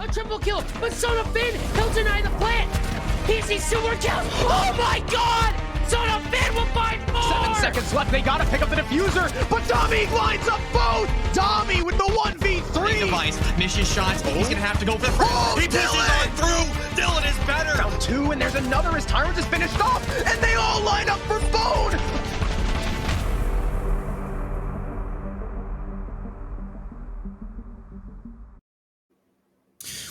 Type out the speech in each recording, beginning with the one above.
A triple kill, but Soda Finn, he'll deny the plant. Easy super kill. Oh my god! Soda Finn will find more! 7 seconds left, they gotta pick up the diffuser, but Tommy lines up both! Tommy with the 1v3! Device, misses shots, he's gonna have to go for the front. He pushes on through! Dylan is better! Round 2, and there's another as Tyrants is finished off, and they all line up for Bone!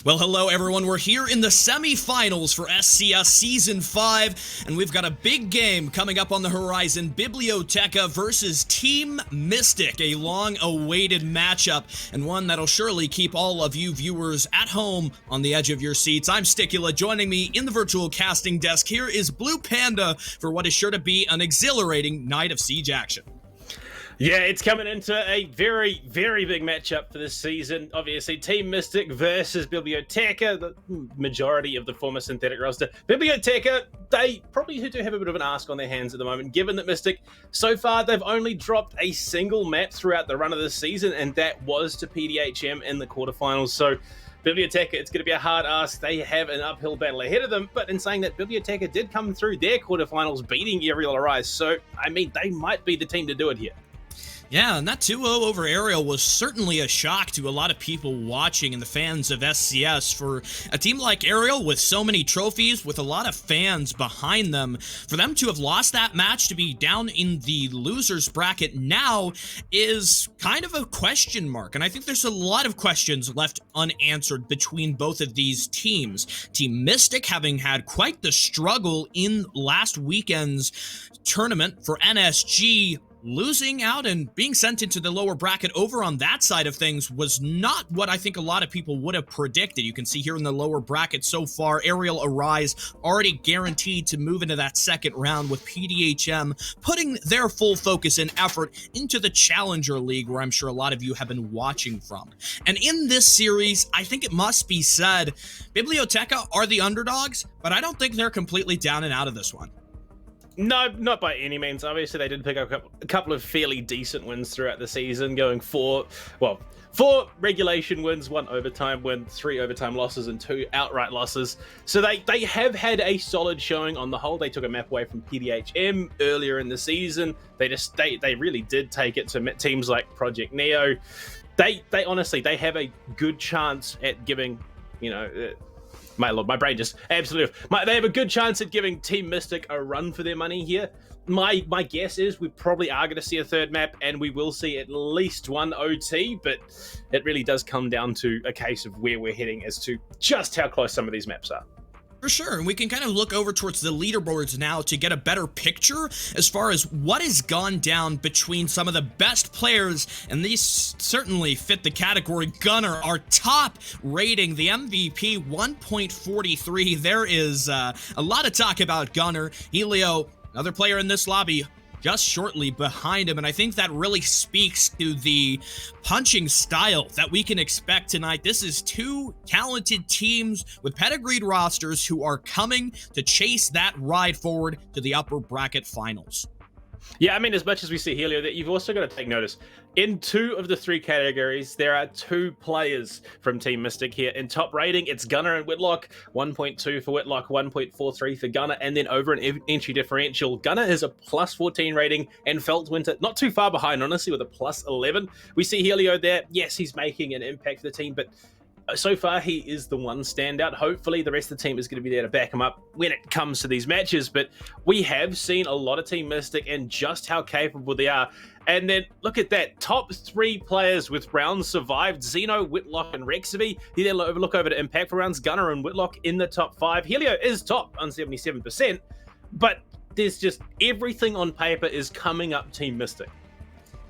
Well, hello everyone, we're here in the semifinals for SCS Season 5, and we've got a big game coming up on the horizon, Biblioteca versus Team Mystic, a long-awaited matchup, and one that'll surely keep all of you viewers at home on the edge of your seats. I'm Sticula. Joining me in the virtual casting desk here is Blue Panda for what is sure to be an exhilarating night of Siege action. Yeah, it's coming into a very, very big matchup for this season. Obviously, Team Mystic versus Biblioteca, the majority of the former synthetic roster. Biblioteca, they probably do have a bit of an ask on their hands at the moment, given that Mystic, so far, they've only dropped a single map throughout the run of the season, and that was to PDHM in the quarterfinals. So, Biblioteca, it's going to be a hard ask. They have an uphill battle ahead of them, but in saying that, Biblioteca did come through their quarterfinals beating Aerial Arise, so, I mean, they might be the team to do it here. Yeah, and that 2-0 over Aerial was certainly a shock to a lot of people watching and the fans of SCS. For a team like Aerial with so many trophies, with a lot of fans behind them, for them to have lost that match, to be down in the losers bracket now, is kind of a question mark. And I think there's a lot of questions left unanswered between both of these teams. Team Mystic having had quite the struggle in last weekend's tournament for NSG, losing out and being sent into the lower bracket over on that side of things was not what I think a lot of people would have predicted. You can see here in the lower bracket so far, Aerial Arise already guaranteed to move into that second round, with PDHM putting their full focus and effort into the Challenger League, where I'm sure a lot of you have been watching from. And in this series, I think it must be said, Biblioteca are the underdogs, but I don't think they're completely down and out of this one. No, not by any means. Obviously, they did pick up a couple of fairly decent wins throughout the season, going four regulation wins, 1 overtime win, 3 overtime losses, and 2 outright losses. So they have had a solid showing on the whole. They took a map away from PDHM earlier in the season. They really did take it to teams like Project Neo. They honestly, they have a good chance at giving, my lord, my brain just absolutely. They have a good chance at giving Team Mystic a run for their money here. My guess is we probably are going to see a third map, and we will see at least one OT, but it really does come down to a case of where we're heading as to just how close some of these maps are. For sure, and we can kind of look over towards the leaderboards now to get a better picture as far as what has gone down between some of the best players, and these certainly fit the category. Gunner, our top rating, the MVP, 1.43. There is a lot of talk about Gunner. Helio, another player in this lobby, just shortly behind him, and I think that really speaks to the punching style that we can expect tonight. This is 2 talented teams with pedigreed rosters who are coming to chase that ride forward to the upper bracket finals. Yeah, I mean, as much as we see Helio, that you've also got to take notice. In 2 of the 3 categories, there are 2 players from Team Mystic here. In top rating, it's Gunner and Whitlock, 1.2 for Whitlock, 1.43 for Gunner, and then over an entry differential, Gunner is a plus 14 rating, and Feltwinter not too far behind, honestly, with a plus 11. We see Helio there. Yes, he's making an impact for the team, but so far, he is the one standout. Hopefully, the rest of the team is going to be there to back him up when it comes to these matches. But we have seen a lot of Team Mystic and just how capable they are. And then, look at that. Top 3 players with rounds survived. Zeno, Whitlock, and Rexaby. You then look over to impact for rounds. Gunner and Whitlock in the top 5. Helio is top on 77%. But there's just everything on paper is coming up Team Mystic.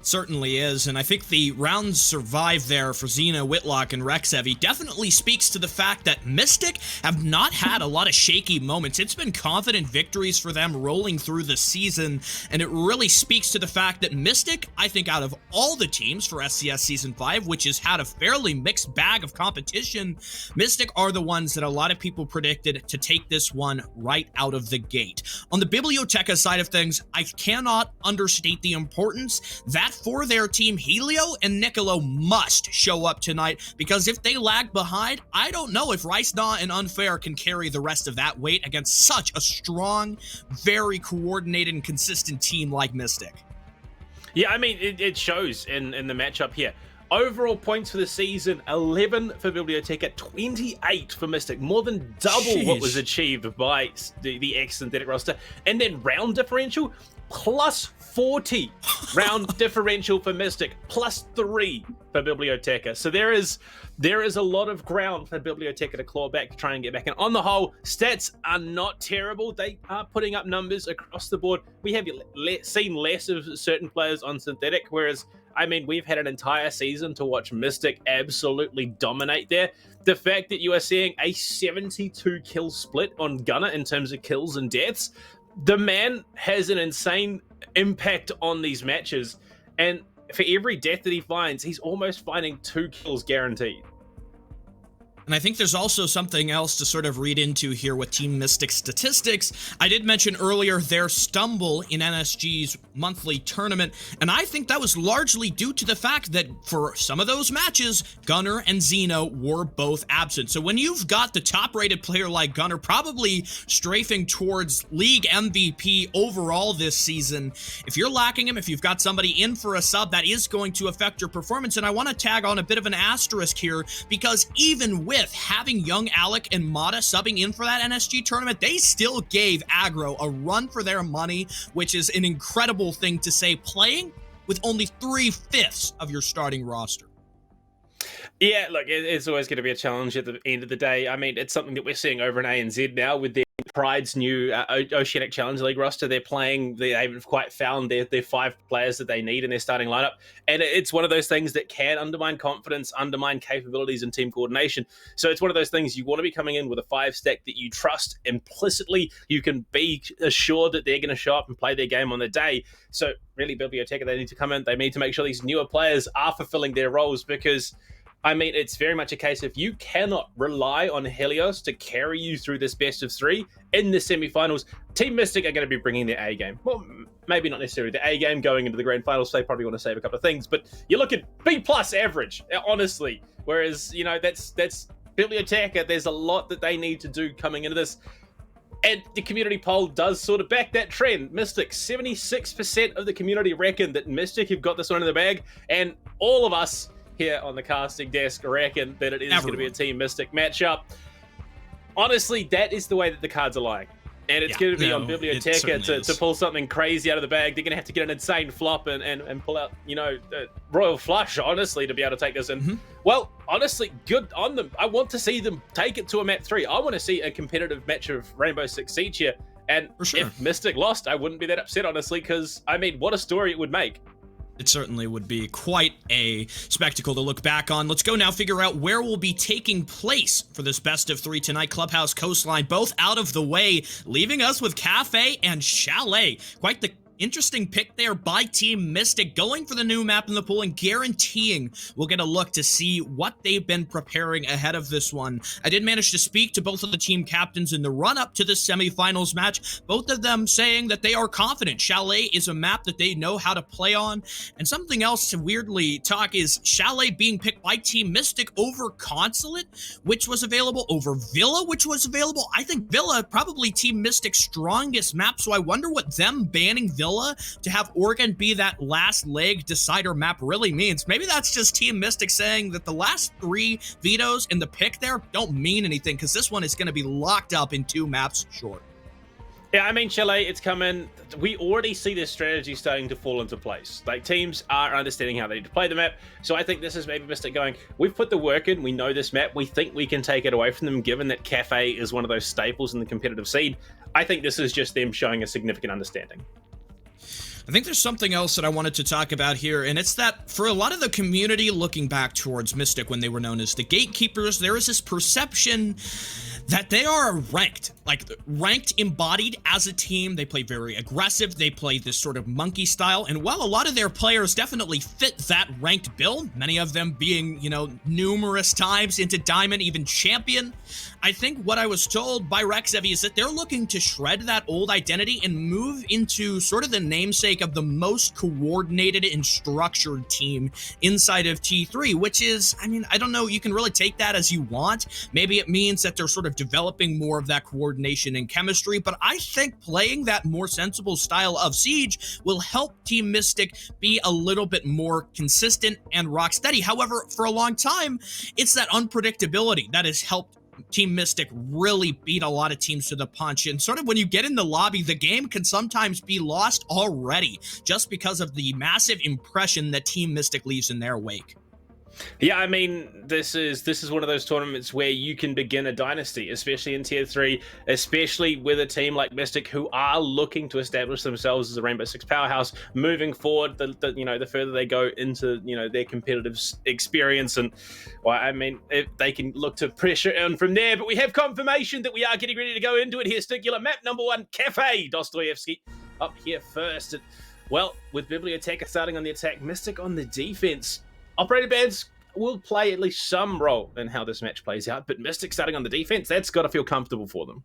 Certainly is, and I think the rounds survived there for Xena, Whitlock, and Rexheavy definitely speaks to the fact that Mystic have not had a lot of shaky moments. It's been confident victories for them rolling through the season, and it really speaks to the fact that Mystic, I think out of all the teams for SCS Season 5, which has had a fairly mixed bag of competition, Mystic are the ones that a lot of people predicted to take this one right out of the gate. On the Biblioteca side of things, I cannot understate the importance that that for their team, Helio and Niccolo must show up tonight, because if they lag behind, I don't know if Rice Daw and Unfair can carry the rest of that weight against such a strong, very coordinated and consistent team like Mystic. Yeah, I mean, it shows in the matchup here. Overall points for the season, 11 for Biblioteca, 28 for Mystic, more than double what was achieved by the ex-synthetic roster. And then round differential, plus 40 round differential for Mystic, plus 3 for Biblioteca. So there is a lot of ground for Biblioteca to claw back to try and get back. And on the whole, stats are not terrible. They are putting up numbers across the board. We have seen less of certain players on synthetic, whereas I mean, we've had an entire season to watch Mystic absolutely dominate there. The fact that you are seeing a 72 kill split on Gunner in terms of kills and deaths, the man has an insane impact on these matches. And for every death that he finds, he's almost finding 2 kills guaranteed. And I think there's also something else to sort of read into here with Team Mystic statistics. I did mention earlier their stumble in NSG's monthly tournament, and I think that was largely due to the fact that for some of those matches, Gunner and Zeno were both absent. So when you've got the top-rated player like Gunner probably strafing towards league MVP overall this season, if you're lacking him, if you've got somebody in for a sub, that is going to affect your performance. And I want to tag on a bit of an asterisk here, because even with having young Alec and Mata subbing in for that NSG tournament, they still gave aggro a run for their money, which is an incredible thing to say, playing with only 3/5 of your starting roster. Yeah, look, it's always going to be a challenge at the end of the day. I mean, it's something that we're seeing over in ANZ now with their Pride's new Oceanic Challenge League roster. They haven't quite found their 5 players that they need in their starting lineup. And it's one of those things that can undermine confidence, undermine capabilities and team coordination. So it's one of those things you want to be coming in with a 5 stack that you trust implicitly. You can be assured that they're going to show up and play their game on the day. So really, Biblioteca, they need to come in. They need to make sure these newer players are fulfilling their roles, because I mean, it's very much a case of you cannot rely on Helios to carry you through this best of 3 in the semifinals. Team Mystic are going to be bringing their A game. Well, maybe not necessarily the A game going into the grand finals. They probably want to save a couple of things, but you look at B+ average, honestly. Whereas, you know, that's Biblioteca. There's a lot that they need to do coming into this. And the community poll does sort of back that trend. Mystic, 76% of the community reckon that Mystic have got this one in the bag, and all of us here on the casting desk reckon that it is going to be a Team Mystic matchup. Honestly, that is the way that the cards are lying. And it's going to be on Biblioteca to pull something crazy out of the bag. They're going to have to get an insane flop and pull out, you know, Royal Flush, honestly, to be able to take this in. Well, honestly, good on them. I want to see them take it to a map 3. I want to see a competitive match of Rainbow Six Siege here. And if Mystic lost, I wouldn't be that upset, honestly, because, I mean, what a story it would make. It certainly would be quite a spectacle to look back on. Let's go now figure out where we'll be taking place for this best of 3 tonight. Clubhouse, Coastline, both out of the way, leaving us with Kafe and Chalet. Quite the interesting pick there by Team Mystic, going for the new map in the pool and guaranteeing we'll get a look to see what they've been preparing ahead of this one. I did manage to speak to both of the team captains in the run-up to the semifinals match, both of them saying that they are confident Chalet is a map that they know how to play on. And something else to weirdly talk is Chalet being picked by Team Mystic over Consulate, which was available, over Villa, which was available. I think Villa probably Team Mystic's strongest map, so I wonder what them banning Villa to have Oregon be that last leg decider map really means. Maybe that's just Team Mystic saying that the last 3 vetoes in the pick there don't mean anything, because this one is going to be locked up in 2 maps short. Yeah, I mean, Chalet, it's coming. We already see this strategy starting to fall into place. Like, teams are understanding how they need to play the map. So I think this is maybe Mystic going, we've put the work in, we know this map, we think we can take it away from them, given that Kafe is one of those staples in the competitive seed. I think this is just them showing a significant understanding. I think there's something else that I wanted to talk about here, and it's that for a lot of the community looking back towards Mystic when they were known as the Gatekeepers, there is this perception that they are ranked, like ranked, embodied as a team. They play very aggressive. They play this sort of monkey style. And while a lot of their players definitely fit that ranked bill, many of them being, you know, numerous times into Diamond, even Champion, I think what I was told by Rexevi is that they're looking to shred that old identity and move into sort of the namesake of the most coordinated and structured team inside of T3, which is, I mean, I don't know, you can really take that as you want. Maybe it means that they're sort of developing more of that coordination and chemistry, but I think playing that more sensible style of Siege will help Team Mystic be a little bit more consistent and rock steady. However, for a long time, it's that unpredictability that has helped Team Mystic really beat a lot of teams to the punch. And sort of when you get in the lobby, the game can sometimes be lost already just because of the massive impression that Team Mystic leaves in their wake. Yeah, I mean, this is one of those tournaments where you can begin a dynasty, especially in Tier 3, especially with a team like Mystic who are looking to establish themselves as a Rainbow Six powerhouse moving forward. The further they go into, you know, their competitive experience, and well, I mean, they can look to pressure on from there. But we have confirmation that we are getting ready to go into it here. Stickula map number 1, Kafe Dostoevsky up here first. And, well, with Biblioteca starting on the attack, Mystic on the defense. Operator Bands will play at least some role in how this match plays out, but Mystic starting on the defense, that's got to feel comfortable for them.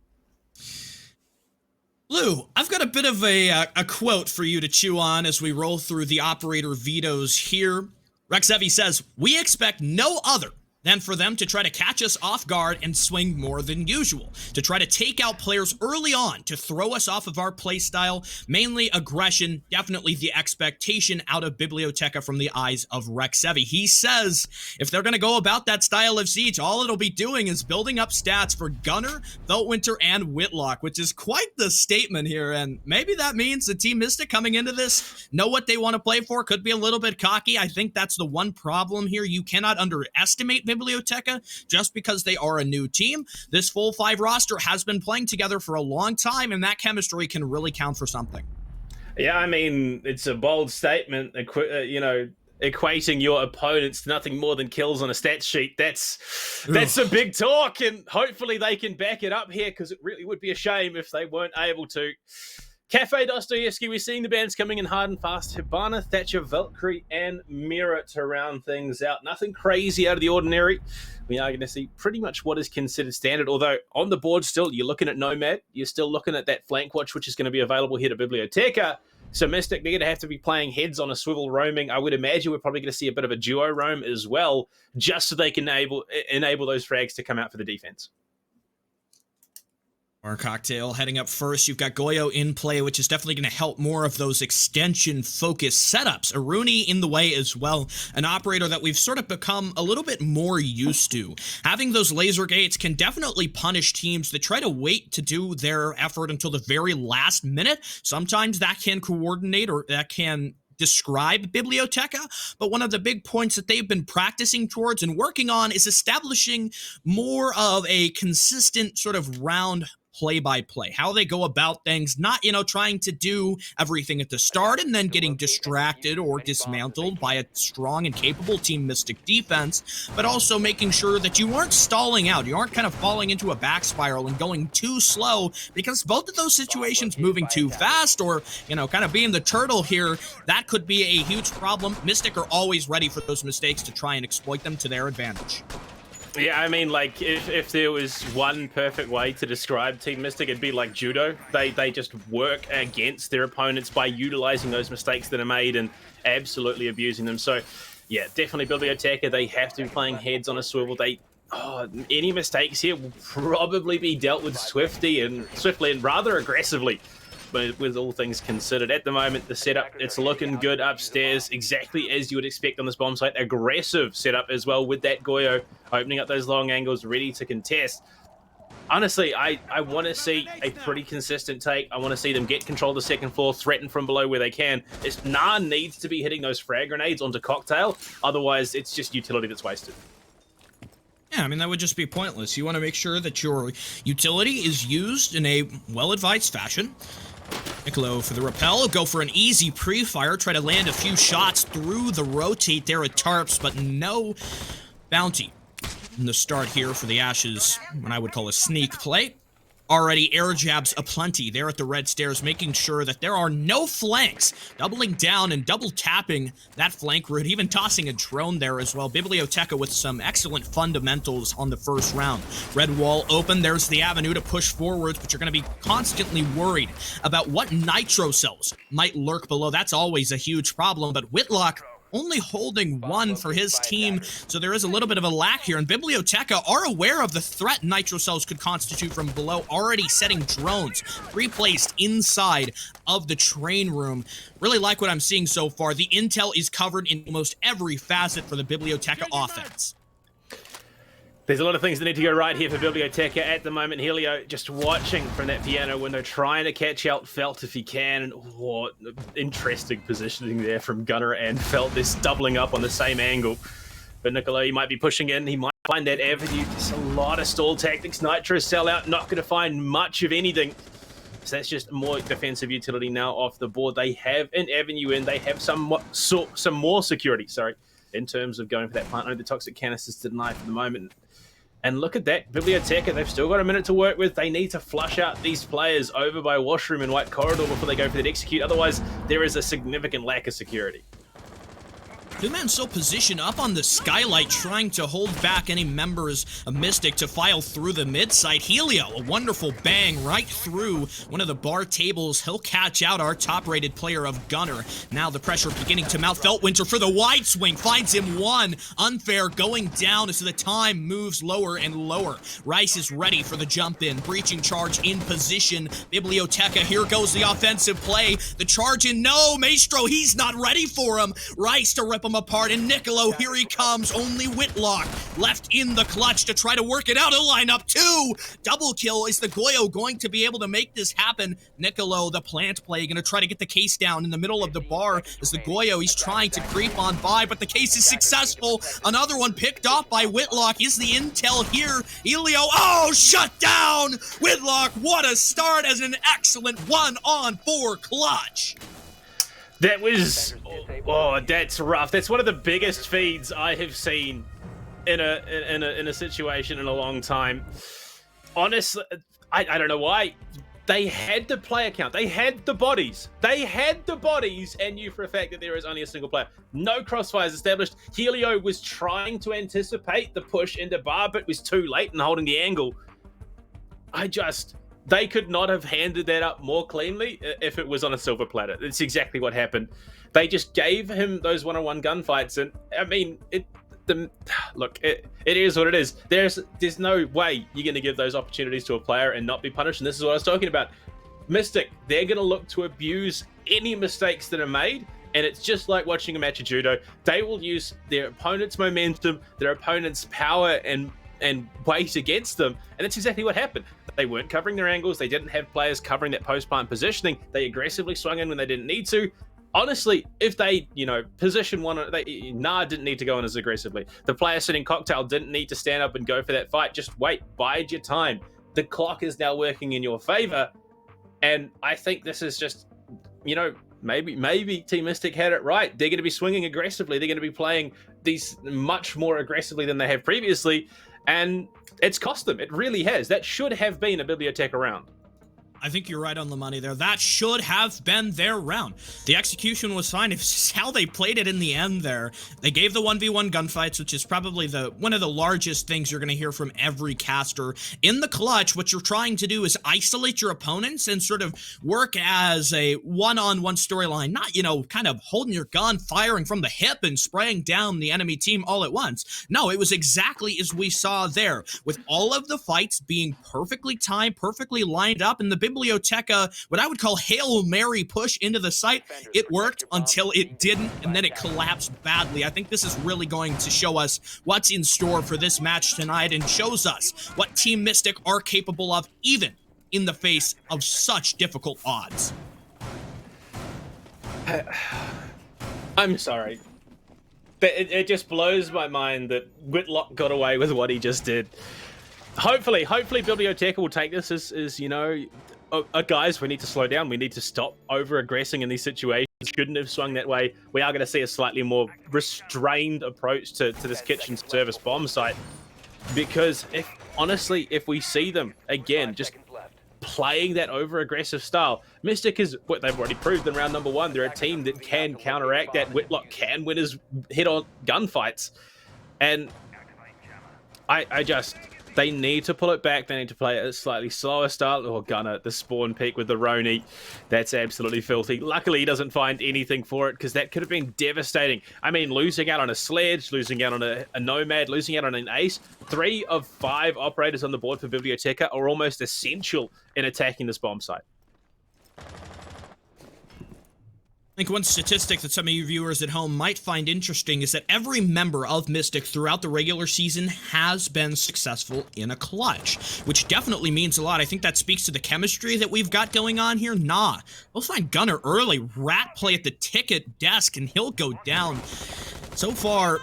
Lou, I've got a bit of a quote for you to chew on as we roll through the operator vetoes here. Rexevi says, "We expect no other than for them to try to catch us off guard and swing more than usual, to try to take out players early on, to throw us off of our play style, mainly aggression, definitely the expectation out of Biblioteca from the eyes of Rexevi." He says if they're going to go about that style of Siege, all it'll be doing is building up stats for Gunner, Thoughtwinter, and Whitlock, which is quite the statement here, and maybe that means the Team Mystic coming into this know what they want to play for, could be a little bit cocky. I think that's the one problem here. You cannot underestimate Biblioteca just because they are a new team. This full 5 roster has been playing together for a long time, and that chemistry can really count for something. Yeah, I mean, it's a bold statement, equating your opponents to nothing more than kills on a stat sheet. That's some big talk, and hopefully they can back it up here, because it really would be a shame if they weren't able to. Kafe Dostoevsky, we're seeing the bands coming in hard and fast. Hibana, Thatcher, Valkyrie, and Mira to round things out. Nothing crazy out of the ordinary. We are going to see pretty much what is considered standard, although on the board still, you're looking at Nomad. You're still looking at that flank watch, which is going to be available here to Biblioteca. So Mystic, they're going to have to be playing heads on a swivel roaming. I would imagine we're probably going to see a bit of a duo roam as well, just so they can enable those frags to come out for the defense. Our cocktail heading up first. You've got Goyo in play, which is definitely going to help more of those extension-focused setups. Aruni in the way as well, an operator that we've sort of become a little bit more used to. Having those laser gates can definitely punish teams that try to wait to do their effort until the very last minute. Sometimes that can coordinate, or that can describe Biblioteca, but one of the big points that they've been practicing towards and working on is establishing more of a consistent sort of round play-by-play, how they go about things, not, trying to do everything at the start and then getting distracted or dismantled by a strong and capable Team Mystic defense, but also making sure that you aren't stalling out, you aren't kind of falling into a back spiral and going too slow, because both of those situations, moving too fast or, kind of being the turtle here, that could be a huge problem. Mystic are always ready for those mistakes to try and exploit them to their advantage. Yeah, I mean, like, if there was one perfect way to describe Team Mystic, it'd be like judo. They just work against their opponents by utilizing those mistakes that are made and absolutely abusing them. So, yeah, definitely Biblioteca. They have to be playing heads on a swivel. Any mistakes here will probably be dealt with swiftly and rather aggressively. But with all things considered, at the moment, the setup, it's looking good upstairs, exactly as you would expect on this bomb site. Aggressive setup as well, with that Goyo opening up those long angles, ready to contest. Honestly, I want to see a pretty consistent take. I want to see them get control of the second floor, threaten from below where they can. Nah needs to be hitting those frag grenades onto Cocktail. Otherwise, it's just utility that's wasted. Yeah, I mean, that would just be pointless. You want to make sure that your utility is used in a well-advised fashion. Niccolo for the rappel, go for an easy pre-fire, try to land a few shots through the rotate there at Tarps, but no bounty. in the start here for the Ashes, what I would call a sneak play. Already air jabs aplenty there at the red stairs, making sure that there are no flanks, doubling down and double tapping that flank route, even tossing a drone there as well. Biblioteca with some excellent fundamentals on the first round. Red wall open, there's the avenue to push forwards, but you're going to be constantly worried about what nitro cells might lurk below. That's always a huge problem, but Whitlock only holding one for his team, so there is a little bit of a lack here, and Biblioteca are aware of the threat nitro cells could constitute from below, already setting drones pre-placed inside of the train room. Really like what I'm seeing so far. The intel is covered in almost every facet for the Biblioteca offense. There's a lot of things that need to go right here for Biblioteca at the moment. Helio just watching from that piano window, trying to catch out Felt if he can. And what interesting positioning there from Gunner and Felt. This doubling up on the same angle. But Niccolo, he might be pushing in. He might find that avenue. There's a lot of stall tactics. Nitro sell out, not going to find much of anything. So that's just more defensive utility now off the board. They have an avenue in. They have some more security, in terms of going for that plant. Only the toxic canisters denied for the moment. And look at that, Biblioteca, they've still got a minute to work with. They need to flush out these players over by Washroom and White Corridor before they go for that execute. Otherwise, there is a significant lack of security. Two-man still position up on the skylight, trying to hold back any members of Mystic to file through the mid-site. Helio, a wonderful bang right through one of the bar tables. He'll catch out our top-rated player of Gunner. Now the pressure beginning to mount. Feltwinter for the wide swing, finds him one. Unfair going down as the time moves lower and lower. Rice is ready for the jump in. Breaching charge in position. Biblioteca, here goes the offensive play. The charge in, no, Maestro, he's not ready for him. Rice to rip him apart, and Niccolo, here he comes. Only Whitlock left in the clutch to try to work it out. He'll line up two. Double kill. Is the Goyo going to be able to make this happen? Niccolo, the plant play, going to try to get the case down in the middle of the bar as the Goyo, he's trying to creep on by, but the case is successful. Another one picked off by Whitlock. Is the intel here? Helio, oh, shut down! Whitlock, what a start as an excellent 1-on-4 clutch. That was, oh, that's rough. That's one of the biggest feeds I have seen in a situation in a long time. Honestly, I don't know why. They had the player count. They had the bodies. They had the bodies and knew for a fact that there is only a single player. No crossfires established. Helio was trying to anticipate the push into bar, but was too late in holding the angle. They could not have handed that up more cleanly if it was on a silver platter. It's exactly what happened. They just gave him those one-on-one gunfights, and I mean, it is what it is. There's no way you're going to give those opportunities to a player and not be punished, and this is what I was talking about. Mystic, they're going to look to abuse any mistakes that are made, and it's just like watching a match of judo. They will use their opponent's momentum, their opponent's power, and weight against them, and that's exactly what happened. They weren't covering their angles. They didn't have players covering that post-plant positioning. They aggressively swung in when they didn't need to. Honestly, if they, position one, Nah didn't need to go in as aggressively. The player sitting cocktail didn't need to stand up and go for that fight. Just wait, bide your time. The clock is now working in your favor, and I think this is just, maybe Team Mystic had it right. They're going to be swinging aggressively. They're going to be playing these much more aggressively than they have previously. And it's cost them. It really has. That should have been a Biblioteca round. I think you're right on the money there. That should have been their round. The execution was fine. It's just how they played it in the end there. They gave the 1v1 gunfights, which is probably one of the largest things you're going to hear from every caster. In the clutch, what you're trying to do is isolate your opponents and sort of work as a one-on-one storyline. Not, kind of holding your gun, firing from the hip and spraying down the enemy team all at once. No, it was exactly as we saw there, with all of the fights being perfectly timed, perfectly lined up, and the Biblioteca, what I would call Hail Mary push into the site. It worked until it didn't, and then it collapsed badly. I think this is really going to show us what's in store for this match tonight and shows us what Team Mystic are capable of, even in the face of such difficult odds. I'm sorry. It just blows my mind that Whitlock got away with what he just did. Hopefully Biblioteca will take this as guys, we need to slow down. We need to stop over-aggressing in these situations. Shouldn't have swung that way. We are going to see a slightly more restrained approach to this kitchen service bomb site. because honestly, if we see them again, just playing that over-aggressive style, Mystic is what they've already proved in round number 1. They're a team that can counteract that. Whitlock can win his head-on gunfights, and they need to pull it back. They need to play a slightly slower style. Oh, Gunner, the spawn peak with the Roni. That's absolutely filthy. Luckily, he doesn't find anything for it, because that could have been devastating. I mean, losing out on a sledge, losing out on a Nomad, losing out on an ace. 3 of 5 operators on the board for Biblioteca are almost essential in attacking this bomb site. I think one statistic that some of you viewers at home might find interesting is that every member of Mystic throughout the regular season has been successful in a clutch, which definitely means a lot. I think that speaks to the chemistry that we've got going on here. Nah, we'll find Gunner early, rat play at the ticket desk, and he'll go down. So far,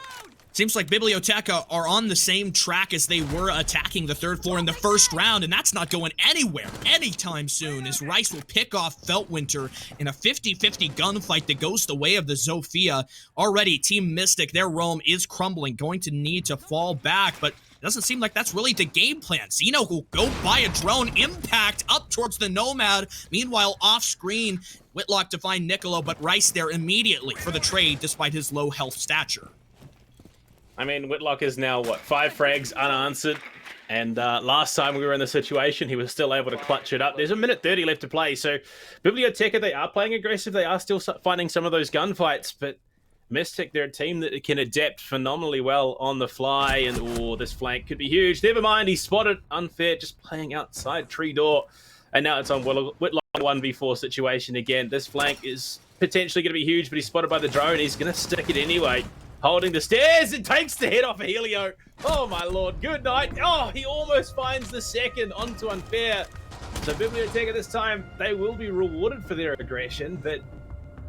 seems like Biblioteca are on the same track as they were attacking the 3rd floor in the first round, and that's not going anywhere anytime soon, as Rice will pick off Feltwinter in a 50-50 gunfight that goes the way of the Zofia. Already, Team Mystic, their roam is crumbling, going to need to fall back, but it doesn't seem like that's really the game plan. Zeno will go buy a drone, impact up towards the Nomad. Meanwhile, off-screen, Whitlock to find Niccolo, but Rice there immediately for the trade, despite his low health stature. I mean, Whitlock is now, 5 frags unanswered. And last time we were in the situation, he was still able to clutch it up. There's a minute 30 left to play. So Biblioteca, they are playing aggressive. They are still finding some of those gunfights. But Mystic, they're a team that can adapt phenomenally well on the fly. And, oh, this flank could be huge. Never mind, he's spotted. Unfair, just playing outside tree door. And now it's on Whitlock 1v4 situation again. This flank is potentially going to be huge, but he's spotted by the drone. He's going to stick it anyway. Holding the stairs, it takes the head off of Helio. Oh my lord, good night. Oh, he almost finds the second onto Unfair. So Biblioteca this time, they will be rewarded for their aggression, but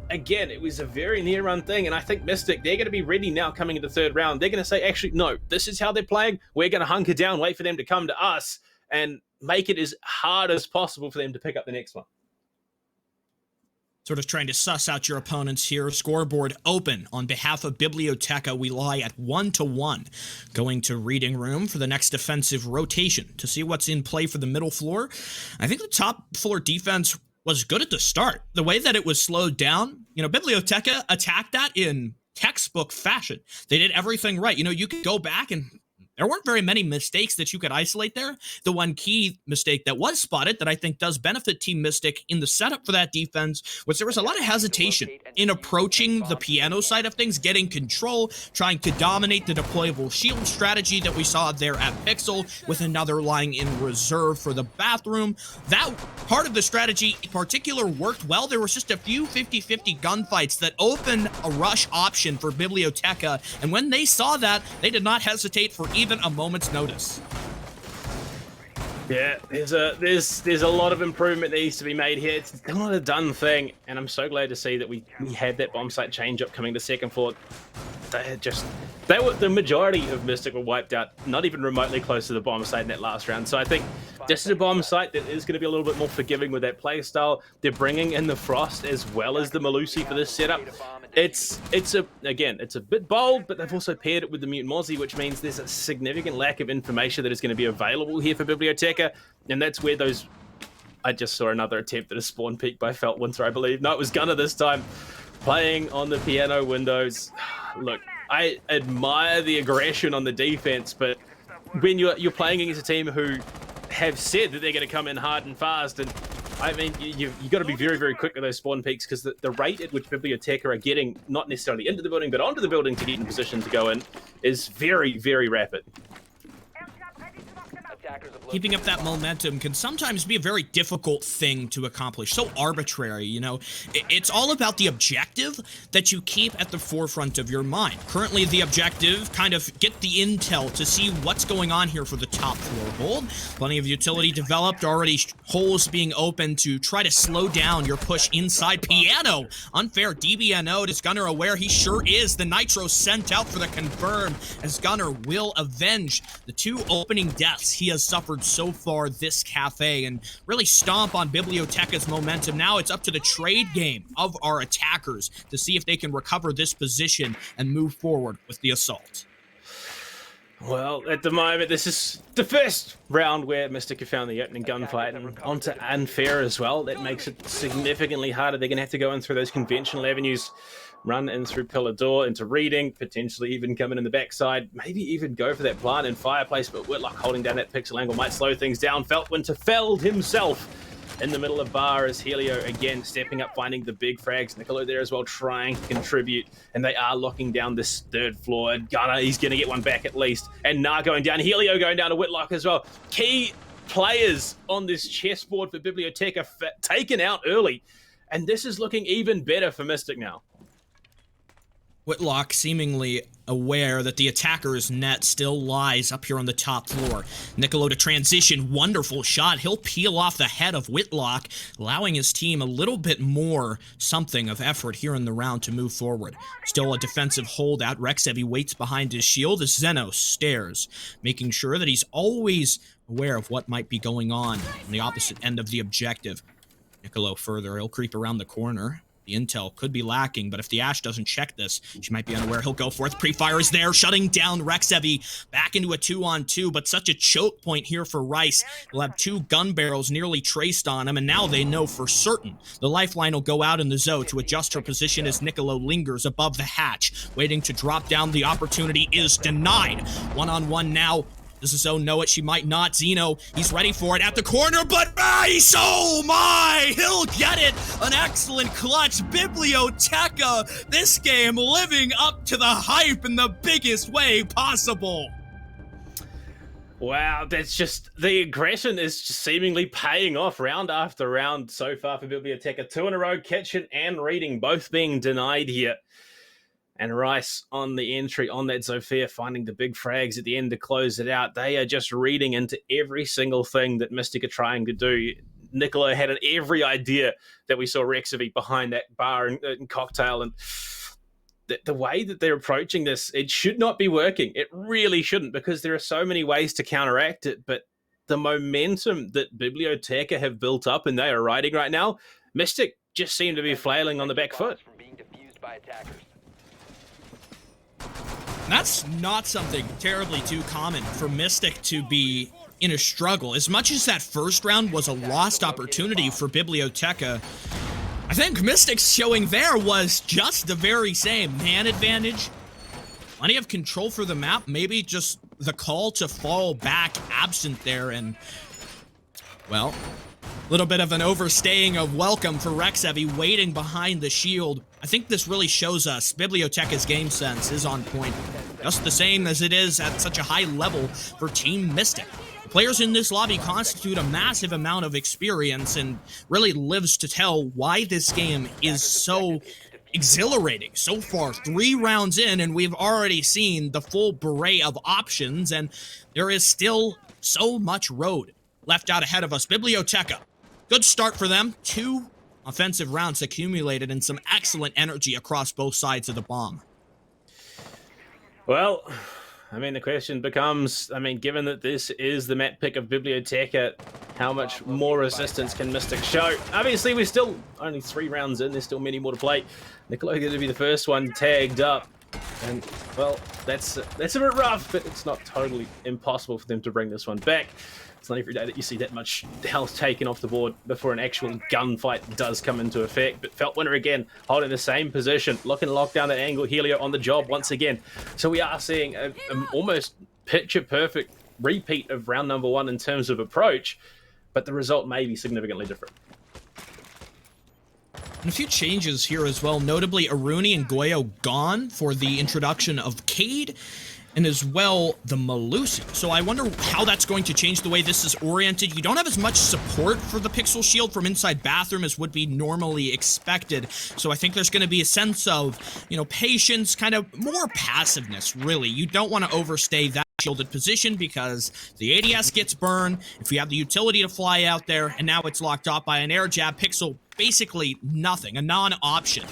again, it was a very near run thing, and I think Mystic, they're going to be ready now coming into 3rd round. They're going to say, actually, no, this is how they're playing. We're going to hunker down, wait for them to come to us, and make it as hard as possible for them to pick up the next one. Sort of trying to suss out your opponents here. Scoreboard open. On behalf of Biblioteca, we lie at 1-1. Going to reading room for the next defensive rotation to see what's in play for the middle floor. I think the top floor defense was good at the start. The way that it was slowed down, Biblioteca attacked that in textbook fashion. They did everything right. You could go back and there weren't very many mistakes that you could isolate there. The one key mistake that was spotted that I think does benefit Team Mystic in the setup for that defense was there was a lot of hesitation in approaching the piano side of things, getting control, trying to dominate the deployable shield strategy that we saw there at Pixel, with another lying in reserve for the bathroom. That part of the strategy in particular worked well. There was just a few 50-50 gunfights that opened a rush option for Biblioteca, and when they saw that, they did not hesitate for even a moment's notice. Yeah, there's a lot of improvement that needs to be made here. It's not a done thing, and I'm so glad to see that we had that bomb site change up coming to 2nd floor. The majority of Mystic were wiped out, not even remotely close to the bomb site in that last round. So I think this is a bomb site that is going to be a little bit more forgiving with that play style. They're bringing in the Frost as well as the Malusi for this setup. It's a bit bold, but they've also paired it with the Mutant Mozzie, which means there's a significant lack of information that is going to be available here for Biblioteca, and that's where those... I just saw another attempt at a spawn peek by Feltwinter, I believe. No, it was Gunner this time, playing on the piano windows. Look, I admire the aggression on the defense, but when you're playing against a team who have said that they're going to come in hard and fast, and I mean, you've got to be very, very quick with those spawn peaks, because the rate at which Biblioteca are getting, not necessarily into the building, but onto the building to get in position to go in, is very, very rapid. Keeping up that momentum can sometimes be a very difficult thing to accomplish. So arbitrary, It's all about the objective that you keep at the forefront of your mind. Currently, the objective, kind of get the intel to see what's going on here for the top floor hold. Plenty of utility developed, already holes being open to try to slow down your push inside piano. Unfair DBNO'd. Is Gunner aware? He sure is. The Nitro sent out for the confirm, as Gunner will avenge the 2 opening deaths he has suffered so far this Kafe, and really stomp on Biblioteca's momentum. Now it's up to the trade game of our attackers to see if they can recover this position and move forward with the assault. Well, at the moment, this is the first round where Mystic have found the opening gunfight, and onto unfair as well. That makes it significantly harder. They're going to have to go in through those conventional avenues, run in through pillar door, into reading, potentially even come in the backside, maybe even go for that plant and fireplace, but Whitlock holding down that pixel angle might slow things down. Feltwinter felled himself in the middle of bar as Helio again stepping up, finding the big frags. Niccolo there as well, trying to contribute, and they are locking down this third floor. Gunner, he's going to get one back at least, and Nah going down. Helio going down to Whitlock as well. Key players on this chessboard for Biblioteca taken out early, and this is looking even better for Mystic now. Whitlock seemingly aware that the attacker's net still lies up here on the top floor. Niccolo to transition, wonderful shot. He'll peel off the head of Whitlock, allowing his team a little bit more something of effort here in the round to move forward. Still a defensive holdout. Rexevi waits behind his shield as Zeno stares, making sure that he's always aware of what might be going on the opposite end of the objective. Niccolo further, he'll creep around the corner. The intel could be lacking, but if the Ash doesn't check this, she might be unaware. He'll go for it. Pre-fire is there, shutting down Rexevi. Back into a 2-on-2, but such a choke point here for Rice. He'll have 2 gun barrels nearly traced on him, and now they know for certain the lifeline will go out in the Zoe to adjust her position as Niccolo lingers above the hatch, waiting to drop down. The opportunity is denied. One-on-one now. Does the Zoe know it? She might not. Zeno, he's ready for it at the corner, but Rice, oh my! He'll get it! An excellent clutch. Biblioteca, this game living up to the hype in the biggest way possible. Wow, that's just, the aggression is just seemingly paying off round after round so far for Biblioteca. 2 in a row, kitchen and reading both being denied here. And Rice on the entry on that Zofia, finding the big frags at the end to close it out. They are just reading into every single thing that Mystic are trying to do. Niccolo had every idea that we saw Rexevi behind that bar and cocktail. And the way that they're approaching this, it should not be working. It really shouldn't, because there are so many ways to counteract it. But the momentum that Biblioteca have built up and they are riding right now, Mystic just seem to be flailing on the back foot. That's not something terribly too common for Mystic to be in a struggle. As much as that first round was a lost opportunity for Biblioteca, I think Mystic's showing there was just the very same. Man advantage, plenty of control for the map, maybe just the call to fall back absent there, and, well, a little bit of an overstaying of welcome for Rexevi waiting behind the shield. I think this really shows us Biblioteca's game sense is on point, just the same as it is at such a high level for Team Mystic. The players in this lobby constitute a massive amount of experience and really lives to tell why this game is so exhilarating. So far, 3 rounds in, and we've already seen the full beret of options, and there is still so much road left out ahead of us. Biblioteca, good start for them. 2 offensive rounds accumulated and some excellent energy across both sides of the bomb. Well, I mean, the question becomes, I mean, given that this is the map pick of Biblioteca, how much more resistance can Mystic show? Obviously, we're still only 3 rounds in. There's still many more to play. Niccolo going to be the first one tagged up. And, well, that's a bit rough, but it's not totally impossible for them to bring this one back. It's not every day that you see that much health taken off the board before an actual gunfight does come into effect. But Feltwinter again, holding the same position, looking to lock down that angle. Helio on the job once again. So we are seeing an almost picture-perfect repeat of round number 1 in terms of approach, but the result may be significantly different. And a few changes here as well, notably Aruni and Goyo gone for the introduction of Cade, and as well the Malusi. So I wonder how that's going to change the way this is oriented. You don't have as much support for the pixel shield from inside bathroom as would be normally expected. So I think there's going to be a sense of, you know, patience, kind of more passiveness, really. You don't want to overstay that shielded position because the ADS gets burned. If you have the utility to fly out there, and now it's locked off by an air jab, pixel basically nothing, a non-option.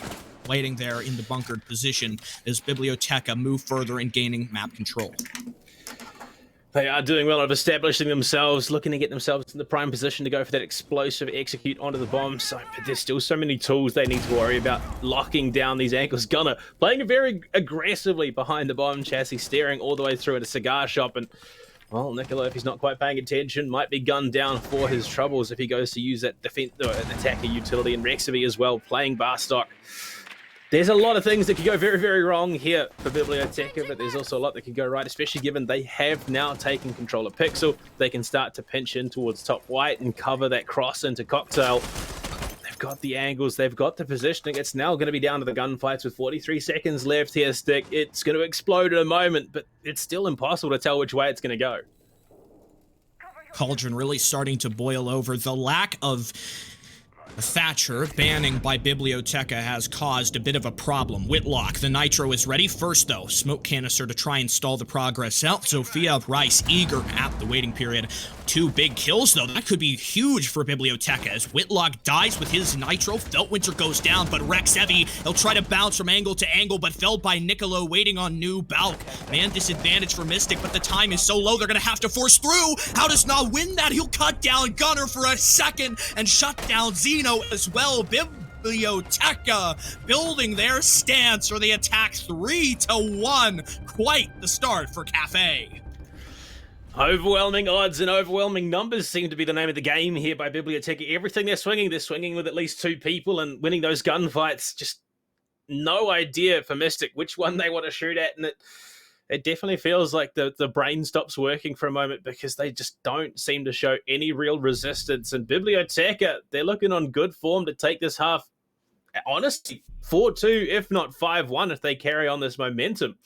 Waiting there in the bunkered position as Biblioteca move further and gaining map control. They are doing well of establishing themselves, looking to get themselves in the prime position to go for that explosive execute onto the bomb. So, but there's still so many tools they need to worry about locking down these angles. Gunner playing very aggressively behind the bomb chassis, staring all the way through at a cigar shop. And, well, Nicola, if he's not quite paying attention, might be gunned down for his troubles if he goes to use that defense or an attacker utility. And Rexaby as well, playing bar stock. There's a lot of things that could go very, very wrong here for Biblioteca, but there's also a lot that could go right, especially given they have now taken control of Pixel. They can start to pinch in towards top white and cover that cross into Cocktail. They've got the angles, they've got the positioning. It's now going to be down to the gunfights with 43 seconds left here, Stick. It's going to explode in a moment, but it's still impossible to tell which way it's going to go. Cauldron really starting to boil over. The lack of Thatcher banning by Biblioteca has caused a bit of a problem. Whitlock, the nitro is ready. First, though, smoke canister to try and stall the progress out. Sophia Rice eager at the waiting period. 2 big kills, though. That could be huge for Biblioteca as Whitlock dies with his nitro. Feltwinter goes down, but Rex Heavy, he'll try to bounce from angle to angle, but felled by Niccolo waiting on new Balk. Man disadvantage for Mystic, but the time is so low, they're going to have to force through. How does not win that? He'll cut down Gunner for a second and shut down Zeno as well. Biblioteca building their stance for the attack 3-1. Quite the start for Kafe. Overwhelming odds and overwhelming numbers seem to be the name of the game here by Biblioteca. Everything they're swinging with at least 2 people and winning those gunfights. Just no idea for Mystic which one they want to shoot at, and it definitely feels like the brain stops working for a moment because they just don't seem to show any real resistance. And Biblioteca, they're looking on good form to take this half, honestly, 4-2, if not 5-1, if they carry on this momentum.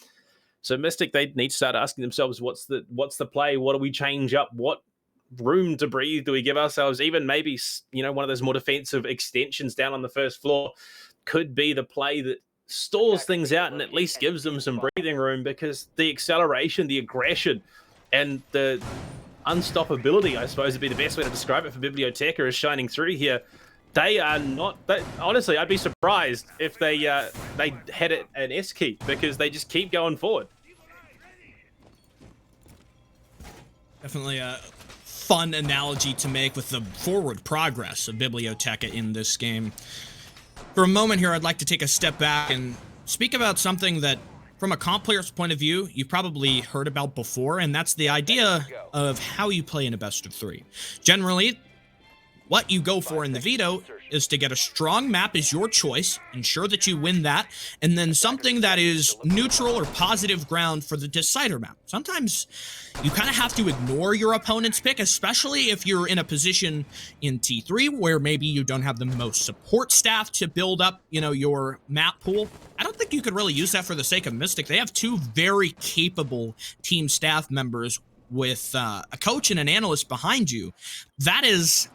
So Mystic, they need to start asking themselves, what's the play? What do we change up? What room to breathe do we give ourselves? Even maybe, one of those more defensive extensions down on the first floor could be the play that stalls things out and at least gives them some breathing room, because the acceleration, the aggression, and the unstoppability, I suppose would be the best way to describe it for Biblioteca, is shining through here. They are not... honestly, I'd be surprised if they had an S key, because they just keep going forward. Definitely a fun analogy to make with the forward progress of Biblioteca in this game. For a moment here, I'd like to take a step back and speak about something that, from a comp player's point of view, you've probably heard about before, and that's the idea of how you play in a best of 3. Generally, what you go for in the veto is to get a strong map as your choice, ensure that you win that, and then something that is neutral or positive ground for the decider map. Sometimes you kind of have to ignore your opponent's pick, especially if you're in a position in T3 where maybe you don't have the most support staff to build up, your map pool. I don't think you could really use that for the sake of Mystic. They have 2 very capable team staff members with a coach and an analyst behind you. That is,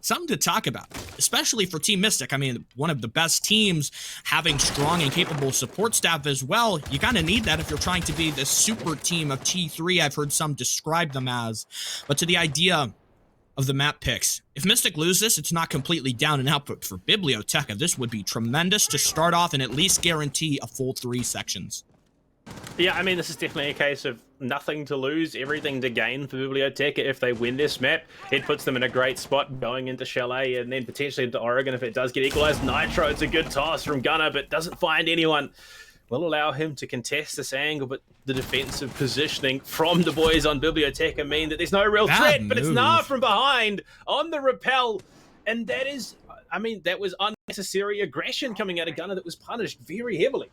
something to talk about, especially for Team Mystic. I mean, one of the best teams, having strong and capable support staff as well. You kind of need that if you're trying to be the super team of T3, I've heard some describe them as. But to the idea of the map picks, if Mystic lose this, it's not completely down and out, but for Biblioteca, this would be tremendous to start off and at least guarantee a full 3 sections. Yeah, I mean, this is definitely a case of nothing to lose, everything to gain for Biblioteca. If they win this map, it puts them in a great spot going into Chalet and then potentially into Oregon if it does get equalized. Nitro, it's a good toss from Gunner, but doesn't find anyone. Will allow him to contest this angle, but the defensive positioning from the boys on Biblioteca mean that there's no real threat, but it's Nah from behind on the rappel. And that is, that was unnecessary aggression coming out of Gunner that was punished very heavily.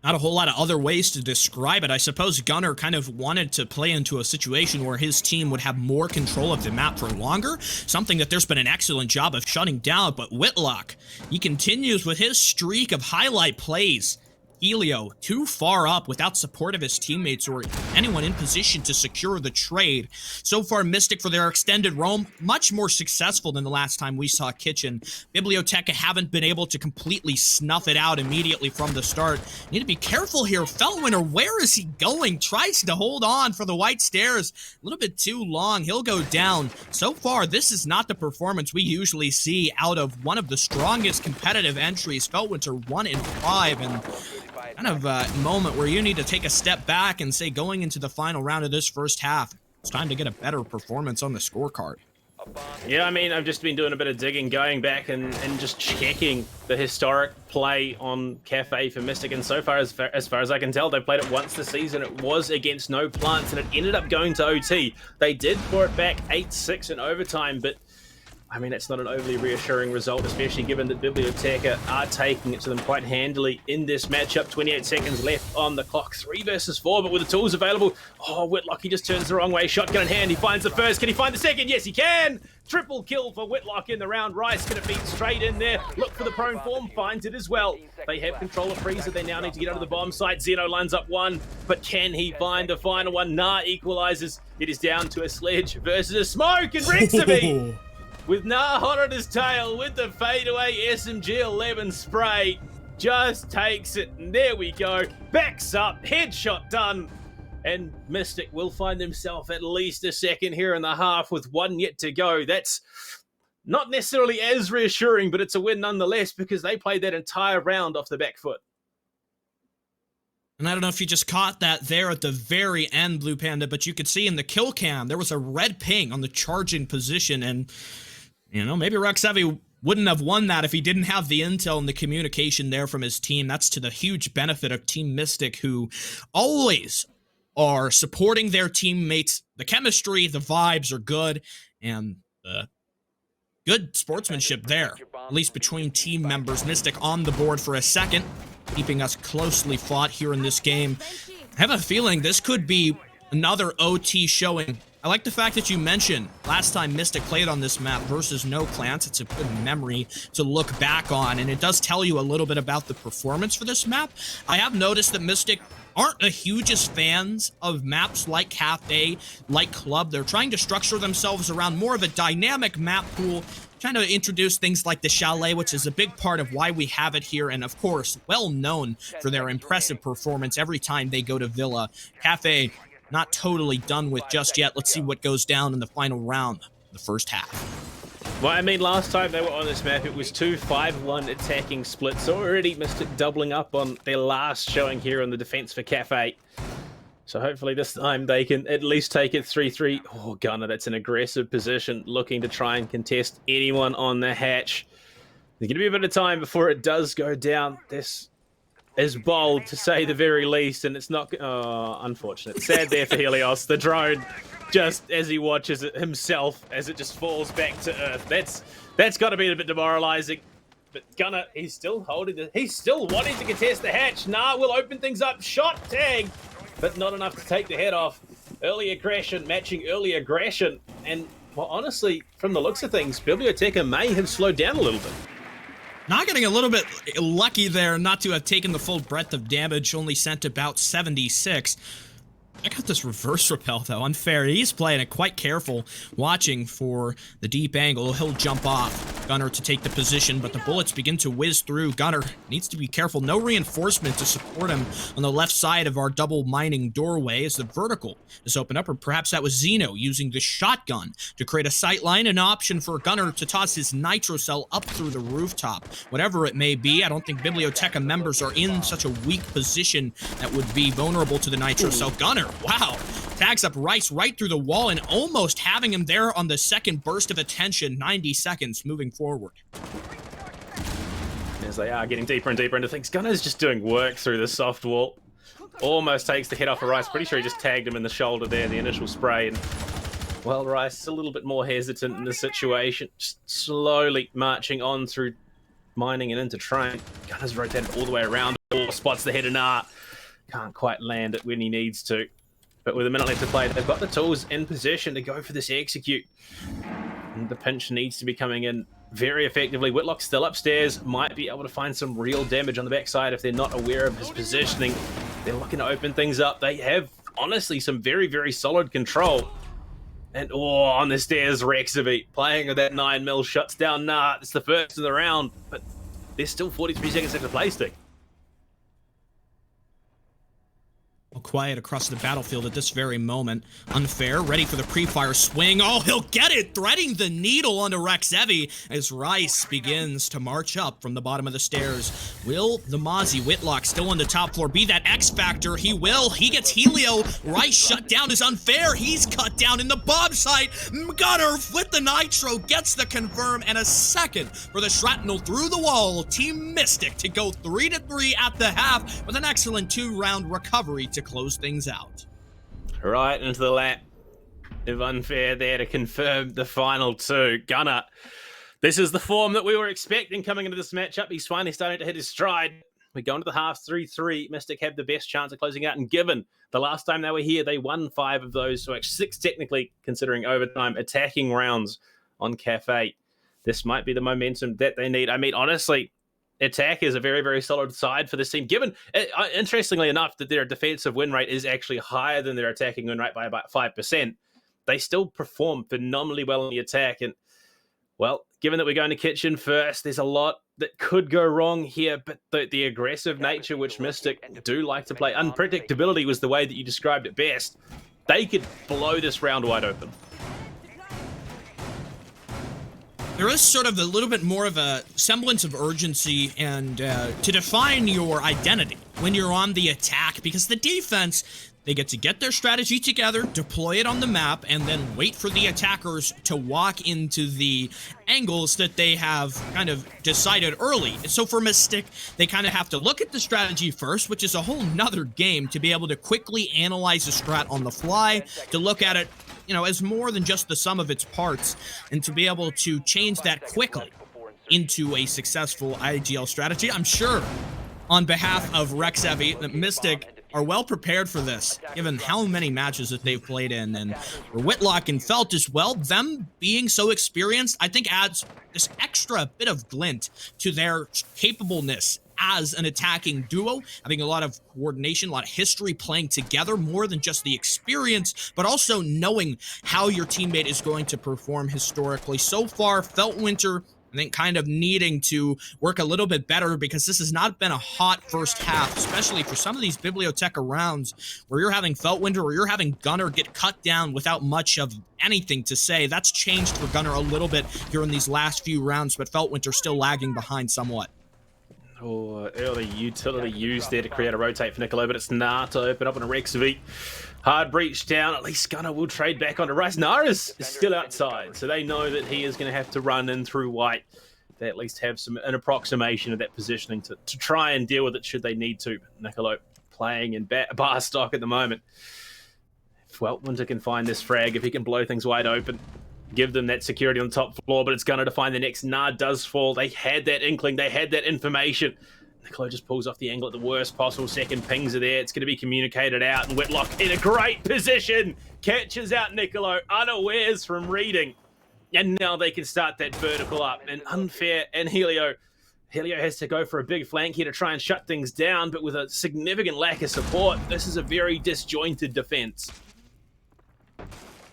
Not a whole lot of other ways to describe it. I suppose Gunner kind of wanted to play into a situation where his team would have more control of the map for longer, something that there's been an excellent job of shutting down. But Whitlock, he continues with his streak of highlight plays. Helio, too far up without support of his teammates or anyone in position to secure the trade. So far, Mystic, for their extended roam, much more successful than the last time we saw Kitchen. Biblioteca haven't been able to completely snuff it out immediately from the start. Need to be careful here. Feltwinter, where is he going? Tries to hold on for the white stairs. A little bit too long. He'll go down. So far, this is not the performance we usually see out of one of the strongest competitive entries. Feltwinter 1 in 5, and kind of a moment where you need to take a step back and say, going into the final round of this first half, it's time to get a better performance on the scorecard. Yeah, I mean, I've just been doing a bit of digging, going back and just checking the historic play on Kafe for Mystic, and so far as I can tell, they played it once this season. It was against no plants, and it ended up going to OT. They did pour it back 8-6 in overtime, but I mean, it's not an overly reassuring result, especially given that Biblioteca are taking it to them quite handily in this matchup. 28 seconds left on the clock, 3 versus 4, but with the tools available, oh, Whitlock, he just turns the wrong way, shotgun in hand, he finds the first, can he find the second? Yes, he can! Triple kill for Whitlock in the round. Rice gonna beat straight in there, look for the prone form, finds it as well. They have control of Freezer, they now need to get out of the bomb site. Zeno lines up one, but can he find the final one? Nah, equalizes. It is down to a Sledge versus a Smoke, and Rexaby! With Nah hot on his tail, with the fadeaway SMG-11 spray, just takes it, and there we go. Backs up, headshot done, and Mystic will find himself at least a second here in the half with 1 yet to go. That's not necessarily as reassuring, but it's a win nonetheless because they played that entire round off the back foot. And I don't know if you just caught that there at the very end, Blue Panda, but you could see in the kill cam, there was a red ping on the charging position, and you know, maybe Rexaby wouldn't have won that if he didn't have the intel and the communication there from his team. That's to the huge benefit of Team Mystic, who always are supporting their teammates. The chemistry, the vibes are good, and the good sportsmanship there, at least between team members. Mystic on the board for a second, keeping us closely fought here in this game. I have a feeling this could be another OT showing. I like the fact that you mentioned last time Mystic played on this map versus no plants. It's a good memory to look back on, and it does tell you a little bit about the performance for this map. I have noticed that Mystic aren't the hugest fans of maps like Kafe, like Club. They're trying to structure themselves around more of a dynamic map pool, trying to introduce things like the Chalet, which is a big part of why we have it here, and of course, well known for their impressive performance every time they go to Villa. Kafe, not totally done with just yet. Let's see what goes down in the final round, the first half. Well, I mean, last time they were on this map, it was 2-5-1 attacking split, so already Mystic doubling up on their last showing here on the defense for Kafe. So hopefully this time they can at least take it 3-3. Oh, Gunner, that's an aggressive position, looking to try and contest anyone on the hatch. There's going to be a bit of time before it does go down. This is bold, to say the very least, and it's not... Oh, unfortunate. Sad there for Helios. The drone, just as he watches it himself, as it just falls back to Earth. That's got to be a bit demoralizing. But Gunner, he's still holding the... He's still wanting to contest the hatch. Nah, we'll open things up. Shot, tag, but not enough to take the head off. Early aggression matching early aggression. And, well, honestly, from the looks of things, Biblioteca may have slowed down a little bit. Not getting a little bit lucky there not to have taken the full breadth of damage, only sent about 76. I got this reverse repel, though. Unfair. He's playing it quite careful, watching for the deep angle. He'll jump off. Gunner to take the position, but the bullets begin to whiz through. Gunner needs to be careful. No reinforcement to support him on the left side of our double mining doorway as the vertical is opened up, or perhaps that was Zeno using the shotgun to create a sight line, an option for Gunner to toss his nitro cell up through the rooftop. Whatever it may be, I don't think Biblioteca members are in such a weak position that would be vulnerable to the nitro cell. Gunner, wow, tags up Rice right through the wall and almost having him there on the second burst of attention. 90 seconds moving forward. As they are getting deeper and deeper into things, Gunner's just doing work through the soft wall. Almost takes the head off of Rice. Pretty sure he just tagged him in the shoulder there, the initial spray. And, well, Rice is a little bit more hesitant in this situation. Just slowly marching on through mining and into train. Gunner's rotated all the way around. Spots the head and can't quite land it when he needs to. But with a minute left to play, they've got the tools in position to go for this execute. And the pinch needs to be coming in very effectively. Whitlock's still upstairs, might be able to find some real damage on the backside if they're not aware of his positioning. They're looking to open things up. They have, honestly, some very, very solid control. And, oh, on the stairs, Rexaby playing with that 9mm, shuts down Nah. It's the first of the round, but there's still 43 seconds left to play, Stick. quiet across the battlefield at this very moment. Unfair, ready for the pre-fire swing. Oh, he'll get it, threading the needle onto Rexevi as Rice begins to march up from the bottom of the stairs. Will the Mozzie Whitlock still on the top floor be that X factor? He will. He gets Helio. Rice shut down is Unfair. He's cut down in the bomb site. Gunner with the nitro gets the confirm and a second for the shrapnel through the wall. Team Mystic to go 3-3 at the half with an excellent 2-round recovery to close things out. Right into the lap of Unfair there to confirm the final 2. Gunner, this is the form that we were expecting coming into this matchup. He's finally starting to hit his stride. We go into the half 3-3. Mystic have the best chance of closing out, and given the last time they were here, they won 5 of those, so actually 6 technically, considering overtime, attacking rounds on Kafe. This might be the momentum that they need. I mean, honestly, Attack is a very, very solid side for this team, given, interestingly enough, that their defensive win rate is actually higher than their attacking win rate by about 5%. They still perform phenomenally well in the attack, and, well, given that we're going to Kitchen first, there's a lot that could go wrong here, but the aggressive nature which Mystic do like to play, unpredictability was the way that you described it best. They could blow this round wide open. There is sort of a little bit more of a semblance of urgency and to define your identity when you're on the attack, because the defense, they get to get their strategy together, deploy it on the map, and then wait for the attackers to walk into the angles that they have kind of decided early. So for Mystic, they kind of have to look at the strategy first, which is a whole nother game to be able to quickly analyze the strat on the fly, to look at it, you know, as more than just the sum of its parts, and to be able to change that quickly into a successful IGL strategy. I'm sure on behalf of Rexevi that Mystic are well prepared for this, given how many matches that they've played in, and for Whitlock and Felt as well, them being so experienced, I think adds this extra bit of glint to their capableness as an attacking duo, having a lot of coordination, a lot of history playing together, more than just the experience, but also knowing how your teammate is going to perform historically. So far, Feltwinter, I think, kind of needing to work a little bit better, because this has not been a hot first half, especially for some of these Biblioteca rounds where you're having Feltwinter or you're having Gunner get cut down without much of anything to say. That's changed for Gunner a little bit here in these last few rounds, but Feltwinter still lagging behind somewhat. Oh, early utility used there to create a rotate for Nicolo, but it's not to open up on a Rexevi. Hard breach down. At least Gunner will trade back onto Rice. Nara's is still outside, so they know that he is going to have to run in through white. They at least have an approximation of that positioning to try and deal with it should they need to. Nicolo playing in bar stock at the moment. If Weltwinter can find this frag, if he can blow things wide open, give them that security on the top floor, but it's Gunner to find the next. Nard does fall. They had that inkling. They had that information. Nicolo just pulls off the angle at the worst possible second. Pings are there. It's going to be communicated out, and Whitlock in a great position. Catches out Nicolo, unawares from reading. And now they can start that vertical up. And Unfair and Helio. Helio has to go for a big flank here to try and shut things down, but with a significant lack of support, this is a very disjointed defense.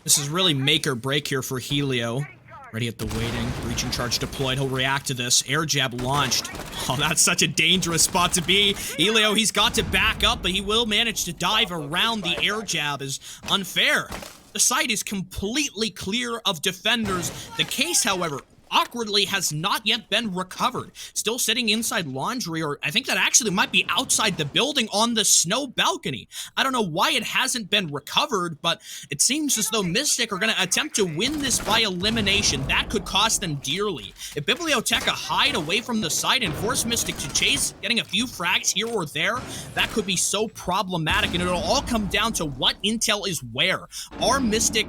This is really make or break here for Helio. Ready at the waiting. Breaching charge deployed. He'll react to this. Air jab launched. Oh, that's such a dangerous spot to be. Helio, he's got to back up, but he will manage to dive around the air jab. Is Unfair. The site is completely clear of defenders. The case, however, awkwardly has not yet been recovered. Still sitting inside laundry, or I think that actually might be outside the building on the snow balcony. I don't know why it hasn't been recovered, but it seems as though Mystic are going to attempt to win this by elimination. That could cost them dearly. If Biblioteca hide away from the site and force Mystic to chase, getting a few frags here or there, that could be so problematic, and it'll all come down to what intel is where. Are Mystic,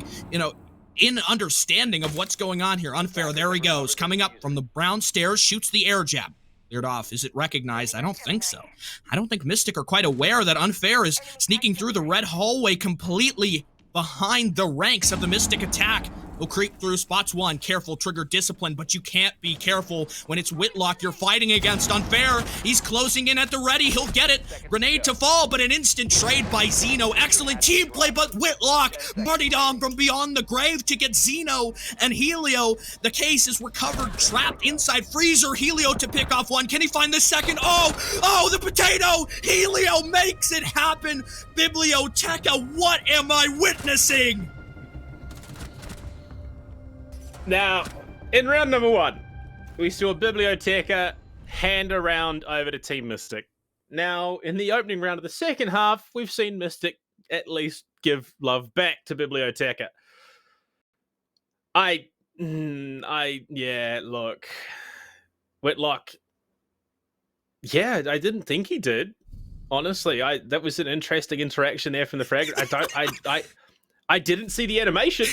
in understanding of what's going on here? Unfair, there he goes, coming up from the brown stairs, shoots the air jab. Cleared off. Is it recognized? I don't think so. I don't think Mystic are quite aware that Unfair is sneaking through the red hallway completely behind the ranks of the Mystic attack. He'll creep through spots 1. Careful, trigger discipline, but you can't be careful when it's Whitlock you're fighting against. Unfair. He's closing in at the ready. He'll get it. Grenade to fall, but an instant trade by Zeno. Excellent team play, but Whitlock money down from beyond the grave to get Zeno and Helio. The case is recovered, trapped inside freezer. Helio to pick off one. Can he find the second? Oh, the potato! Helio makes it happen. Biblioteca, what am I witnessing? Now, in round number 1, we saw Biblioteca hand around over to Team Mystic. Now, in the opening round of the second half, we've seen Mystic at least give love back to Biblioteca. Look, Whitlock, yeah, I didn't think he did. Honestly, that was an interesting interaction there from the frag. I didn't see the animation.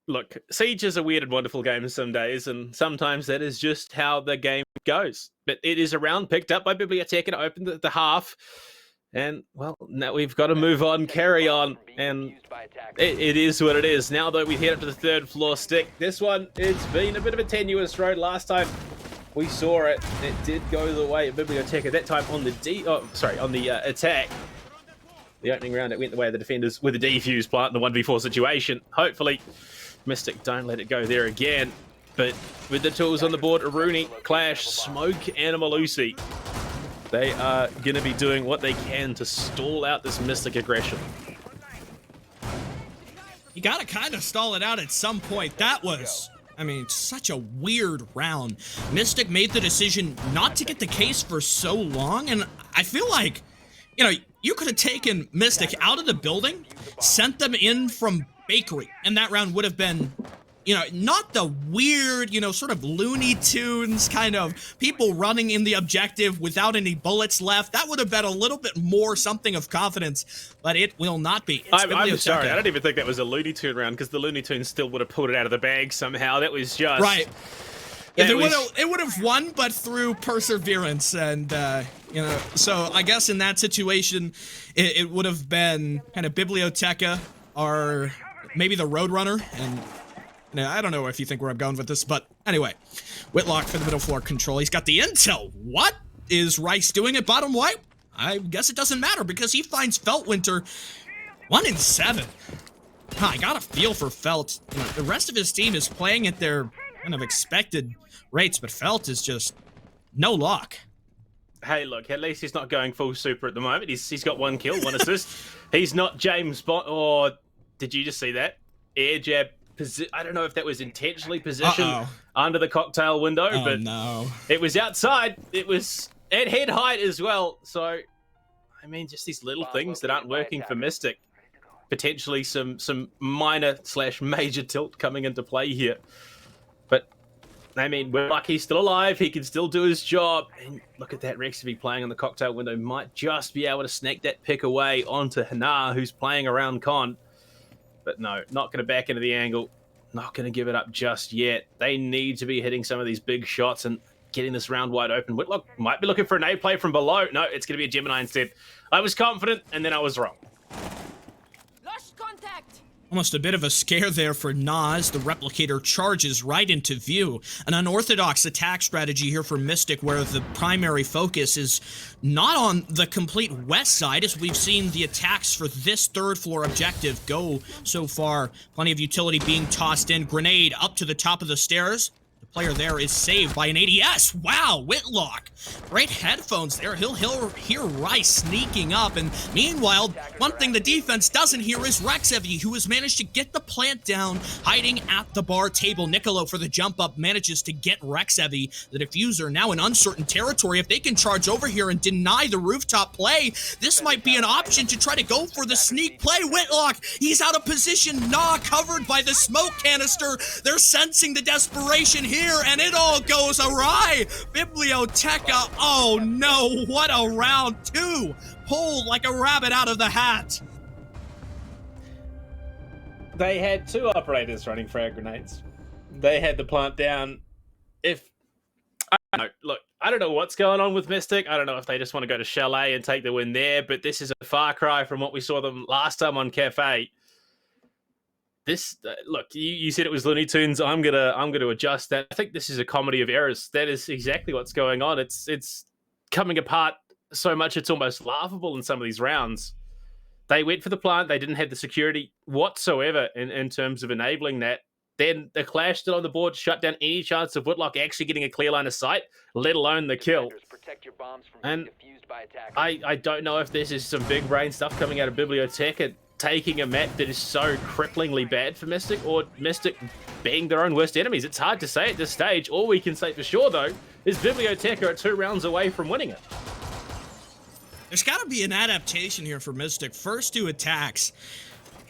Look, Siege is a weird and wonderful game some days, and sometimes that is just how the game goes. But it is a round picked up by Biblioteca to open the half. And, well, now we've got to move on, carry on, and it is what it is. Now, though, we head up to the third floor stick. This one, it's been a bit of a tenuous road. Last time we saw it, it did go the way of Biblioteca. That time on the attack. The opening round, it went the way of the defenders with the defuse plant in the 1v4 situation. Hopefully, Mystic don't let it go there again. But with the tools on the board, Rooney, Clash, Smoke, and Malusi, they are going to be doing what they can to stall out this Mystic aggression. You gotta kind of stall it out at some point. That was, I mean, such a weird round. Mystic made the decision not to get the case for so long, and I feel like, you know, you could have taken Mystic out of the building, sent them in from Bakery, and that round would have been, you know, not the weird, you know, sort of Looney Tunes kind of people running in the objective without any bullets left. That would have been a little bit more something of confidence, but it will not be. I'm sorry, I don't even think that was a Looney Tune round, because the Looney Tunes still would have pulled it out of the bag somehow. That was just... Right. It would have won, but through perseverance, and, you know, so I guess in that situation, it would have been kind of Biblioteca or maybe the Roadrunner, and I don't know if you think where I'm going with this, but anyway, Whitlock for the middle floor control. He's got the intel. What is Rice doing at bottom white? I guess it doesn't matter, because he finds Feltwinter 1 in 7. I got a feel for Felt. You know, the rest of his team is playing at their kind of expected rates, but Felt is just no luck. Hey, look, at least he's not going full super at the moment. He's got 1 kill, 1 assist. He's not James Bond, or did you just see that? Air jab. I don't know if that was intentionally positioned under the cocktail window, but no, it was outside. It was at head height as well. So, I mean, just these little things that aren't working for Mystic. Potentially some minor/major tilt coming into play here. But, I mean, we're lucky he's still alive. He can still do his job. And look at that, Rexavy playing on the cocktail window. Might just be able to snake that pick away onto Hanar, who's playing around Con. But no, not going to back into the angle. Not going to give it up just yet. They need to be hitting some of these big shots and getting this round wide open. Whitlock might be looking for an A play from below. No, it's going to be a Gemini instead. I was confident, and then I was wrong. Lost contact. Almost a bit of a scare there for Nas. The replicator charges right into view. An unorthodox attack strategy here for Mystic, where the primary focus is not on the complete west side, as we've seen the attacks for this third floor objective go so far. Plenty of utility being tossed in. Grenade up to the top of the stairs. The player there is saved by an ADS. Wow, Whitlock. Great headphones there. He'll hear Rice sneaking up. And meanwhile, one thing the defense doesn't hear is Rexavy, who has managed to get the plant down, hiding at the bar table. Nicolo for the jump up manages to get Rexavy. The diffuser now in uncertain territory. If they can charge over here and deny the rooftop play, this might be an option to try to go for the sneak play. Whitlock, he's out of position. Nah, covered by the smoke canister. They're sensing the desperation here, and it all goes awry. Biblioteca, oh no, what a round 2. Pulled like a rabbit out of the hat. They had 2 operators running frag grenades. They had the plant down. I don't know. Look, I don't know what's going on with Mystic. I don't know if they just want to go to Chalet and take the win there, but this is a far cry from what we saw them last time on Kafe. this look, you said it was Looney Tunes. I'm gonna adjust that. I think this is a comedy of errors. That is exactly what's going on. It's coming apart so much it's almost laughable in some of these rounds. They went for the plant. They didn't have the security whatsoever in terms of enabling that. Then the clash still on the board shut down any chance of Whitlock actually getting a clear line of sight, let alone the kill. And I don't know if this is some big brain stuff coming out of Biblioteca, taking a map that is so cripplingly bad for Mystic, or Mystic being their own worst enemies. It's hard to say at this stage. All we can say for sure, though, is Biblioteca are 2 rounds away from winning it. There's got to be an adaptation here for Mystic. First 2 attacks.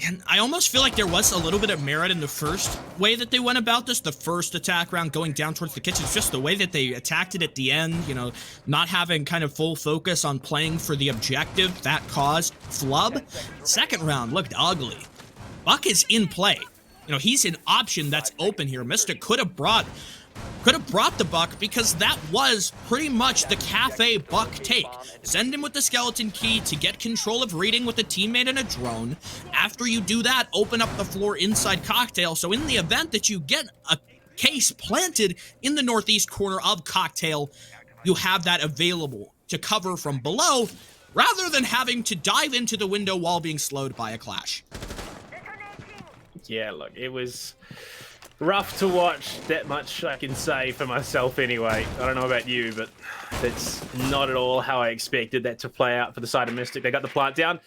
And I almost feel like there was a little bit of merit in the first way that they went about this. The first attack round going down towards the kitchen. It's just the way that they attacked it at the end, you know, not having kind of full focus on playing for the objective. That caused flub. Second round looked ugly. Buck is in play. You know, he's an option that's open here. Mystic could have brought the Buck, because that was pretty much the Kafe Buck take. Send him with the skeleton key to get control of reading with a teammate and a drone. After you do that, open up the floor inside Cocktail, so in the event that you get a case planted in the northeast corner of Cocktail, you have that available to cover from below, rather than having to dive into the window while being slowed by a clash. Yeah, look, it was rough to watch, that much I can say for myself anyway. I don't know about you, but it's not at all how I expected that to play out for the side of Mystic. They got the plant down,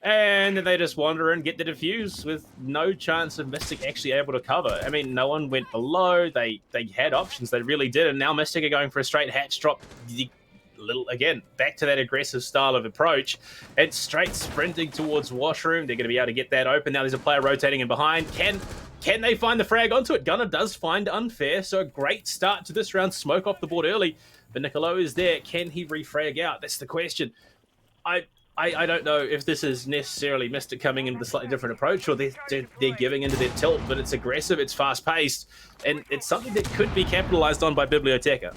and then they just wander and get the defuse with no chance of Mystic actually able to cover. I mean, no one went below. They had options, they really did, and now Mystic are going for a straight hatch drop. Again, back to that aggressive style of approach. It's straight sprinting towards washroom. They're going to be able to get that open. Now there's a player rotating in behind. Can they find the frag onto it? Gunner does find unfair, so a great start to this round. Smoke off the board early, but Nicolo is there. Can he refrag out? That's the question. I don't know if this is necessarily Mystic coming in with a slightly different approach, or they're giving into their tilt, but it's aggressive, it's fast-paced, and it's something that could be capitalized on by Biblioteca.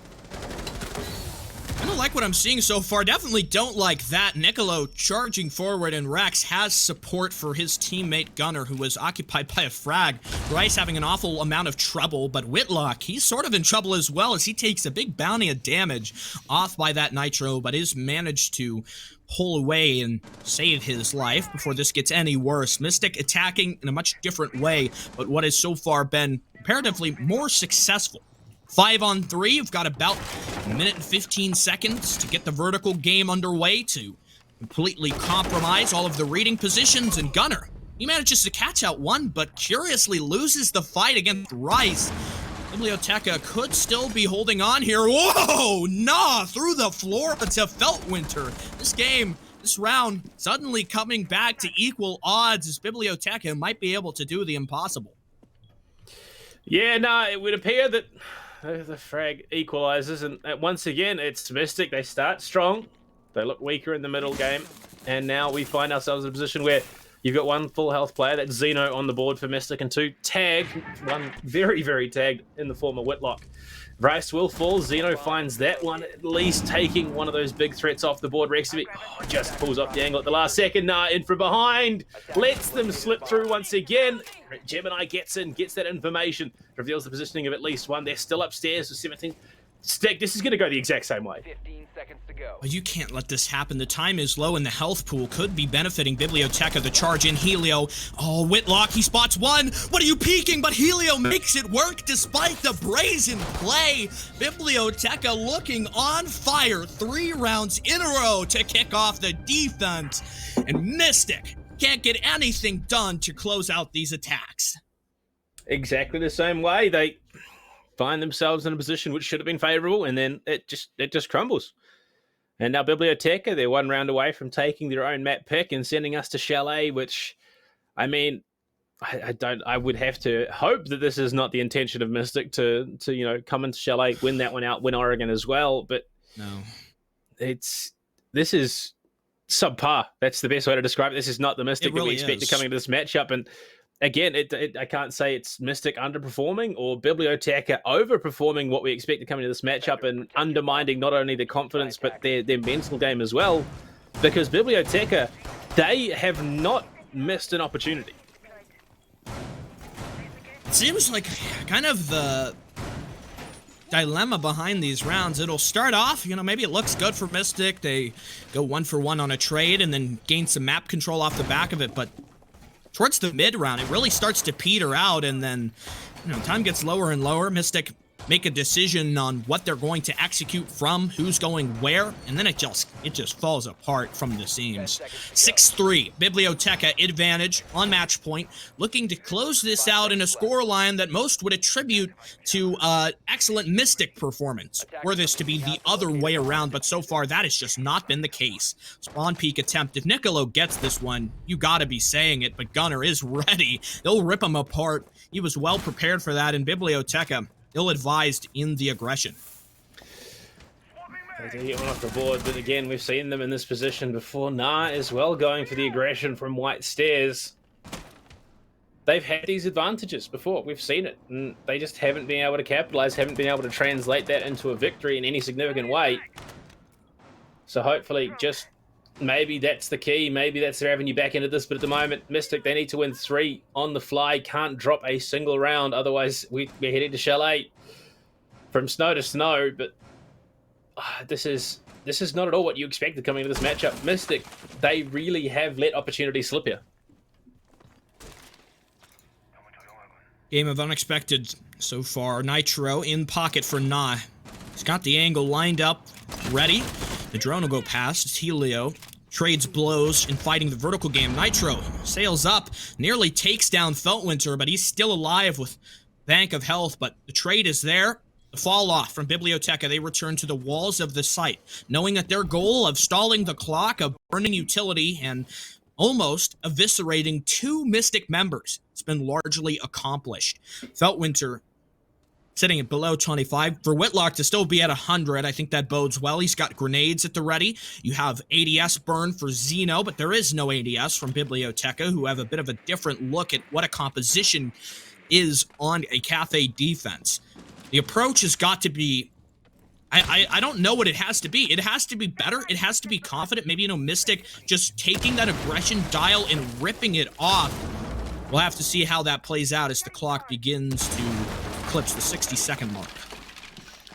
I don't like what I'm seeing so far. Definitely don't like that. Nicolo charging forward, and Rex has support for his teammate Gunner, who was occupied by a frag. Bryce having an awful amount of trouble, but Whitlock, he's sort of in trouble as well, as he takes a big bounty of damage off by that nitro, but is managed to pull away and save his life before this gets any worse. Mystic attacking in a much different way, but what has so far been comparatively more successful. 5-on-3, you've got about a minute and 15 seconds to get the vertical game underway to completely compromise all of the reading positions, and Gunner, he manages to catch out one, but curiously loses the fight against Rice. Biblioteca could still be holding on here. Whoa! Nah! Through the floor to Feltwinter. This round, suddenly coming back to equal odds, as Biblioteca might be able to do the impossible. Yeah, no, it would appear that the frag equalizes, and once again, it's Mystic. They start strong, they look weaker in the middle game, and now we find ourselves in a position where you've got 1 full health player, that's Zeno, on the board for Mystic, and 2 tagged, 1 very, very tagged in the form of Whitlock. Bryce will fall. Zeno finds that one, at least taking one of those big threats off the board. Rexy just pulls off the angle at the last second. Nah, in from behind. Lets them slip through once again. Gemini gets in, gets that information. Reveals the positioning of at least one. They're still upstairs with 17. Stick, this is going to go the exact same way. 15 seconds to go. You can't let this happen. The time is low, and the health pool could be benefiting Biblioteca. The charge in Helio. Oh, Whitlock, he spots one. What are you peeking? But Helio makes it work despite the brazen play. Biblioteca looking on fire. 3 rounds in a row to kick off the defense. And Mystic can't get anything done to close out these attacks. Exactly the same way. They find themselves in a position which should have been favorable, and then it just crumbles. And now Biblioteca, they're 1 round away from taking their own map pick and sending us to Chalet, which, I mean, I would have to hope that this is not the intention of Mystic to you know, come into Chalet, win that one out, win Oregon as well. But no, this is subpar. That's the best way to describe it. This is not the Mystic that we expected coming into this matchup. And again, I can't say it's Mystic underperforming or Biblioteca overperforming what we expect to come into this matchup and undermining not only their confidence but their mental game as well, because Biblioteca, they have not missed an opportunity. seems like kind of the dilemma behind these rounds. It'll start off, maybe it looks good for Mystic. They go 1-for-1 on a trade and then gain some map control off the back of it, but towards the mid round, it really starts to peter out, and then, time gets lower and lower. Mystic make a decision on what they're going to execute from, who's going where, and then it just falls apart from the seams. 6-3, Biblioteca advantage on match point, looking to close this out in a scoreline that most would attribute to excellent Mystic performance, were this to be the other way around, but so far that has just not been the case. Spawn peek attempt. If Niccolo gets this one, you gotta be saying it, but Gunner is ready. They'll rip him apart. He was well prepared for that, in Biblioteca ill-advised in the aggression. They do get one off the board, but again, we've seen them in this position before. Nah as well, going for the aggression from White Stairs. They've had these advantages before. We've seen it, and they just haven't been able to capitalize, haven't been able to translate that into a victory in any significant way. So hopefully, just maybe that's the key. Maybe that's their avenue back into this. But at the moment, Mystic, they need to win 3 on the fly. Can't drop a single round. Otherwise, we're heading to Chalet from snow to snow. But this is not at all what you expected coming into this matchup. Mystic, they really have let opportunities slip here. Game of unexpected so far. Nitro in pocket for Na. He's got the angle lined up, ready. The drone will go past. It's Helio. Trades blows in fighting the vertical game. Nitro sails up, nearly takes down Feltwinter, but he's still alive with bank of health. But the trade is there. The fall off from Biblioteca. They return to the walls of the site, knowing that their goal of stalling the clock, of burning utility, and almost eviscerating 2 Mystic members, it's been largely accomplished. Feltwinter sitting at below 25. For Whitlock to still be at 100, I think that bodes well. He's got grenades at the ready. You have ADS burn for Zeno, but there is no ADS from Biblioteca, who have a bit of a different look at what a composition is on a Kafe defense. The approach has got to be, I don't know what it has to be. It has to be better. It has to be confident. Maybe, Mystic just taking that aggression dial and ripping it off. We'll have to see how that plays out as the clock begins to eclipse the 60-second mark.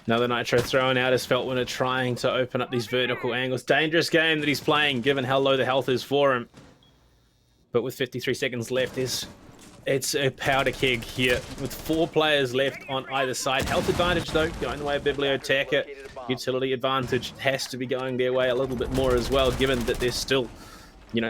Another Nitro thrown out as Feltwinter trying to open up these vertical angles. Dangerous game that he's playing, given how low the health is for him. But with 53 seconds left, it's a powder keg here with 4 players left on either side. Health advantage, though, going the way of Biblioteca. Utility advantage has to be going their way a little bit more as well, given that there's still,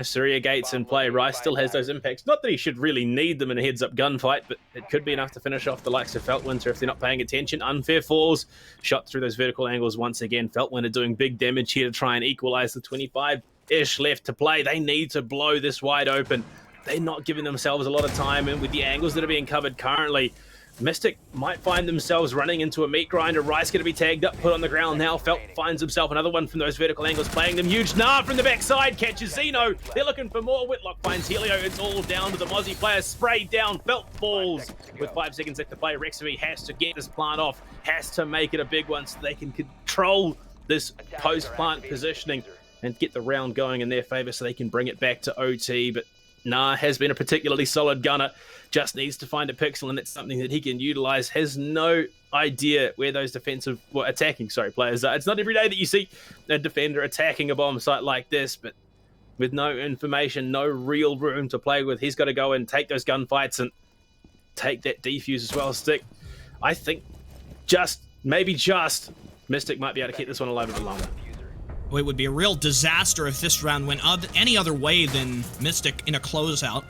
Surya Gates in play. Rice still has those impacts. Not that he should really need them in a heads-up gunfight, but it could be enough to finish off the likes of Feltwinter if they're not paying attention. Unfair falls, shot through those vertical angles once again. Feltwinter doing big damage here to try and equalize the 25-ish left to play. They need to blow this wide open. They're not giving themselves a lot of time, and with the angles that are being covered currently, Mystic might find themselves running into a meat grinder. Rice going to be tagged up, put on the ground now. Felt finds himself another one from those vertical angles, playing them huge. Nah from the backside, catches Zeno. They're looking for more. Whitlock finds Helio. It's all down to the Mozzie player. Sprayed down. Felt falls with 5 seconds left to play. Rexby has to get this plant off, has to make it a big one so they can control this post-plant positioning and get the round going in their favor so they can bring it back to OT. But Nah has been a particularly solid gunner, just needs to find a pixel, and it's something that he can utilize. Has no idea where those attacking players are. It's not every day that you see a defender attacking a bomb site like this, but with no information, no real room to play with, he's got to go and take those gunfights and take that defuse as well. Stick, I think maybe just Mystic might be able to keep this one alive a bit longer. It would be a real disaster if this round went any other way than Mystic in a closeout.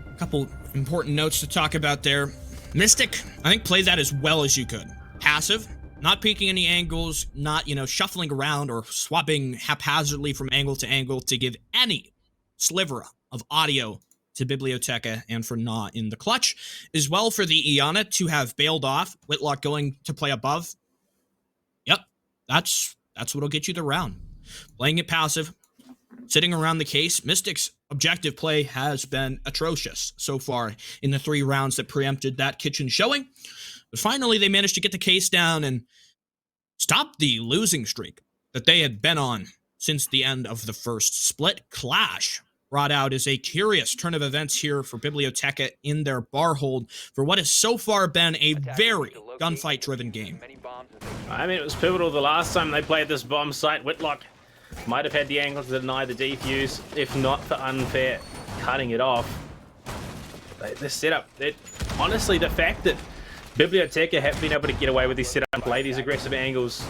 A couple important notes to talk about there. Mystic, I think, played that as well as you could. Passive, not peeking any angles, not, shuffling around or swapping haphazardly from angle to angle to give any sliver of audio to Biblioteca and for Na in the clutch. As well for the Iana to have bailed off, Whitlock going to play above. Yep, that's what'll get you the round. Playing it passive, sitting around the case. Mystic's objective play has been atrocious so far in the 3 rounds that preempted that kitchen showing. But finally, they managed to get the case down and stop the losing streak that they had been on since the end of the first split. Clash brought out is a curious turn of events here for Biblioteca in their bar hold for what has so far been a very gunfight-driven game. I mean, it was pivotal the last time they played this bomb site. Whitlock might have had the angle to deny the defuse, if not for unfair cutting it off. This setup, honestly, the fact that Biblioteca have been able to get away with this setup and play these aggressive angles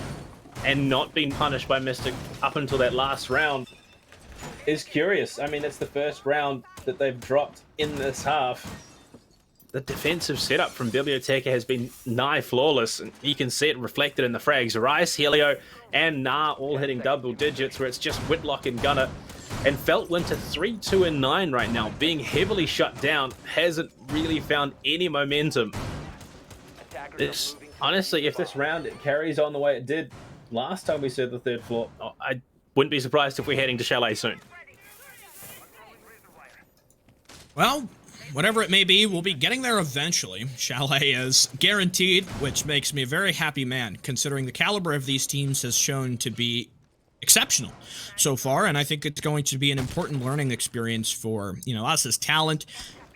and not been punished by Mystic up until that last round is curious. I mean, it's the first round that they've dropped in this half. The defensive setup from Biblioteca has been nigh flawless, and you can see it reflected in the frags. Rice, Helio, and Nah all hitting double digits, where it's just Whitlock and Gunner. And Feltwinter 3, 2, and 9 right now, being heavily shut down, hasn't really found any momentum. Honestly, if this round it carries on the way it did last time we saw the third floor, I wouldn't be surprised if we're heading to Chalet soon. Well, whatever it may be, we'll be getting there eventually. Chalet is guaranteed, which makes me a very happy man, considering the caliber of these teams has shown to be exceptional so far, and I think it's going to be an important learning experience for, us as talent,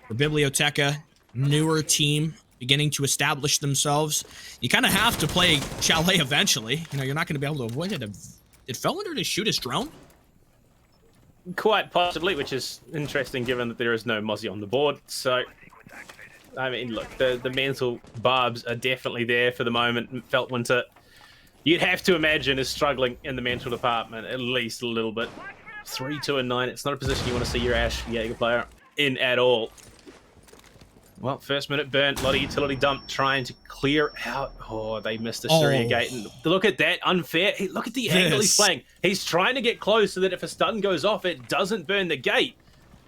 for Biblioteca, newer team, beginning to establish themselves. You kind of have to play Chalet eventually. You're not going to be able to avoid it. Did Felwinter just shoot his drone? Quite possibly, which is interesting given that there is no Mozzie on the board. So, I mean, look, the mental barbs are definitely there for the moment. Feltwinter, you'd have to imagine, is struggling in the mental department at least a little bit. 3, 2, and 9. It's not a position you want to see your Ash Jaeger player in at all. Well, first minute burn, a lot of utility dump trying to clear out. Oh, they missed the Surya gate. And look at that, unfair. Hey, look at the angle he's playing. He's trying to get close so that if a stun goes off, it doesn't burn the gate.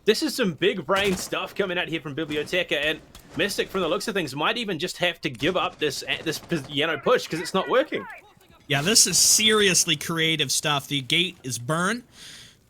This is some big brain stuff coming out here from Biblioteca, and Mystic, from the looks of things, might even just have to give up this push because it's not working. Yeah, this is seriously creative stuff. The gate is burned.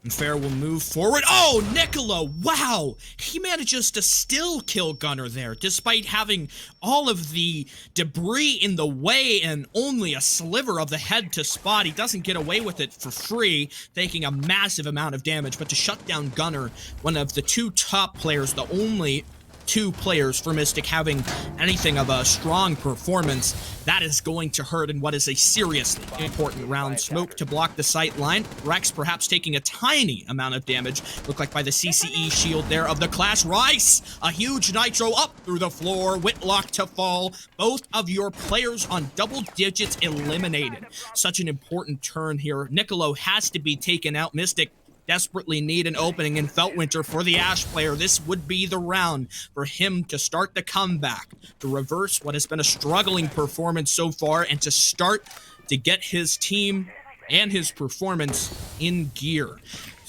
And Fair will move forward. Oh, Nicola, wow! He manages to still kill Gunner there, despite having all of the debris in the way and only a sliver of the head to spot. He doesn't get away with it for free, taking a massive amount of damage. But to shut down Gunner, one of the two top players, the only two players for Mystic having anything of a strong performance, that is going to hurt in what is a seriously important round. Smoke to block the sight line. Rex perhaps taking a tiny amount of damage. Look like by the CCE shield there of the Clash. Rice, a huge nitro up through the floor. Whitlock to fall. Both of your players on double digits eliminated. Such an important turn here. Nicolo has to be taken out. Mystic desperately need an opening in Feltwinter for the Ash player. This would be the round for him to start the comeback, to reverse what has been a struggling performance so far, and to start to get his team and his performance in gear.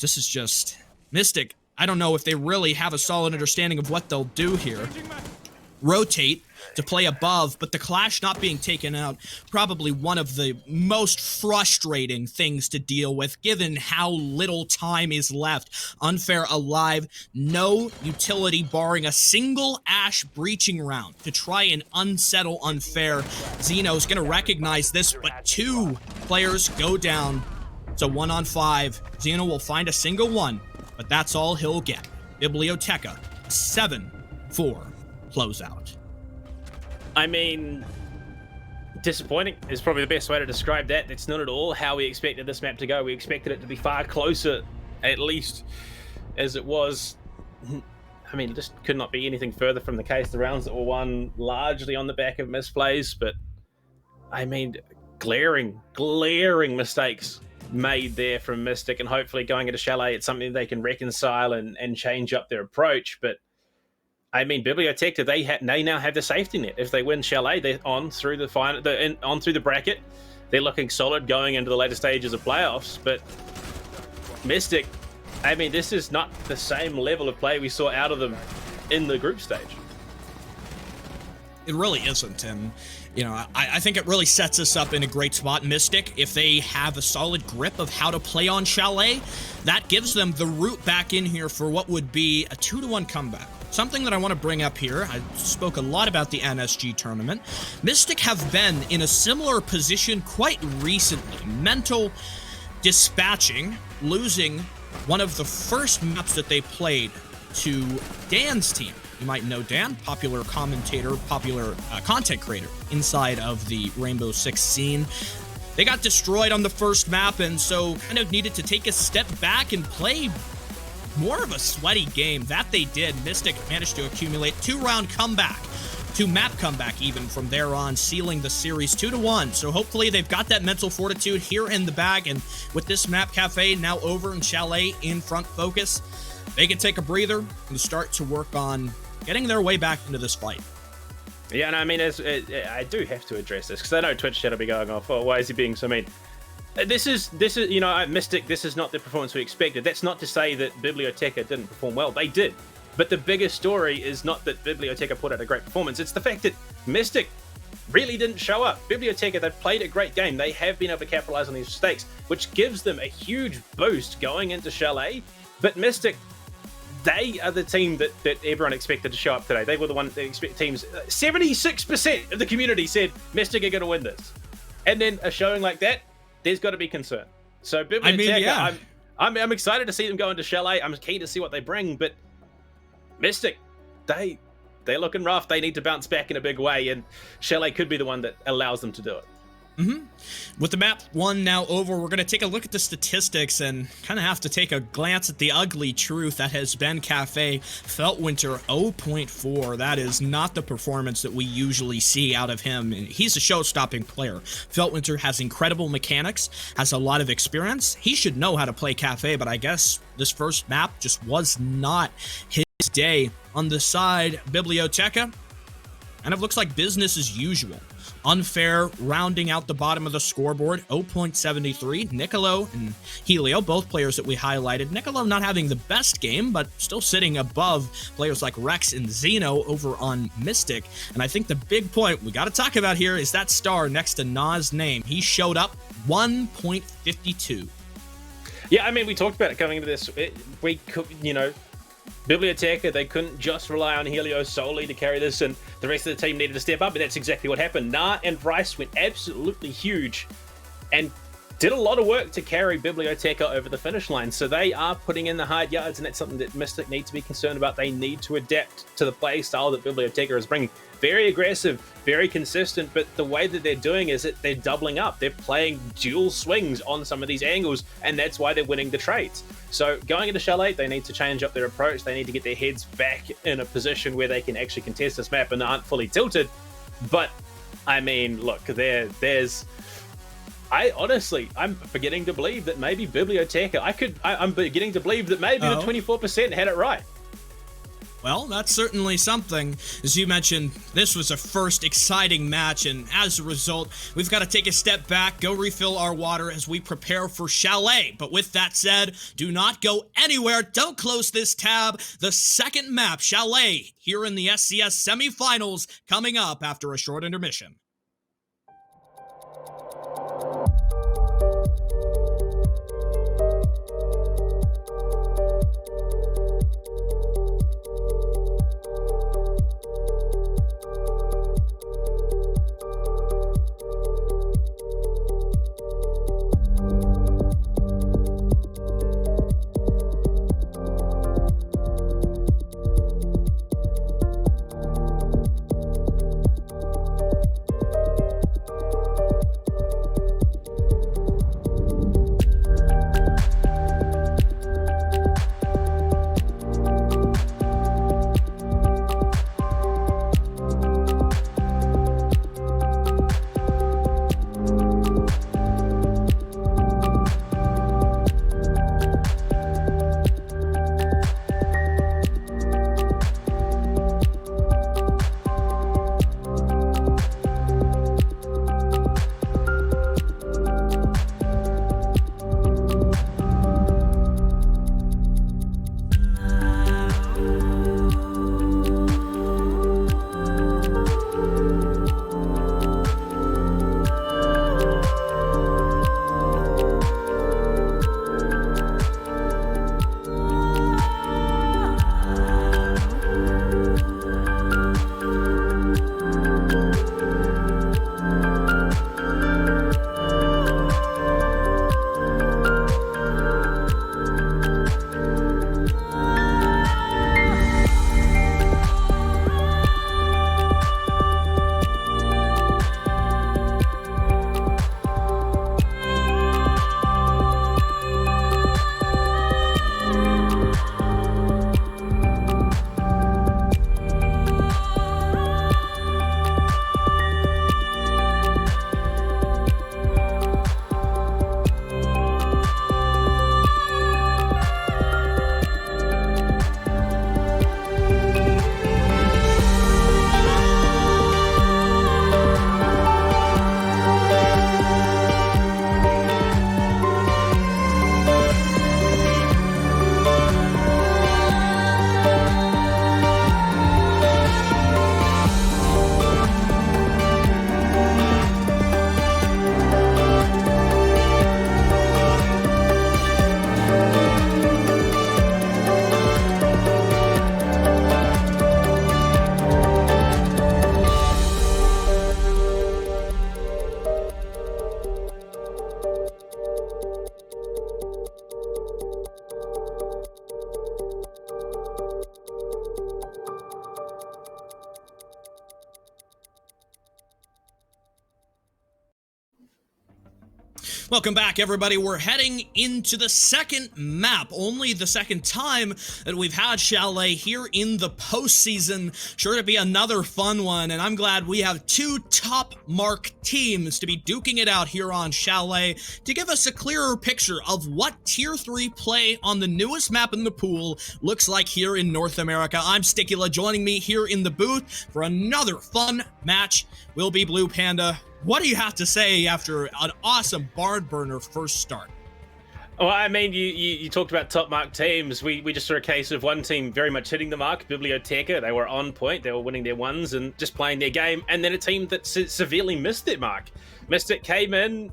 This is just Mystic. I don't know if they really have a solid understanding of what they'll do here. Rotate to play above, but the Clash not being taken out, probably one of the most frustrating things to deal with, given how little time is left. Unfair alive, no utility barring a single Ash breaching round to try and unsettle Unfair. Zeno's gonna recognize this, but two players go down. So 1 on 5. Zeno will find a single one, but that's all he'll get. Biblioteca, 7-4 closeout. I mean, disappointing is probably the best way to describe that. It's not at all how we expected this map to go. We expected it to be far closer, at least, as it was. I mean, it just could not be anything further from the case. The rounds that were won largely on the back of misplays, but I mean, glaring mistakes made there from Mystic, and hopefully going into Chalet, it's something they can reconcile and change up their approach. But I mean, Biblioteca, they now have the safety net. If they win Chalet, they're on through the final, on through the bracket. They're looking solid going into the later stages of playoffs. But Mystic, I mean, this is not the same level of play we saw out of them in the group stage. It really isn't, and I think it really sets us up in a great spot. Mystic, if they have a solid grip of how to play on Chalet, that gives them the route back in here for what would be a 2-1 comeback. Something that I want to bring up here, I spoke a lot about the NSG tournament. Mystic have been in a similar position quite recently. Mental dispatching, losing one of the first maps that they played to Dan's team. You might know Dan, popular commentator, popular content creator inside of the Rainbow Six scene. They got destroyed on the first map, and so kind of needed to take a step back and play more of a sweaty game. That they did. Mystic managed to accumulate 2-round comeback, 2-map comeback even from there on, sealing the series 2-1. So hopefully they've got that mental fortitude here in the bag, and with this map, Kafe now over and Chalet in front focus, they can take a breather and start to work on getting their way back into this fight. Yeah, and I mean, I do have to address this because I know Twitch chat will be going off. Oh, why is he being so mean? This is you know, Mystic. This is not the performance we expected. That's not to say that Biblioteca didn't perform well. They did, but the bigger story is not that Biblioteca put out a great performance. It's the fact that Mystic really didn't show up. Biblioteca, they've played a great game. They have been able to capitalize on these mistakes, which gives them a huge boost going into Chalet. But Mystic, they are the team that everyone expected to show up today. They were the one that expect teams. 76% of the community said Mystic are going to win this, and then a showing like that, there's got to be concern. So Biblioteca, I mean, yeah. I'm excited to see them go into Chalet. I'm keen to see what they bring, but Mystic, they're looking rough. They need to bounce back in a big way, and Chalet could be the one that allows them to do it. With the map 1 now over, we're going to take a look at the statistics and kind of have to take a glance at the ugly truth that has been Kafe. Feltwinter 0.4. That is not the performance that we usually see out of him. He's a show-stopping player. Feltwinter has incredible mechanics, has a lot of experience. He should know how to play Kafe, but I guess this first map just was not his day. On the side, Biblioteca, and it looks like business as usual. Unfair, rounding out the bottom of the scoreboard, 0.73. Nicolo and Helio, both players that we highlighted. Nicolo not having the best game, but still sitting above players like Rex and Zeno over on Mystic. And I think the big point we got to talk about here is that star next to Na's name. He showed up 1.52. Yeah, I mean, we talked about it coming into this. We could, you know, Biblioteca, they couldn't just rely on Helio solely to carry this, and the rest of the team needed to step up, and that's exactly what happened. Na and Bryce went absolutely huge and did a lot of work to carry Biblioteca over the finish line. So they are putting in the hard yards, and that's something that Mystic need to be concerned about. They need to adapt to the play style that Biblioteca is bringing. Very aggressive, very consistent, but the way that they're doing is that they're doubling up. They're playing dual swings on some of these angles, and that's why they're winning the trades. So going into Chalet, they need to change up their approach. They need to get their heads back in a position where they can actually contest this map and aren't fully tilted. But, I mean, look, I'm beginning to believe that maybe Biblioteca, I'm beginning to believe that maybe the 24% had it right. Well, that's certainly something. As you mentioned, this was a first exciting match, and as a result, we've got to take a step back, go refill our water as we prepare for Chalet. But with that said, do not go anywhere. Don't close this tab. The second map, Chalet, here in the SCS semifinals, coming up after a short intermission. Welcome back, everybody. We're heading into the second map, only the second time that we've had Chalet here in the postseason. Sure to be another fun one, and I'm glad we have two top-marked teams to be duking it out here on Chalet to give us a clearer picture of what Tier 3 play on the newest map in the pool looks like here in North America. I'm Sticula. Joining me here in the booth for another fun match will be Blue Panda. What do you have to say after an awesome barn burner first start? Well, I mean, you talked about top mark teams. We just saw a case of one team very much hitting the mark, Biblioteca. They were on point. They were winning their ones and just playing their game. And then a team that severely missed their mark. Mystic came in.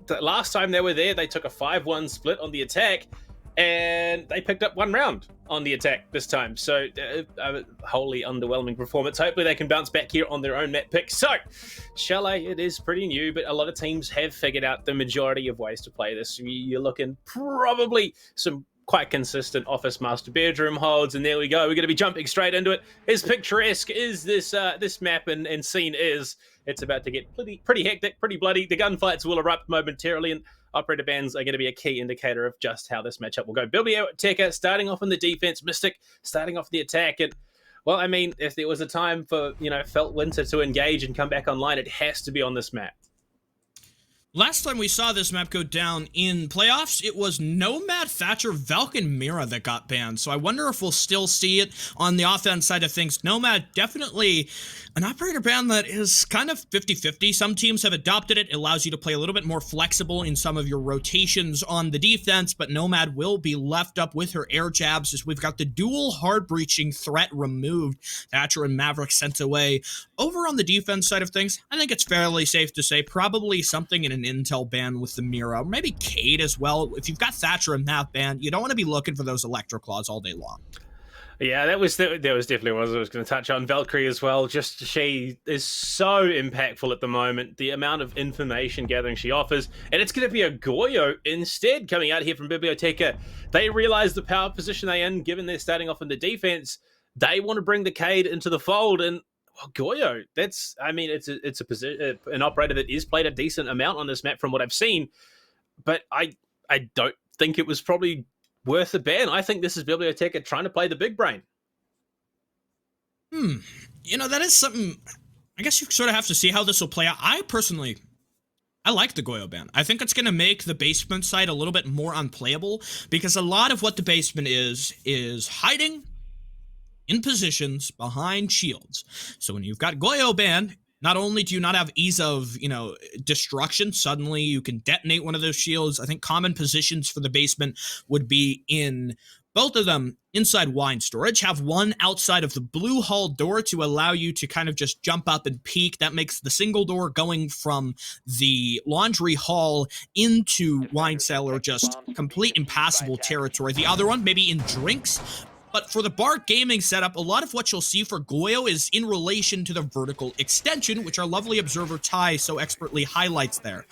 The last time they were there, they took a 5-1 split on the attack. And they picked up one round on the attack this time. So, a wholly underwhelming performance. Hopefully they can bounce back here on their own map pick. So, Chalet, it is pretty new, but a lot of teams have figured out the majority of ways to play this. You're looking probably some quite consistent office master bedroom holds, and there we go. We're going to be jumping straight into it. As picturesque as this map and scene is, it's about to get pretty hectic, pretty bloody. The gunfights will erupt momentarily, and operator bans are going to be a key indicator of just how this matchup will go. Biblioteca starting off on the defense, Mystic starting off the attack. And, well, I mean, if there was a time for, Felt Winter to engage and come back online, it has to be on this map. Last time we saw this map go down in playoffs, it was Nomad, Thatcher, Valken, Mira that got banned. So I wonder if we'll still see it on the offense side of things. Nomad, definitely an operator ban that is kind of 50-50. Some teams have adopted it. It allows you to play a little bit more flexible in some of your rotations on the defense, but Nomad will be left up with her air jabs as we've got the dual hard breaching threat removed. Thatcher and Maverick sent away. Over on the defense side of things, I think it's fairly safe to say probably something in an intel ban with the Mira, maybe Cade as well. If you've got Thatcher in that ban, you don't want to be looking for those Electro Claws all day long. Yeah, that was definitely what I was going to touch on. Valkyrie as well. Just she is so impactful at the moment. The amount of information gathering she offers, and it's going to be a Goyo instead coming out here from Biblioteca. They realize the power position they're in, given they're starting off in the defense. They want to bring the Cade into the fold, and Goyo, it's a position, an operator that is played a decent amount on this map from what I've seen, but I don't think it was probably worth a ban. I think this is Biblioteca trying to play the big brain. That is something, I guess you sort of have to see how this will play out. I like the Goyo ban. I think it's going to make the basement side a little bit more unplayable, because a lot of what the basement is hiding in positions behind shields. So when you've got Goyo banned, not only do you not have ease of, destruction, suddenly you can detonate one of those shields. I think common positions for the basement would be in both of them inside wine storage, have one outside of the blue hall door to allow you to kind of just jump up and peek. That makes the single door going from the laundry hall into wine cellar just complete impassable territory. The other one, maybe in drinks. But for the bar gaming setup, a lot of what you'll see for Goyo is in relation to the vertical extension, which our lovely observer Ty so expertly highlights there.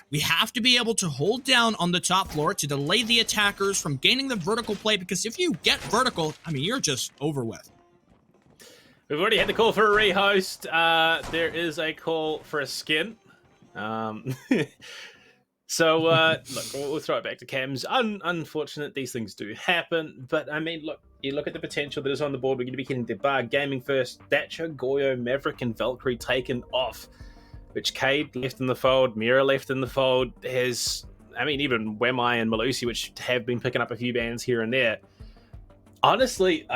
We have to be able to hold down on the top floor to delay the attackers from gaining the vertical play, because if you get vertical, you're just over with. We've already had the call for a rehost. There is a call for a skin. So, look, we'll throw it back to Cams. Unfortunate, these things do happen. But, look, you look at the potential that is on the board. We're going to be getting the bar gaming first. Thatcher, Goyo, Maverick, and Valkyrie taken off. Which Cade left in the fold, Mira left in the fold. There's, even Wemai and Malusi, which have been picking up a few bans here and there. Honestly,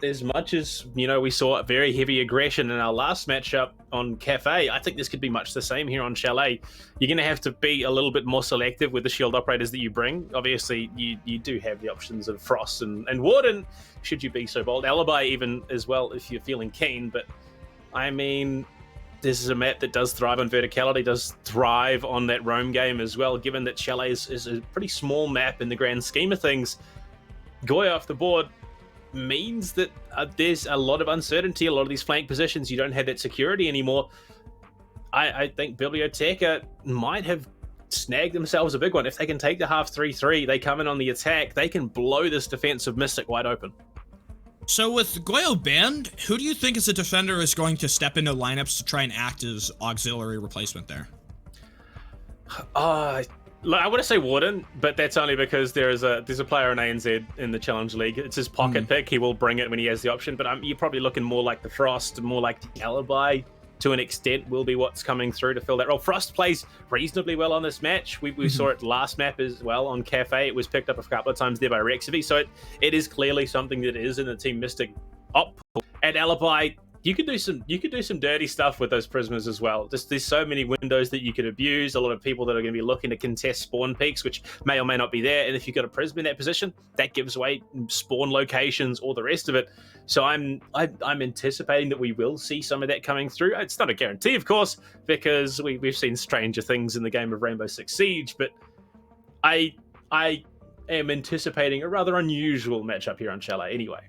as much as, we saw a very heavy aggression in our last matchup on Kafe, I think this could be much the same here on Chalet. You're going to have to be a little bit more selective with the shield operators that you bring. Obviously, you do have the options of Frost and Warden, should you be so bold. Alibi even as well, if you're feeling keen. But, this is a map that does thrive on verticality, does thrive on that roam game as well, given that Chalet is a pretty small map in the grand scheme of things. Goyo off the board means that there's a lot of uncertainty. A lot of these flank positions, you don't have that security anymore. I think Biblioteca might have snagged themselves a big one. If they can take the half 3-3, they come in on the attack, they can blow this defensive Mystic wide open. So with Goyo banned, who do you think as a defender is going to step into lineups to try and act as auxiliary replacement there? Look, I want to say Warden, but that's only because there's a player in ANZ in the Challenge League. It's his pocket pick. He will bring it when he has the option. But you're probably looking more like the Frost, more like the Alibi to an extent will be what's coming through to fill that role. Frost plays reasonably well on this match. We saw it last map as well on Kafe. It was picked up a couple of times there by Rexivy. So it is clearly something that is in the Team Mystic op. At Alibi, you could do some dirty stuff with those prismas as well. There's so many windows that you could abuse. A lot of people that are going to be looking to contest spawn peaks, which may or may not be there. And if you've got a prism in that position, that gives away spawn locations, all the rest of it. So I'm anticipating that we will see some of that coming through. It's not a guarantee, of course, because we've seen stranger things in the game of Rainbow Six Siege. But I am anticipating a rather unusual matchup here on Chalet anyway.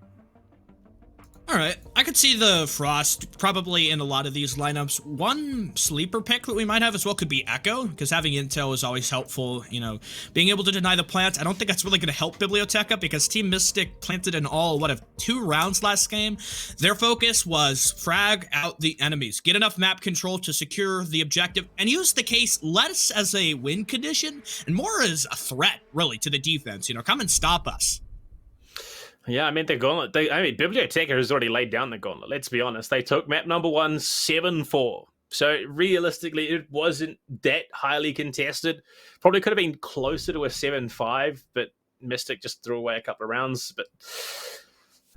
All right, I could see the Frost probably in a lot of these lineups. One sleeper pick that we might have as well could be Echo, because having intel is always helpful. You know, being able to deny the plants. I don't think that's really going to help Biblioteca, because Team Mystic planted in all, 2 rounds last game. Their focus was frag out the enemies, get enough map control to secure the objective, and use the case less as a win condition and more as a threat, really, to the defense. You know, come and stop us. Yeah, I mean, the gauntlet. Biblioteca has already laid down the gauntlet. Let's be honest. They took map number 1, 7-4. So realistically, it wasn't that highly contested. Probably could have been closer to a 7-5, but Mystic just threw away a couple of rounds. But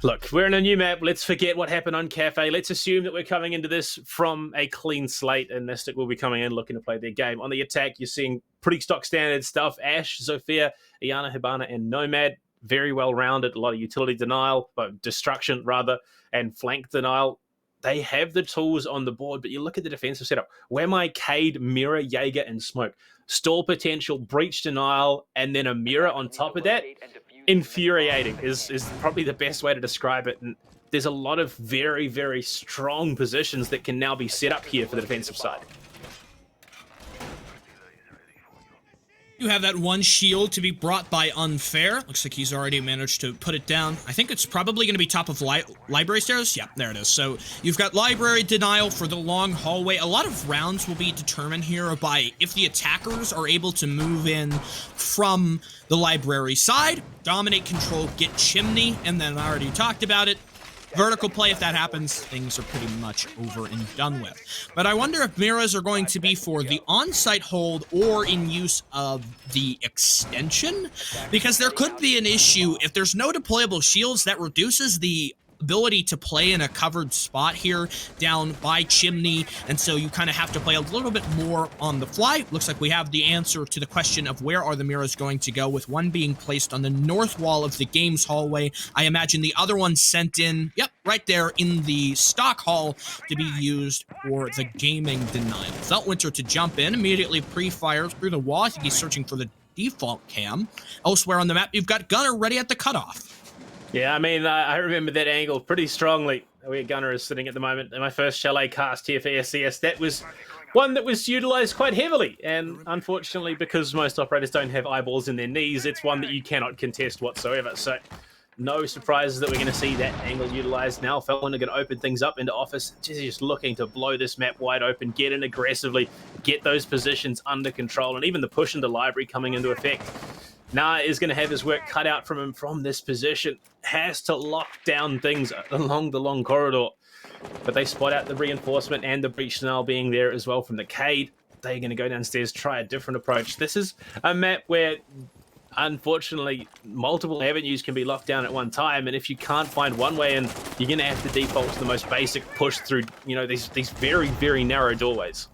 look, we're in a new map. Let's forget what happened on Kafe. Let's assume that we're coming into this from a clean slate, and Mystic will be coming in looking to play their game. On the attack, you're seeing pretty stock standard stuff. Ashe, Zofia, Iana, Hibana, and Nomad. Very well rounded, a lot of utility denial, destruction rather, and flank denial. They have the tools on the board, but you look at the defensive setup. Wemai, Cade, Mirror, Jaeger, and Smoke. Stall potential, breach denial, and then a mirror on top of that. Infuriating is probably the best way to describe it. And there's a lot of very, very strong positions that can now be set up here for the defensive side. You have that one shield to be brought by Unfair. Looks like he's already managed to put it down. I think it's probably going to be top of library stairs. Yeah, there it is. So you've got library denial for the long hallway. A lot of rounds will be determined here by if the attackers are able to move in from the library side, dominate control, get chimney, and then I already talked about it. Vertical play, if that happens, things are pretty much over and done with. But I wonder if mirrors are going to be for the on-site hold or in use of the extension, because there could be an issue if there's no deployable shields that reduces the ability to play in a covered spot here down by chimney, and so you kind of have to play a little bit more on the fly. Looks like we have the answer to the question of where are the mirrors going to go, with one being placed on the north wall of the games hallway. I imagine the other one sent in, yep, right there in the stock hall to be used for the gaming denial. Feltwinter to jump in, immediately pre-fires through the wall. I think he's searching for the default cam. Elsewhere on the map, you've got Gunner ready at the cutoff. Yeah, I mean, I remember that angle pretty strongly, where Gunner is sitting at the moment. In my first Chalet cast here for SCS, that was one that was utilized quite heavily. And unfortunately, because most operators don't have eyeballs in their knees, it's one that you cannot contest whatsoever. So no surprises that we're going to see that angle utilized now. Felon are going to open things up into office. Just looking to blow this map wide open, get in aggressively, get those positions under control, and even the push into library coming into effect. Nah is going to have his work cut out from him from this position. Has to lock down things along the long corridor. But they spot out the reinforcement and the breach denial being there as well from the Cade. They're going to go downstairs, try a different approach. This is a map where, unfortunately, multiple avenues can be locked down at one time. And if you can't find one way in, you're going to have to default to the most basic push through, you know, these very, very narrow doorways.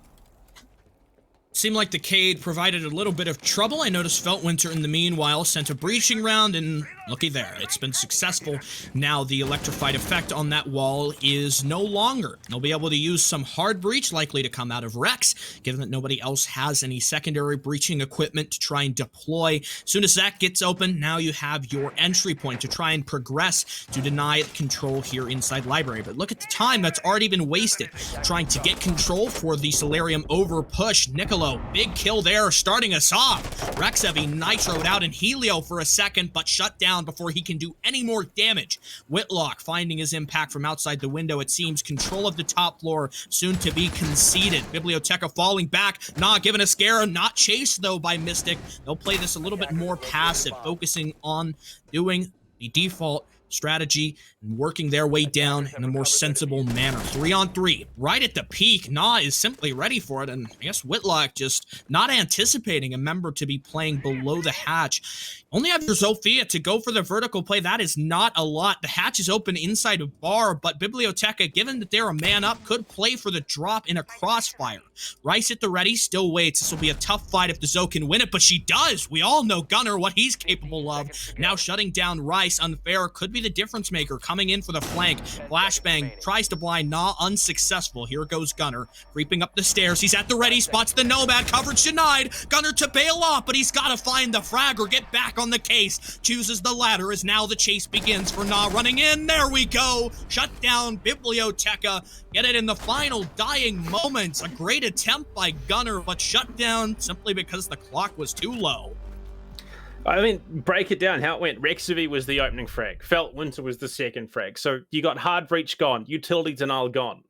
Seemed like the Cade provided a little bit of trouble. I noticed Feltwinter in the meanwhile sent a breaching round, and looky there, it's been successful. Now the electrified effect on that wall is no longer. They'll be able to use some hard breach, likely to come out of Rex, given that nobody else has any secondary breaching equipment to try and deploy. As soon as that gets open, now you have your entry point to try and progress to deny control here inside library. But look at the time that's already been wasted trying to get control for the Solarium over push. Nicolo, big kill there, starting us off. Rex heavy nitroed out in Helio for a second, but shut down down before he can do any more damage. Whitlock finding his impact from outside the window. It seems control of the top floor soon to be conceded. Biblioteca falling back, not given a scare, not chased though by Mystic. They'll play this a little bit more passive, focusing on doing the default strategy and working their way down in a more sensible manner. 3-on-3, right at the peak. Nah is simply ready for it, and I guess Whitlock just not anticipating a member to be playing below the hatch. Only have your Zofia to go for the vertical play. That is not a lot. The hatch is open inside of bar, but Biblioteca, given that they're a man up, could play for the drop in a crossfire. Rice at the ready, still waits. This will be a tough fight if the Zo can win it, but she does. We all know Gunner, what he's capable of. Now shutting down Rice, unfair, could be the difference maker, coming in for the flank. Flashbang tries to blind Nah, unsuccessful. Here goes Gunner, creeping up the stairs. He's at the ready, spots the Nomad, coverage denied. Gunner to bail off, but he's got to find the frag or get back on the case. Chooses the latter as now the chase begins for Nah, running in. There we go. Shut down Biblioteca. Get it in the final dying moments. A great attempt by Gunner, but shut down simply because the clock was too low. I mean, break it down how it went. Rexavy was the opening frag. Felt Winter was the second frag. So you got hard breach gone, utility denial gone.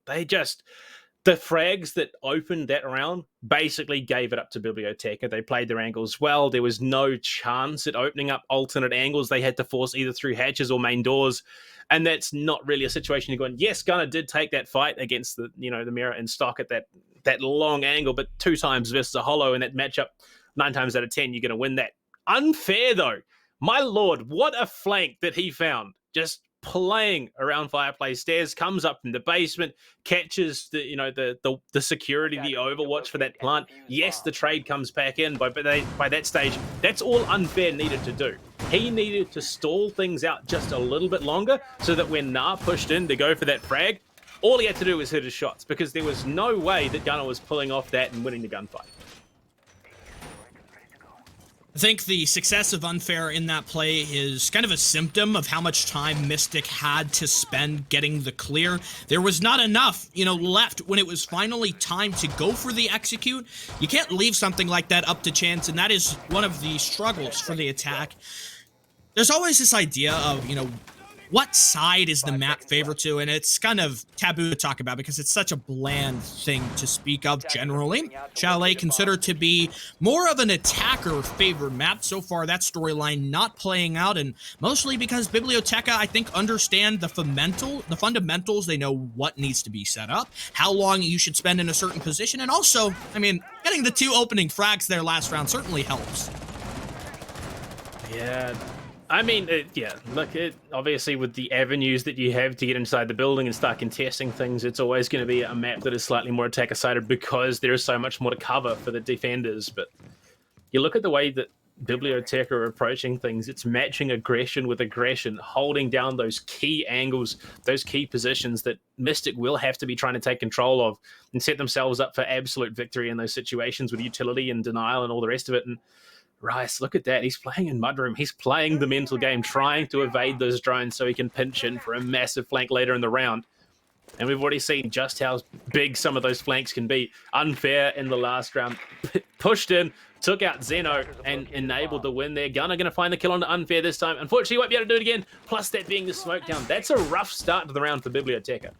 The frags that opened that round basically gave it up to Biblioteca. They played their angles well. There was no chance at opening up alternate angles. They had to force either through hatches or main doors. And that's not really a situation you're going, yes, Gunner did take that fight against the mirror and stock at that long angle, but 2 times versus a holo in that matchup, 9 times out of 10, you're going to win that. Unfair though. My lord, what a flank that he found. Just playing around Fireplace Stairs, comes up from the basement, catches the security, the overwatch for that plant. Yes, the trade comes back in, but by that stage, that's all Unfair needed to do. He needed to stall things out just a little bit longer so that when Nah pushed in to go for that frag, all he had to do was hit his shots, because there was no way that Gunner was pulling off that and winning the gunfight. I think the success of Unfair in that play is kind of a symptom of how much time Mystic had to spend getting the clear. There was not enough, left when it was finally time to go for the execute. You can't leave something like that up to chance, and that is one of the struggles for the attack. There's always this idea of, what side is the map favored to, and it's kind of taboo to talk about because it's such a bland thing to speak of generally. Chalet considered to be more of an attacker-favored map. So far, that storyline not playing out, and mostly because Biblioteca, I think, understand the fundamentals. They know what needs to be set up, how long you should spend in a certain position, and also, getting the 2 opening frags there last round certainly helps. Yeah. Obviously with the avenues that you have to get inside the building and start contesting things, it's always going to be a map that is slightly more attacker-sided because there is so much more to cover for the defenders. But you look at the way that Biblioteca are approaching things, it's matching aggression with aggression, holding down those key angles, those key positions that Mystic will have to be trying to take control of and set themselves up for absolute victory in those situations with utility and denial and all the rest of it. And Rice, look at that. He's playing in Mudroom. He's playing the mental game, trying to evade those drones so he can pinch in for a massive flank later in the round. And we've already seen just how big some of those flanks can be. Unfair in the last round. Pushed in, took out Zeno, and enabled the win there. Gunner going to find the kill on the Unfair this time. Unfortunately, he won't be able to do it again. Plus that being the smoke down. That's a rough start to the round for Biblioteca.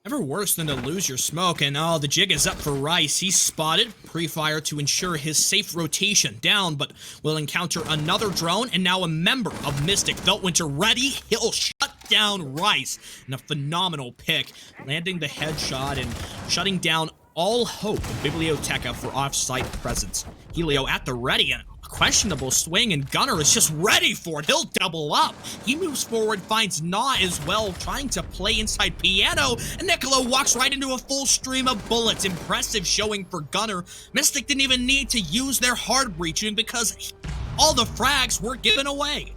Never worse than to lose your smoke, and the jig is up for Rice. He's spotted, pre-fire to ensure his safe rotation down, but will encounter another drone, and now a member of Mystic. Feltwinter ready, he'll shut down Rice in a phenomenal pick, landing the headshot and shutting down all hope of Biblioteca for off-site presence. Helio at the ready, and a questionable swing, and Gunner is just ready for it. He'll double up. He moves forward, finds Nah as well, trying to play inside Piano, and Niccolo walks right into a full stream of bullets. Impressive showing for Gunner. Mystic didn't even need to use their hard breaching because all the frags were given away.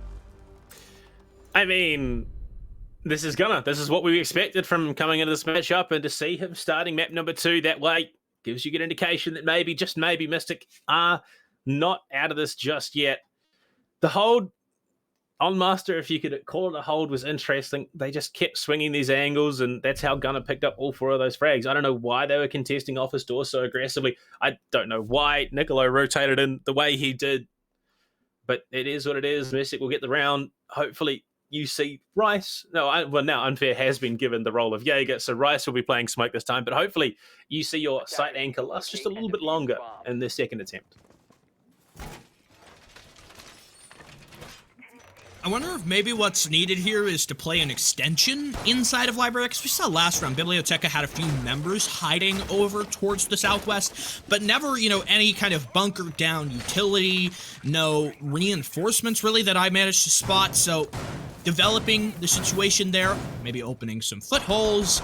This is Gunner. This is what we expected from coming into this matchup, and to see him starting map number 2 that way gives you a good indication that maybe, just maybe, Mystic are not out of this just yet. The hold on Master, if you could call it a hold, was interesting. They just kept swinging these angles, and that's how Gunner picked up all 4 of those frags. I don't know why they were contesting office door so aggressively. I don't know why Niccolo rotated in the way he did. but it is what it is. Mystic will get the round. Hopefully, you see Rice. No, well, now Unfair has been given the role of Jaeger, so Rice will be playing Smoke this time, but hopefully you see your sight anchor last just a little bit longer in the second attempt. I wonder if maybe what's needed here is to play an extension inside of Library, because we saw last round Biblioteca had a few members hiding over towards the southwest, but never, you know, any kind of bunker down utility, no reinforcements really that I managed to spot. So developing the situation there, maybe opening some footholes,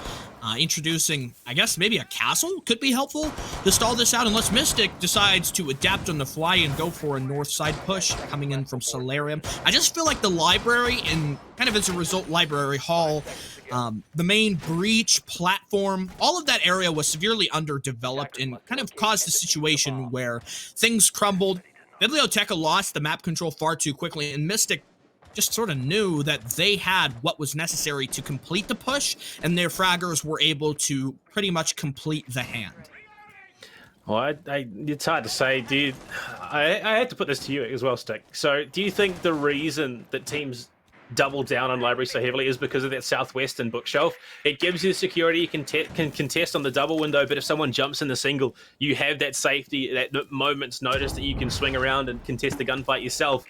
introducing, I guess, maybe a castle could be helpful to stall this out, unless Mystic decides to adapt on the fly and go for a north side push coming in from Solarium. I just feel like the library, and kind of as a result, Library Hall, the main breach platform, all of that area was severely underdeveloped and kind of caused a situation where things crumbled. Biblioteca lost the map control far too quickly, and Mystic just sort of knew that they had what was necessary to complete the push, and their fraggers were able to pretty much complete the hand. Well, it's hard to say. I had to put this to you as well, Stick. So do you think the reason that teams double down on Library so heavily is because of that southwestern bookshelf? It gives you security, you can contest on the double window, but if someone jumps in the single, you have that safety, that moment's notice that you can swing around and contest the gunfight yourself.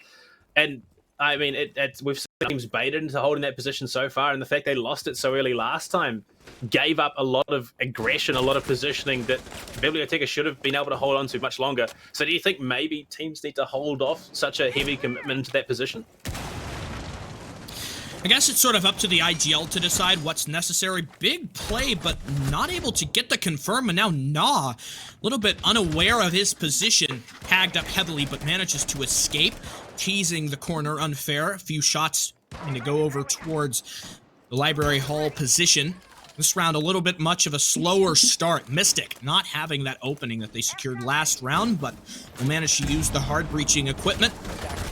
And I mean, we've seen teams baited into holding that position so far, and the fact they lost it so early last time gave up a lot of aggression, a lot of positioning that Biblioteca should have been able to hold on to much longer. So do you think maybe teams need to hold off such a heavy commitment to that position? I guess it's sort of up to the IGL to decide what's necessary. Big play, but not able to get the confirm, and now Nah, a little bit unaware of his position, tagged up heavily, but manages to escape, teasing the corner. Unfair. A few shots and to go over towards the Library Hall position. This round a little bit much of a slower start. Mystic not having that opening that they secured last round, but will manage to use the hard breaching equipment.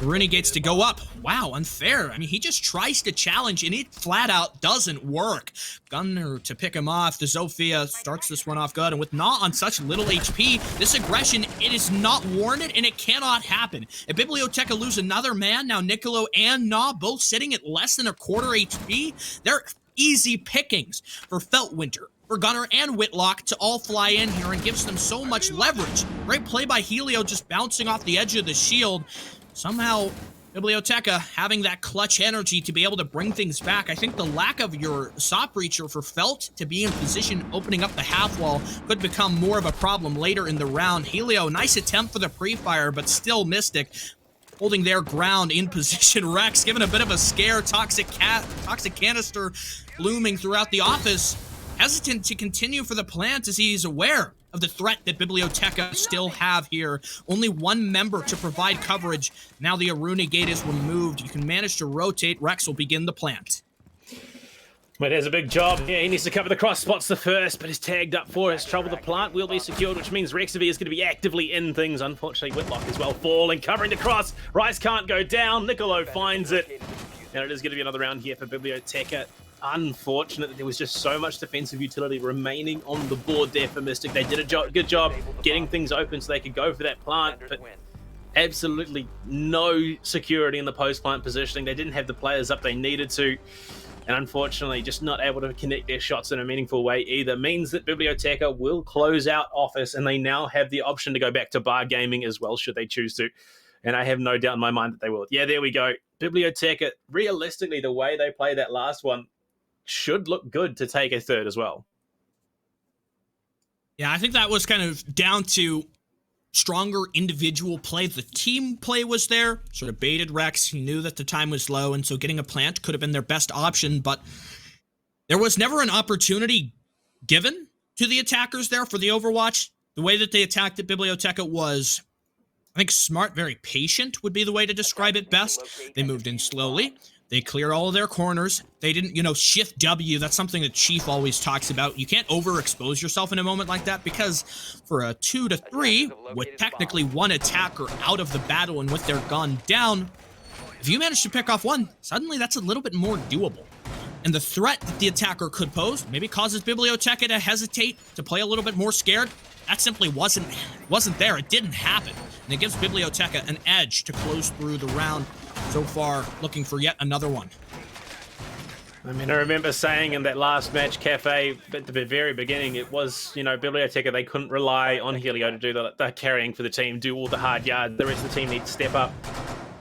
The Renegade's to go up. Wow, Unfair. I mean, he just tries to challenge, and it flat out doesn't work. Gunner to pick him off. The Zofia starts this one off good, and with Nah on such little HP, this aggression, it is not warranted, and it cannot happen. If Biblioteca lose another man, now Nicolo and Nah both sitting at less than a quarter HP, they're easy pickings for Feltwinter, for Gunner and Whitlock to all fly in here, and gives them so much leverage. Great play by Helio, just bouncing off the edge of the shield. Somehow, Biblioteca having that clutch energy to be able to bring things back. I think the lack of your SOP breacher for Felt to be in position opening up the half wall could become more of a problem later in the round. Helio, nice attempt for the pre-fire, but still Mystic holding their ground in position. Rex given a bit of a scare. Toxic canister looming throughout the office. Hesitant to continue for the plant as he's aware of the threat that Biblioteca still have here. Only one member to provide coverage. Now the Aruni gate is removed. You can manage to rotate. Rex will begin the plant. But there's a big job. Yeah, he needs to cover the cross spots the first, but is tagged up for his trouble. The plant will be secured, which means Rexavy is going to be actively in things. Unfortunately, Whitlock as well falling, covering the cross. Rice can't go down. Nicolo finds it. And it is going to be another round here for Biblioteca. Unfortunate that there was just so much defensive utility remaining on the board there for Mystic. They did a good job getting things open so they could go for that plant, but absolutely no security in the post-plant positioning. They didn't have the players up they needed to. And unfortunately, just not able to connect their shots in a meaningful way either. Means that Biblioteca will close out Office, and they now have the option to go back to bar gaming as well, should they choose to. And I have no doubt in my mind that they will. Yeah, there we go. Biblioteca, realistically, the way they play that last one should look good to take a third as well. Yeah, I think that was kind of down to stronger individual play. The team play was there, sort of baited Rex. He knew that the time was low, and so getting a plant could have been their best option, but there was never an opportunity given to the attackers there for the Overwatch. The way that they attacked at Biblioteca was, I think, smart, very patient would be the way to describe it best. They moved in slowly. They clear all of their corners. They didn't, shift W. That's something that Chief always talks about. You can't overexpose yourself in a moment like that, because for a 2 to 3, with technically one attacker out of the battle and with their gun down, if you manage to pick off one, suddenly that's a little bit more doable. And the threat that the attacker could pose maybe causes Biblioteca to hesitate, to play a little bit more scared. that simply wasn't there. It didn't happen. And it gives Biblioteca an edge to close through the round so far, looking for yet another one. I mean, I remember saying in that last match, Kafe, at the very beginning, it was, you know, Biblioteca, they couldn't rely on Helio to do the carrying for the team, do all the hard yards. The rest of the team needs to step up.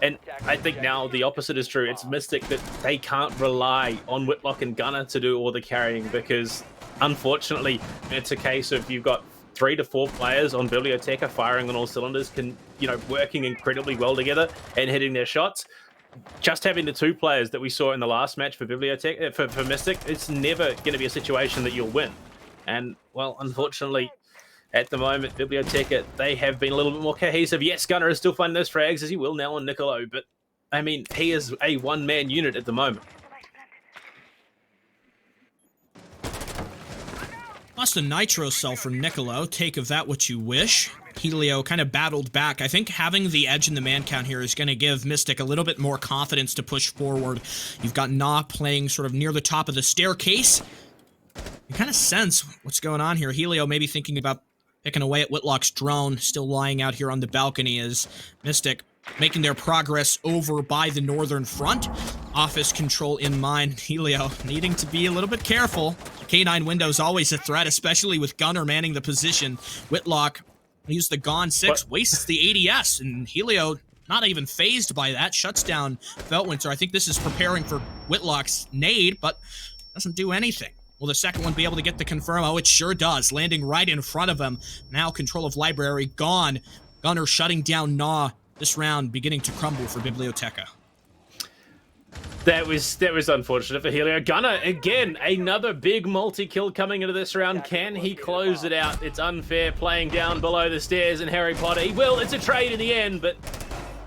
And I think now the opposite is true. It's Mystic that they can't rely on Whitlock and Gunner to do all the carrying because, unfortunately, it's a case of you've got 3 to 4 players on Biblioteca firing on all cylinders, working incredibly well together and hitting their shots. Just having the 2 players that we saw in the last match for Biblioteca, for Mystic, it's never going to be a situation that you'll win. And, well, unfortunately, at the moment, Biblioteca, they have been a little bit more cohesive. Yes, Gunner is still finding those frags, as he will now on Niccolo, but, I mean, he is a one-man unit at the moment. Lost a nitro cell from Niccolo. Take of that what you wish. Helio kind of battled back. I think having the edge in the man count here is going to give Mystic a little bit more confidence to push forward. You've got Na playing sort of near the top of the staircase. You kind of sense what's going on here. Helio maybe thinking about picking away at Whitlock's drone, still lying out here on the balcony as Mystic making their progress over by the northern front. Office control in mind. Helio needing to be a little bit careful. The K9 window is always a threat, especially with Gunner manning the position. Whitlock used the Gone 6, wastes the ADS, and Helio not even phased by that, shuts down Feltwinter. I think this is preparing for Whitlock's nade, but doesn't do anything. Will the second one be able to get the confirm? Oh, it sure does, landing right in front of him. Now control of Library gone. Gunner shutting down Na. This round beginning to crumble for Biblioteca. That was unfortunate for Helio. Gunner, again, another big multi-kill coming into this round. Can he close it out? It's unfair playing down below the stairs in Harry Potter. He will. It's a trade in the end, but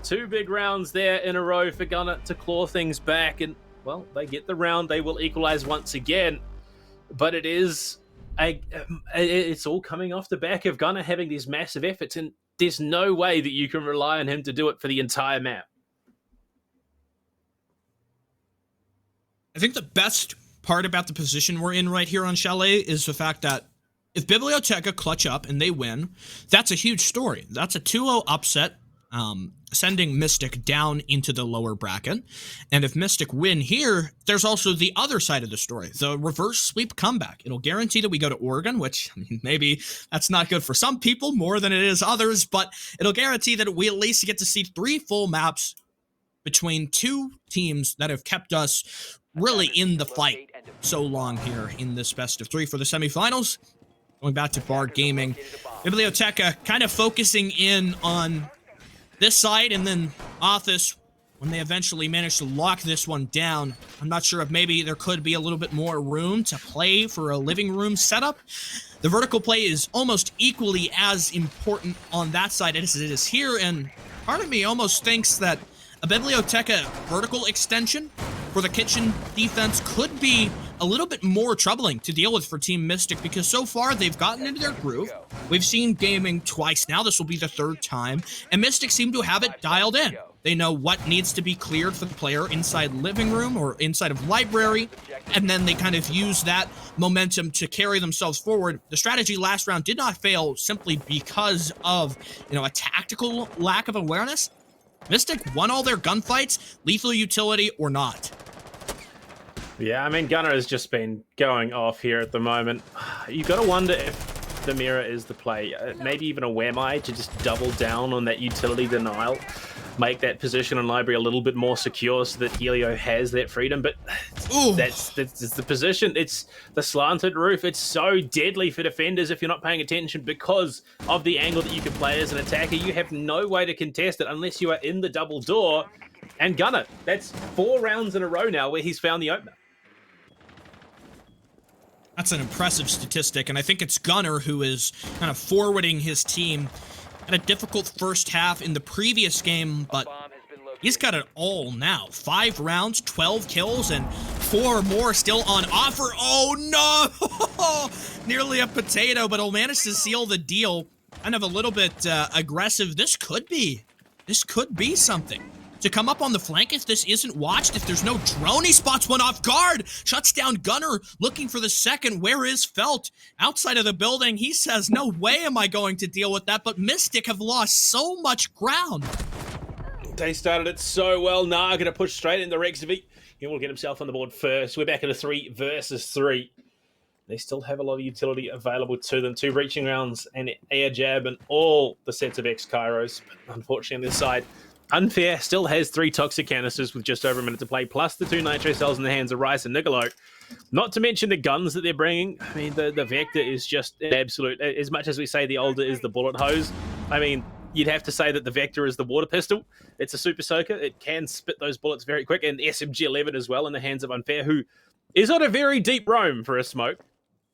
2 big rounds there in a row for Gunner to claw things back. And, well, they get the round. They will equalize once again. But it is... it's all coming off the back of Gunner having these massive efforts, and there's no way that you can rely on him to do it for the entire map. I think the best part about the position we're in right here on Chalet is the fact that if Biblioteca clutch up and they win, that's a huge story. That's a 2-0 upset, sending Mystic down into the lower bracket. And if Mystic win here, there's also the other side of the story, the reverse sweep comeback. It'll guarantee that we go to Oregon, which I mean, maybe that's not good for some people more than it is others, but it'll guarantee that we at least get to see 3 full maps between 2 teams that have kept us really in the fight so long here in this best of 3 for the semifinals. Going back to Bard Gaming, Biblioteca kind of focusing in on this side, and then Office, when they eventually manage to lock this one down, I'm not sure if maybe there could be a little bit more room to play for a living room setup. The vertical play is almost equally as important on that side as it is here, and part of me almost thinks that a Biblioteca vertical extension for the kitchen defense could be a little bit more troubling to deal with for Team Mystic, because so far they've gotten into their groove. We've seen gaming twice now. This will be the 3rd time, and Mystic seem to have it dialed in. They know what needs to be cleared for the player inside living room or inside of library, and then they kind of use that momentum to carry themselves forward. The strategy last round did not fail simply because of, a tactical lack of awareness. Mystic won all their gunfights, lethal utility or not. Yeah, I mean, Gunner has just been going off here at the moment. You got to wonder if the mirror is the play. Maybe even a Wemai to just double down on that utility denial. Make that position on library a little bit more secure so that Helio has that freedom. But that's the position. It's the slanted roof. It's so deadly for defenders if you're not paying attention because of the angle that you can play as an attacker. You have no way to contest it unless you are in the double door. And Gunner, that's 4 rounds in a row now where he's found the opener. That's an impressive statistic, and I think it's Gunner who is kind of forwarding his team. Had a difficult first half in the previous game, but he's got it all now. 5 rounds, 12 kills, and 4 more still on offer. Oh no! Nearly a potato, but he'll manage to seal the deal. Kind of a little bit aggressive. This could be something. to come up on the flank if this isn't watched, if there's no drone. He spots one off guard, shuts down Gunner, looking for the second. Where is Felt? Outside of the building, he says, no way am I going to deal with that, but Mystic have lost so much ground. They started it so well. Nah, gonna push straight into Rexavy. He will get himself on the board first. We're back at a 3 versus 3. They still have a lot of utility available to them. 2 reaching rounds, and air jab, and all the sets of X-Kairos. But unfortunately on this side, Unfair still has 3 toxic canisters with just over a minute to play, plus the 2 nitro cells in the hands of Rice and Niccolo. Not to mention the guns that they're bringing. I mean, the Vector is just an absolute... As much as we say the older is the bullet hose, I mean, you'd have to say that the Vector is the water pistol. It's a super soaker. It can spit those bullets very quick. And SMG-11 as well in the hands of Unfair, who is on a very deep roam for a smoke.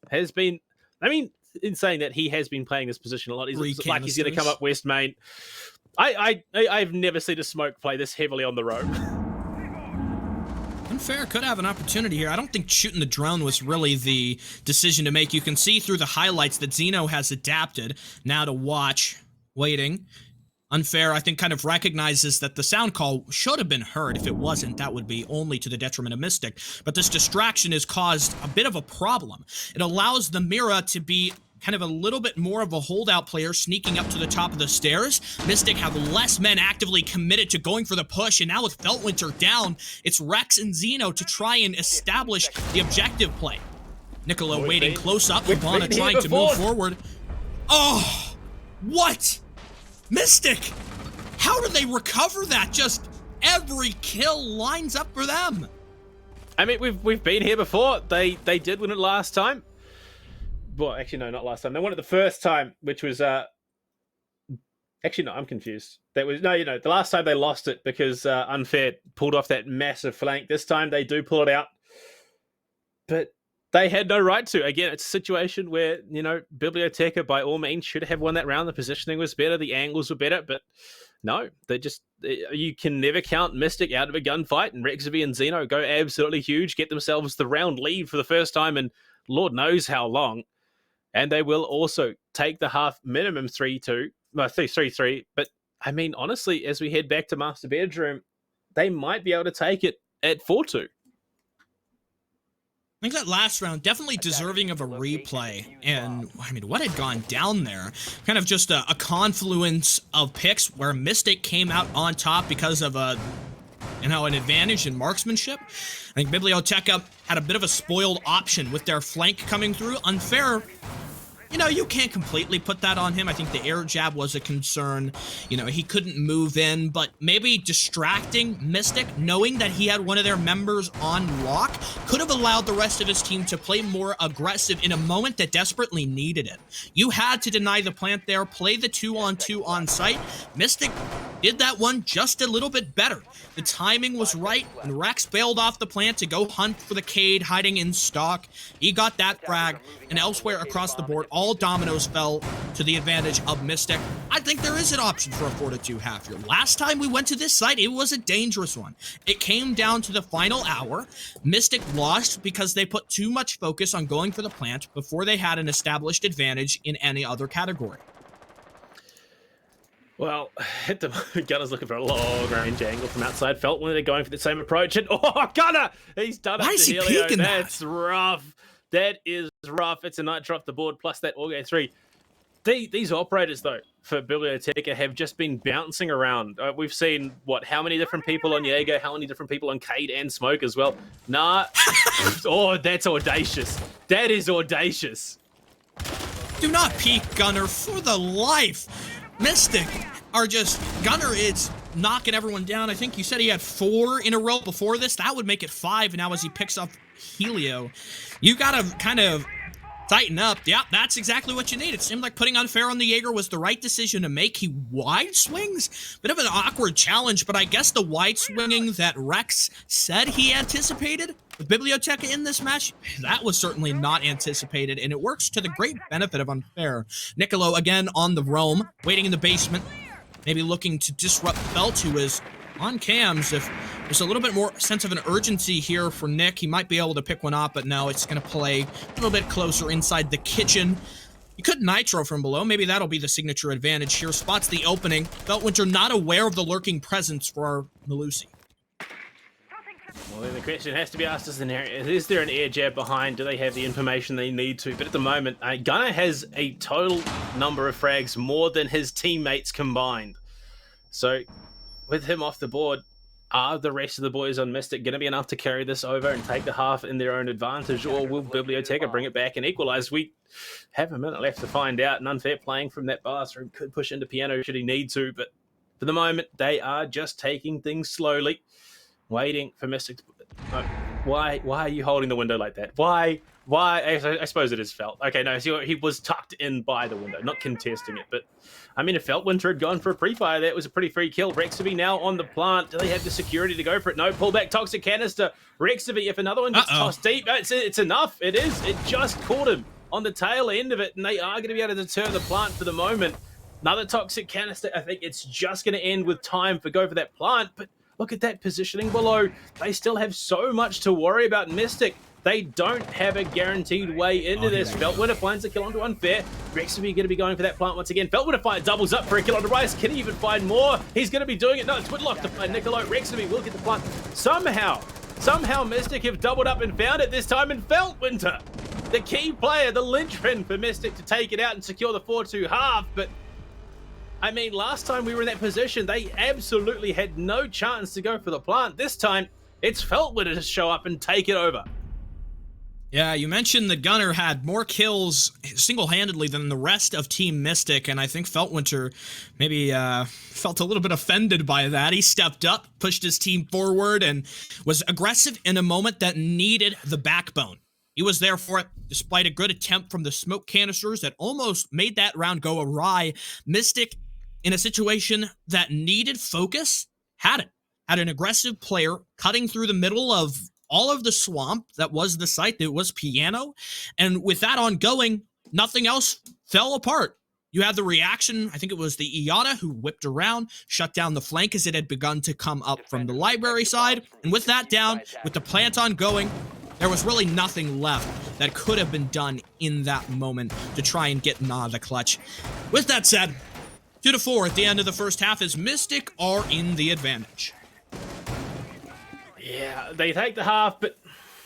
Has been... I mean, in saying that, he has been playing this position a lot. He's like he's going to come up West Main. I've never seen a smoke play this heavily on the roam. Unfair could have an opportunity here. I don't think shooting the drone was really the decision to make. You can see through the highlights that Zeno has adapted now to watch, waiting. Unfair, I think, kind of recognizes that the sound call should have been heard. If it wasn't, that would be only to the detriment of Mystic. But this distraction has caused a bit of a problem. It allows the Mira to be kind of a little bit more of a holdout player sneaking up to the top of the stairs. Mystic have less men actively committed to going for the push, and now with Feltwinter down, it's Rex and Zeno to try and establish the objective play. Niccolo waiting close up, Hibana trying to move forward. Oh, what? Mystic, how do they recover that? Just every kill lines up for them. I mean, we've been here before. They did win it last time. Well, actually, no, not last time. They won it the first time, which was actually, no, I'm confused. That was the last time they lost it because Unfair pulled off that massive flank. This time they do pull it out, but they had no right to. Again, it's a situation where, Biblioteca by all means should have won that round. The positioning was better, the angles were better, but no, you can never count Mystic out of a gunfight, and Rexavy and Zeno go absolutely huge, get themselves the round lead for the first time in Lord knows how long. And they will also take the half minimum 3-2, 3-3. But I mean, honestly, as we head back to Master Bedroom, they might be able to take it at 4-2. I think that last round definitely deserving of a replay. And I mean, what had gone down there? Kind of just a confluence of picks where Mystic came out on top because of an advantage in marksmanship. I think Biblioteca had a bit of a spoiled option with their flank coming through. Unfair, you can't completely put that on him. I think the air jab was a concern. He couldn't move in, but maybe distracting Mystic, knowing that he had one of their members on lock, could have allowed the rest of his team to play more aggressive in a moment that desperately needed it. You had to deny the plant there, play the 2-on-2 on site. Mystic did that one just a little bit better. The timing was right, and Rex bailed off the plant to go hunt for the Cade hiding in stock. He got that frag, and elsewhere across the board, all dominoes fell to the advantage of Mystic. I think there is an option for a 4-2 half here. Last time we went to this site, it was a dangerous one. It came down to the final hour. Mystic lost because they put too much focus on going for the plant before they had an established advantage in any other category. Well, Gunner's looking for a long-range angle from outside. Felt when they're going for the same approach, and Gunner! He's done it. Why is he Helio. peeking that? That's rough. That is rough. It's a nitro off the board, plus that Auge 3. These operators, though, for Biblioteca have just been bouncing around. We've seen, how many different people on Jaeger, how many different people on Cade and Smoke as well. Nah. Oh, that's audacious. That is audacious. Do not peek, Gunner, for the life. Mystic are just... Gunner is knocking everyone down. I think you said he had 4 in a row before this. That would make it 5, and now as he picks up Helio, you gotta kind of tighten up. Yeah, that's exactly what you need. It seemed like putting Unfair on the Jaeger was the right decision to make. He wide swings. Bit of an awkward challenge, but I guess the wide swinging that Rex said he anticipated with Biblioteca in this match, that was certainly not anticipated, and it works to the great benefit of Unfair. Niccolo again on the roam, waiting in the basement, maybe looking to disrupt Felt, who is on cams. If there's a little bit more sense of an urgency here for Nick, he might be able to pick one up, but no, it's going to play a little bit closer inside the kitchen. You could nitro from below. Maybe that'll be the signature advantage here. Spots the opening. Feltwinter not aware of the lurking presence for Malusi. Well, then the question has to be asked, is there an air jab behind? Do they have the information they need to? But at the moment, Gunnar has a total number of frags more than his teammates combined. So with him off the board, are the rest of the boys on Mystic going to be enough to carry this over and take the half in their own advantage, or will Biblioteca bring it back and equalize? We have a minute left to find out. An unfair playing from that bathroom could push into Piano should he need to, but for the moment, they are just taking things slowly, waiting for Mystic. Why are you holding the window like that? Why? I suppose it is Felt. Okay, no, so he was tucked in by the window, not contesting it. But, I mean, if Feltwinter had gone for a pre-fire, that was a pretty free kill. Rexaby now on the plant. Do they have the security to go for it? No, pull back, Toxic Canister. Rexaby, if another one gets tossed deep, it's enough. It is. It just caught him on the tail end of it, and they are going to be able to deter the plant for the moment. Another Toxic Canister. I think it's just going to end with time for go for that plant, but look at that positioning below. They still have so much to worry about. Mystic, they don't have a guaranteed way into this. Feltwinter finds a kill onto Unfair. Rexaby going to be going for that plant once again. Feltwinter doubles up for a kill onto Rice. Can he even find more? He's going to be doing it. No, it's Whitlock to find Niccolo. Rexaby will get the plant. Somehow Mystic have doubled up and found it this time, and Feltwinter, the key player, the linchpin for Mystic to take it out and secure the 4-2 half. But I mean, last time we were in that position, they absolutely had no chance to go for the plant. This time, it's Feltwinter to show up and take it over. Yeah, you mentioned the Gunner had more kills single-handedly than the rest of Team Mystic, and I think Feltwinter maybe felt a little bit offended by that. He stepped up, pushed his team forward, and was aggressive in a moment that needed the backbone. He was there for it, despite a good attempt from the smoke canisters that almost made that round go awry. Mystic, in a situation that needed focus, had it. Had an aggressive player cutting through the middle of all of the swamp that was the site that was Piano, and with that ongoing, nothing else fell apart. You had the reaction, I think it was the Iata who whipped around, shut down the flank as it had begun to come up from the library side, and with that down, with the plant ongoing, there was really nothing left that could have been done in that moment to try and get Na the clutch. With that said, 2-4 at the end of the first half as Mystic are in the advantage. Yeah, they take the half, but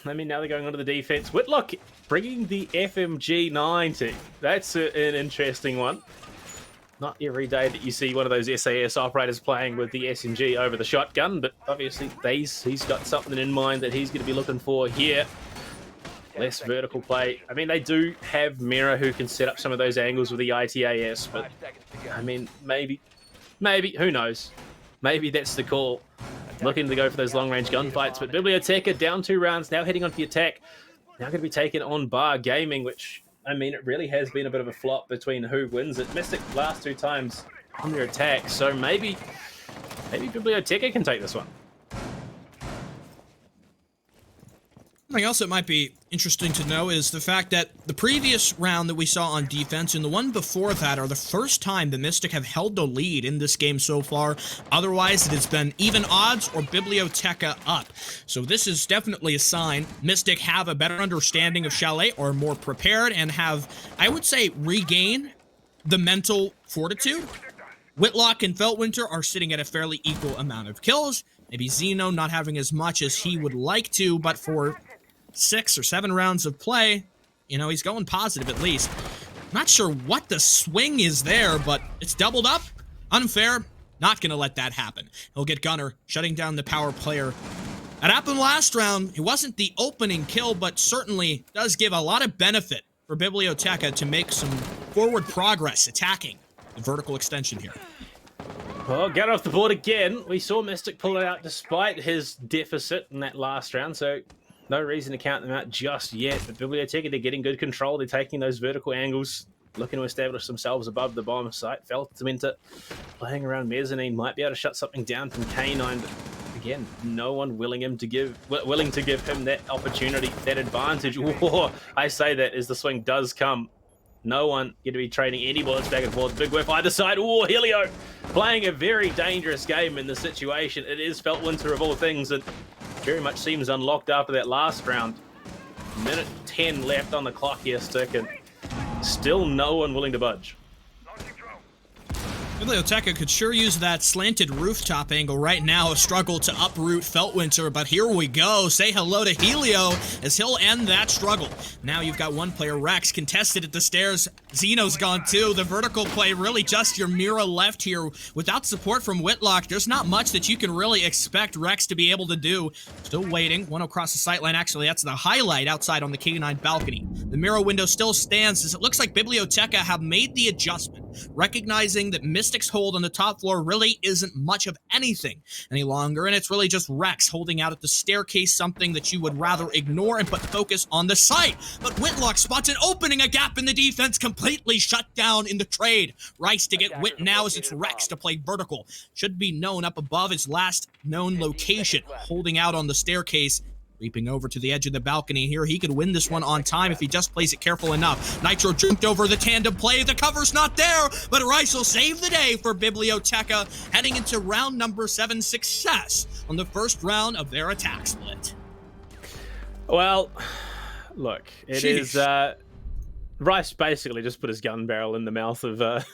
I mean, now they're going on to the defense. Whitlock bringing the FMG 90. That's an interesting one. Not every day that you see one of those SAS operators playing with the SMG over the shotgun, but obviously he's got something in mind that he's going to be looking for here. Less vertical play. I mean, they do have Mira who can set up some of those angles with the ITAS, but I mean, maybe, who knows? Maybe that's the call. Looking to go for those long-range gunfights, but Biblioteca down 2 rounds, now heading on to the attack. Now going to be taken on Bar Gaming, which, I mean, it really has been a bit of a flop between who wins it. Mystic last 2 times on their attack, so maybe Biblioteca can take this one. Something else that might be interesting to know is the fact that the previous round that we saw on defense and the one before that are the first time the Mystic have held the lead in this game so far. Otherwise, it has been even odds or Biblioteca up. So this is definitely a sign Mystic have a better understanding of Chalet, or more prepared, and have, I would say, regained the mental fortitude. Whitlock and Feltwinter are sitting at a fairly equal amount of kills. Maybe Zeno not having as much as he would like to, but for 6 or 7 rounds of play, you know, he's going positive at least. Not sure what the swing is there, but it's doubled up. Unfair. Not going to let that happen. He'll get Gunner, shutting down the power player. That happened last round. It wasn't the opening kill, but certainly does give a lot of benefit for Biblioteca to make some forward progress attacking the vertical extension here. Well, get off the board again. We saw Mystic pull it out despite his deficit in that last round, so no reason to count them out just yet. But Biblioteca, they're getting good control. They're taking those vertical angles, looking to establish themselves above the bomb site. Feltwinter playing around mezzanine, might be able to shut something down from K9, but again, no one willing to give him that opportunity, that advantage. Whoa, I say that as the swing does come. No one going to be trading any bullets back and forth. Big whiff either side. Oh, Helio playing a very dangerous game in the situation. It is Feltwinter of all things, and very much seems unlocked after that last round. Minute 10 left on the clock here, Stick, and Still no one willing to budge. Biblioteca could sure use that slanted rooftop angle right now, a struggle to uproot Feltwinter, but here we go. Say hello to Helio as he'll end that struggle. Now you've got one player, Rex, contested at the stairs. Zeno's gone too. The vertical play, really just your Mira left here. Without support from Whitlock, there's not much that you can really expect Rex to be able to do. Still waiting, one across the sightline. Actually, that's the highlight outside on the K9 balcony. The Mira window still stands as it looks like Biblioteca have made the adjustment, recognizing that Mystic's hold on the top floor really isn't much of anything any longer, and it's really just Rex holding out at the staircase, something that you would rather ignore and put focus on the site. But Whitlock spots an opening, a gap in the defense, completely shut down in the trade. Rice to get Whit now as it's Rex to play vertical. Should be known up above his last known location, holding out on the staircase. Leaping over to the edge of the balcony here. He could win this one on time if he just plays it careful enough. Nitro jumped over the tandem play. The cover's not there, but Rice will save the day for Biblioteca, heading into round number 7 success on the first round of their attack split. Well, look, it is Rice basically just put his gun barrel in the mouth of a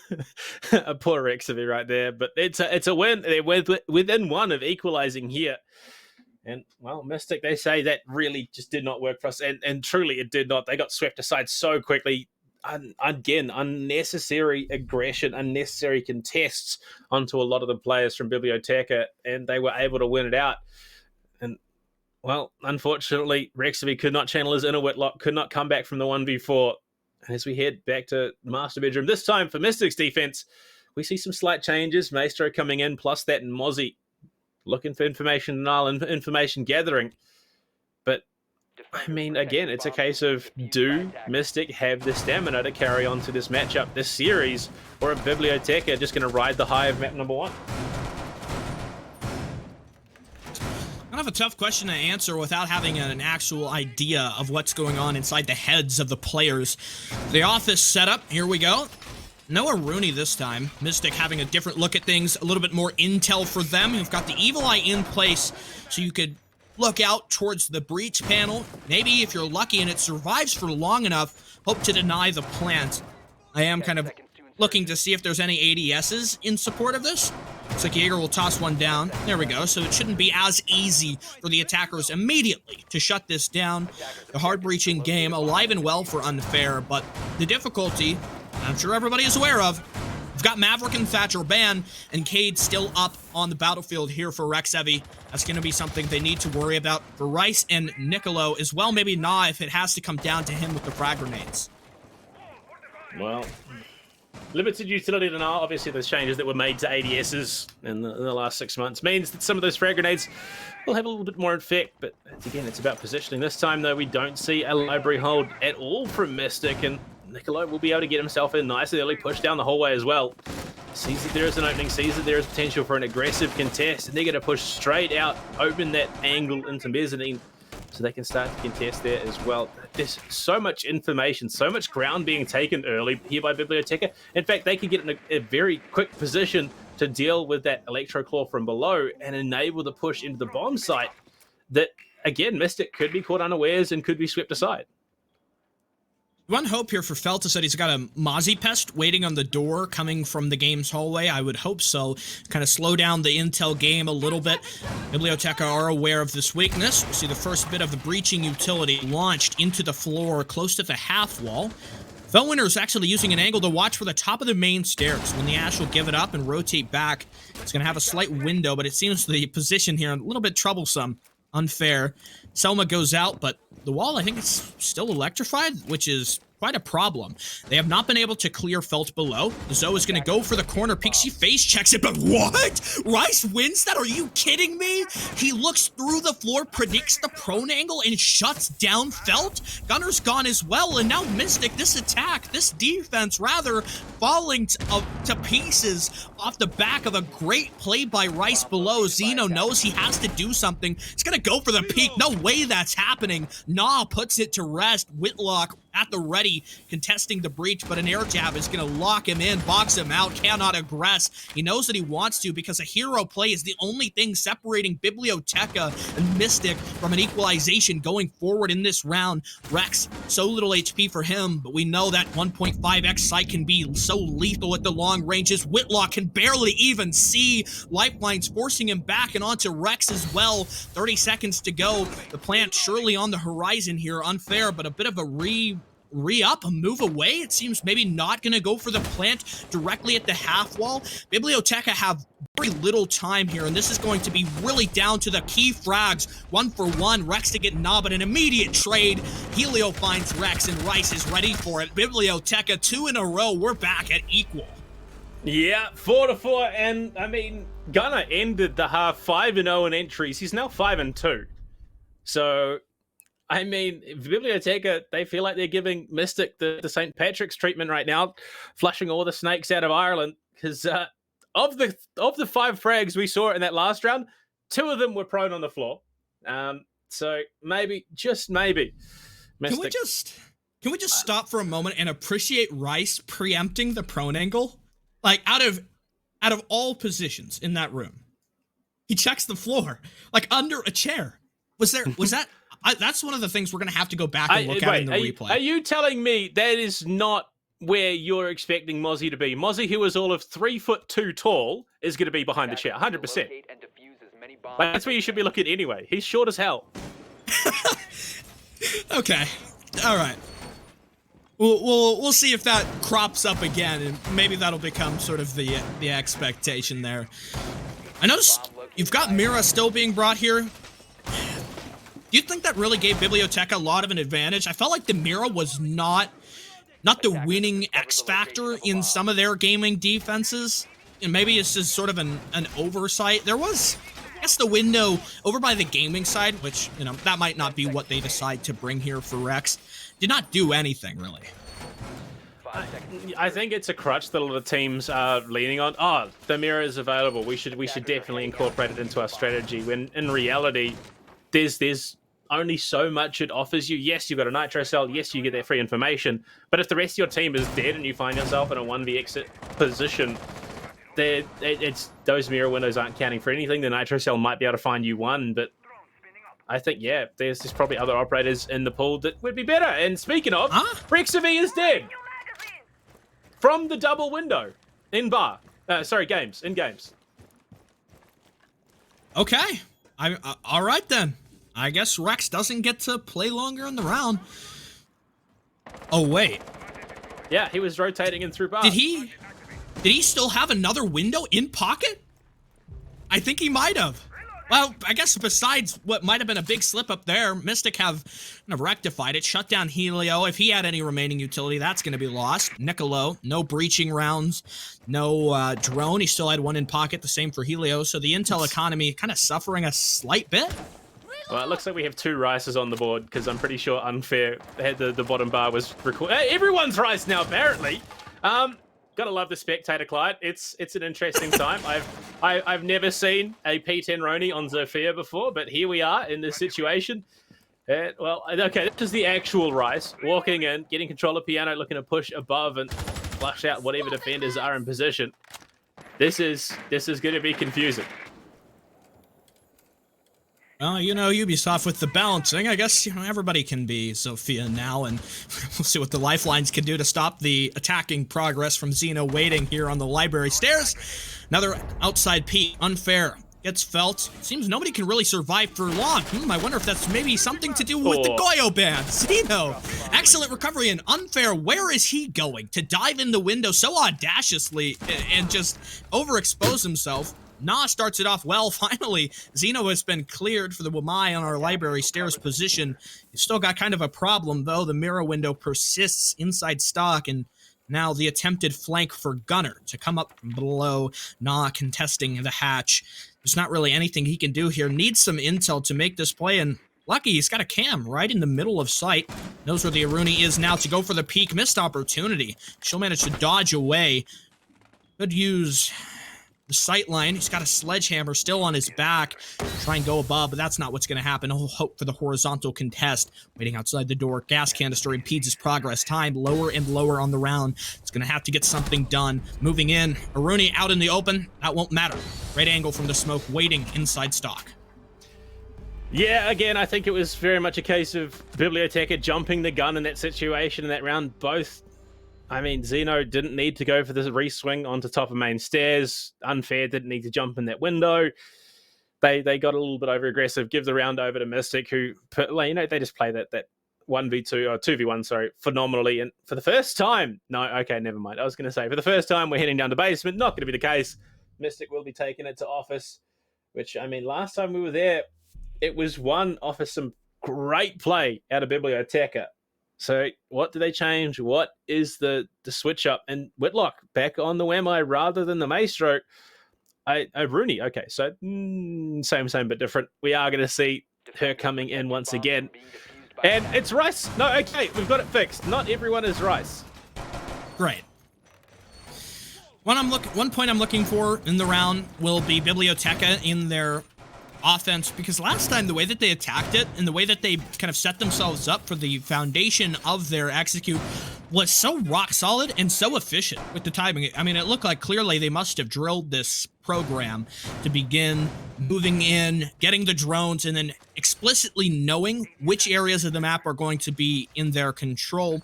poor Rexavy right there, but it's a win. They're within one of equalizing here. And, well, Mystic, they say that really just did not work for us. And truly, it did not. They got swept aside so quickly. Again, unnecessary aggression, unnecessary contests onto a lot of the players from Biblioteca, and they were able to win it out. And, well, unfortunately, Rexavy could not channel his inner Whitlock, could not come back from the 1v4. And as we head back to Master Bedroom, this time for Mystic's defense, we see some slight changes. Maestro coming in, plus that Mozzie looking for information and information gathering. But, I mean, again, it's a case of, do Mystic have the stamina to carry on to this matchup, this series, or are Biblioteca just going to ride the high of map number 1? Kind of a tough question to answer without having an actual idea of what's going on inside the heads of the players. The office setup, here we go. Noah Rooney this time. Mystic having a different look at things, a little bit more intel for them. You've got the Evil Eye in place, so you could look out towards the breach panel. Maybe if you're lucky and it survives for long enough, hope to deny the plant. I am kind of looking to see if there's any ADSs in support of this. Looks like Jaeger will toss one down. There we go. So it shouldn't be as easy for the attackers immediately to shut this down. The hard breaching game, alive and well for Unfair, but the difficulty, I'm sure everybody is aware of. We've got Maverick and Thatcher banned, and Cade still up on the battlefield here for Rexavy. That's going to be something they need to worry about for Rice and Niccolo as well. Maybe not if it has to come down to him with the frag grenades. Well, limited utility to now. Obviously, those changes that were made to ADSs in the last 6 months means that some of those frag grenades will have a little bit more effect. But again, it's about positioning. This time, though, we don't see a library hold at all from Mystic, and Niccolo will be able to get himself in nicely early, push down the hallway as well. Sees that there is an opening, sees that there is potential for an aggressive contest, and they're going to push straight out, open that angle into mezzanine so they can start to contest there as well. There's so much information, so much ground being taken early here by Biblioteca. In fact, they could get in a very quick position to deal with that Electro Claw from below and enable the push into the bomb site that, again, Mystic could be caught unawares and could be swept aside. One hope here for Felt is that he's got a Mozzie Pest waiting on the door coming from the game's hallway. I would hope so. Kind of slow down the intel game a little bit. Biblioteca are aware of this weakness. We see the first bit of the breaching utility launched into the floor close to the half wall. Feltwinter is actually using an angle to watch for the top of the main stairs. When the Ash will give it up and rotate back, it's going to have a slight window, but it seems the position here a little bit troublesome. Unfair. Selma goes out, but the wall, I think it's still electrified, which is quite a problem. They have not been able to clear Felt below. Zoe is going to go for the corner peek. She face checks it, but what? Rice wins that? Are you kidding me? He looks through the floor, predicts the prone angle, and shuts down Felt. Gunner's gone as well, and now Mystic, this attack, this defense, rather, falling to pieces off the back of a great play by Rice below. Zeno knows he has to do something. He's going to go for the peek. No way that's happening. Nah puts it to rest. Whitlock at the ready, contesting the breach, but an air jab is going to lock him in, box him out, cannot aggress. He knows that he wants to because a hero play is the only thing separating Biblioteca and Mystic from an equalization going forward in this round. Rex, so little HP for him, but we know that 1.5x sight can be so lethal at the long ranges. Whitlock can barely even see. Lifelines forcing him back and onto Rex as well. 30 seconds to go. The plant surely on the horizon here. Unfair, but a bit of a re-up, a move away. It seems maybe not going to go for the plant directly at the half wall. Biblioteca have very little time here, and this is going to be really down to the key frags. 1 for 1, Rex to get Nob, an immediate trade. Helio finds Rex, and Rice is ready for it. Biblioteca, 2 in a row. We're back at equal. Yeah, 4-4, and I mean, Gunner ended the half 5-0 in entries. He's now 5-2. So, I mean, Biblioteca, they feel like they're giving Mystic the St. Patrick's treatment right now, flushing all the snakes out of Ireland, because of the 5 frags we saw in that last round, 2 of them were prone on the floor. So maybe, just maybe, Mystic. Can we just stop for a moment and appreciate Rice preempting the prone angle? Like, out of all positions in that room, he checks the floor, like under a chair. Was that? That's one of the things we're going to have to go back and look at in the replay. Are you telling me that is not where you're expecting Mozzie to be? Mozzie, who is all of 3'2" tall, is going to be behind the chair, 100%. Like, that's where you should be looking anyway. He's short as hell. Okay, all right. We'll see if that crops up again, and maybe that'll become sort of the expectation there. I noticed you've got Mira still being brought here. Do you think that really gave Biblioteca a lot of an advantage? I felt like the Mira was not the winning X factor in some of their gaming defenses, and maybe it's just sort of an oversight. There was, I guess, the window over by the gaming side, which, you know, that might not be what they decide to bring here for Rex. Did not do anything, really. I think it's a crutch that a lot of teams are leaning on. Oh, the mirror is available. We should definitely incorporate it into our strategy. When in reality, there's only so much it offers you. Yes, you've got a nitro cell. Yes, you get that free information. But if the rest of your team is dead and you find yourself in a 1v exit position, it's those mirror windows aren't counting for anything. The nitro cell might be able to find you one, but I think, yeah, there's probably other operators in the pool that would be better. And speaking of, Rexavy is dead. From the double window. In bar. Games. In games. Okay. All right, then. I guess Rex doesn't get to play longer in the round. Oh, wait. Yeah, he was rotating in through bar. Did he still have another window in pocket? I think he might have. Well, I guess besides what might have been a big slip up there, Mystic have kind of rectified it, shut down Helio. If he had any remaining utility, that's going to be lost. Nicolo, no breaching rounds, no drone. He still had one in pocket, the same for Helio. So the intel economy kind of suffering a slight bit. Well, it looks like we have 2 Rices on the board, because I'm pretty sure Unfair had the bottom bar was recorded. Hey, everyone's Rice now, apparently. Gotta love the spectator, Clyde. It's an interesting time. I've never seen a P10 Roni on Zofia before, but here we are in this situation. Well, okay, this is the actual Rice walking in, getting control of piano, looking to push above and flush out whatever defenders are in position. This is going to be confusing. Well, you know, Ubisoft with the balancing, I guess, you know, everybody can be Zofia now, and we'll see what the lifelines can do to stop the attacking progress from Xeno waiting here on the library stairs. Another outside peek, Unfair, gets felt. Seems nobody can really survive for long. I wonder if that's maybe something to do with the Goyo band. Xeno, excellent recovery, and Unfair, where is he going? To dive in the window so audaciously and just overexpose himself. Na starts it off well, finally. Xeno has been cleared for the Wamai on our library stairs position. You've still got kind of a problem, though. The mirror window persists inside stock, and now the attempted flank for Gunner to come up from below. Na contesting the hatch. There's not really anything he can do here. Needs some intel to make this play, and lucky he's got a cam right in the middle of sight. Knows where the Aruni is now to go for the peek. Missed opportunity. She'll manage to dodge away. Could use the sight line. He's got a sledgehammer still on his back. Try and go above, but that's not what's going to happen. He'll hope for the horizontal contest. Waiting outside the door. Gas canister impedes his progress. Time lower and lower on the round. It's going to have to get something done. Moving in. Aruni out in the open. That won't matter. Right angle from the smoke. Waiting inside stock. Yeah, again, I think it was very much a case of Biblioteca jumping the gun in that situation in that round. Both, I mean, Zeno didn't need to go for this re-swing onto top of main stairs. Unfair didn't need to jump in that window. They got a little bit over-aggressive. Give the round over to Mystic, who, they just play that 1v2, or 2v1, sorry, phenomenally. And for the first time, no, okay, never mind. I was going to say, for the first time, we're heading down to basement. Not going to be the case. Mystic will be taking it to office, which, I mean, last time we were there, it was won off of some great play out of Biblioteca. So what do they change? What is the switch up? And Whitlock back on the Whammy rather than the Maestro. Rooney, okay, so same but different. We are going to see her coming in once again. And it's Rice. No, okay, we've got it fixed. Not everyone is Rice. Great. One point I'm looking for in the round will be Biblioteca in their offense, because last time the way that they attacked it and the way that they kind of set themselves up for the foundation of their execute was so rock solid and so efficient with the timing. I mean, it looked like clearly they must have drilled this program to begin moving in, getting the drones, and then explicitly knowing which areas of the map are going to be in their control,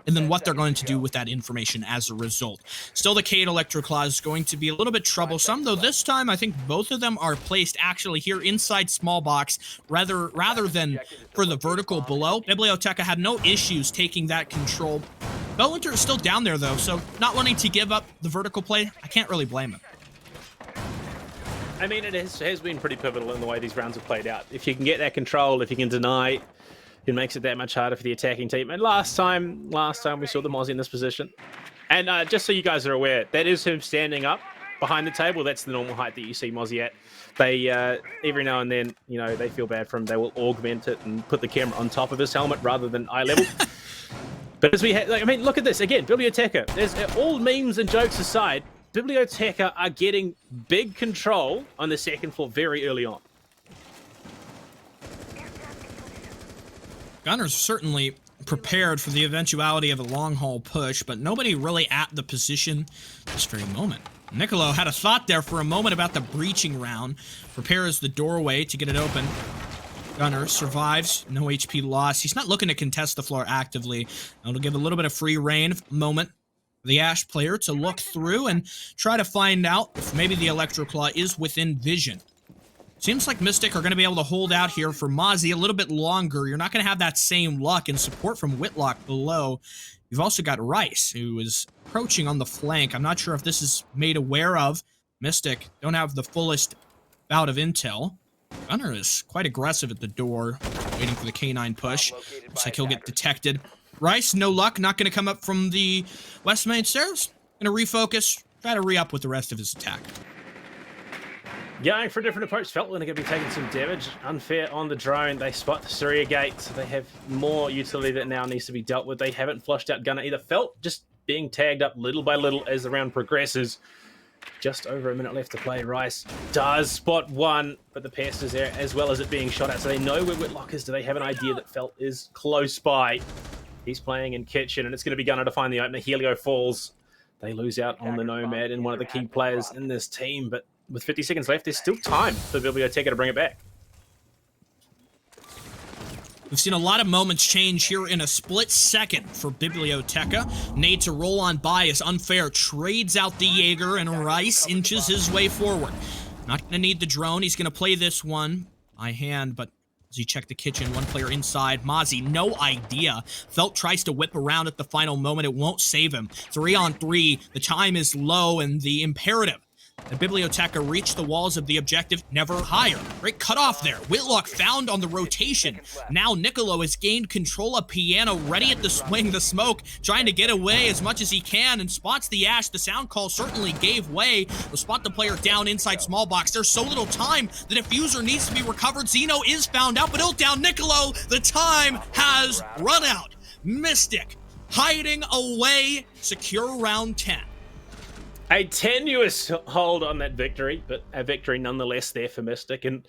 and then what they're going to do with that information as a result. Still, the Cade Electroclaw is going to be a little bit troublesome, though this time I think both of them are placed actually here inside small box rather than for the vertical below. Biblioteca had no issues taking that control. Bellwinter is still down there, though, so not wanting to give up the vertical play, I can't really blame him. I mean, it has been pretty pivotal in the way these rounds have played out. If you can get that control, if you can deny, it makes it that much harder for the attacking team. And last time we saw the Mozzie in this position. And just so you guys are aware, that is him standing up behind the table. That's the normal height that you see Mozzie at. They, every now and then, they feel bad for him. They will augment it and put the camera on top of his helmet rather than eye level. But as we look at this. Again, Biblioteca. There's all memes and jokes aside, Biblioteca are getting big control on the second floor very early on. Gunner's certainly prepared for the eventuality of a long haul push, but nobody really at the position this very moment. Niccolo had a thought there for a moment about the breaching round. Prepares the doorway to get it open. Gunner survives, no HP loss. He's not looking to contest the floor actively. It'll give a little bit of free reign moment for the Ash player to look through and try to find out if maybe the Electroclaw is within vision. Seems like Mystic are going to be able to hold out here for Mozzie a little bit longer. You're not going to have that same luck and support from Whitlock below. You've also got Rice, who is approaching on the flank. I'm not sure if this is made aware of. Mystic don't have the fullest bout of intel. Gunner is quite aggressive at the door, waiting for the K9 push. Looks like he'll get detected. Rice, no luck, not going to come up from the west main stairs. Going to refocus, try to re-up with the rest of his attack. Going for a different approach. Felt going to be taking some damage. Unfair on the drone. They spot the Surya gate, so they have more utility that now needs to be dealt with. They haven't flushed out Gunner either. Felt just being tagged up little by little as the round progresses. Just over a minute left to play. Rice does spot one, but the pest is there as well as it being shot at, so they know where Whitlock is. Do they have an idea that Felt is close by? He's playing in kitchen, and it's going to be Gunner to find the opener. Helio falls. They lose out on the Nomad and one of the key players in this team, but with 50 seconds left, there's still time for Biblioteca to bring it back. We've seen a lot of moments change here in a split second for Biblioteca. Nade to roll on by as Unfair trades out the Jaeger, and Rice inches his way forward. Not going to need the drone. He's going to play this one by hand, but as you check the kitchen, one player inside. Mozzie, no idea. Felt tries to whip around at the final moment. It won't save him. 3-on-3. The time is low, and the imperative. The Biblioteca reached the walls of the objective, never higher. Great cutoff there. Whitlock found on the rotation. Now Niccolo has gained control of Piano, ready at the swing, the smoke, trying to get away as much as he can, and spots the Ash. The sound call certainly gave way. We'll spot the player down inside small box. There's so little time. The diffuser needs to be recovered. Zeno is found out, but he'll down Niccolo. The time has run out. Mystic hiding away. Secure round 10. A tenuous hold on that victory, but a victory nonetheless there for Mystic, and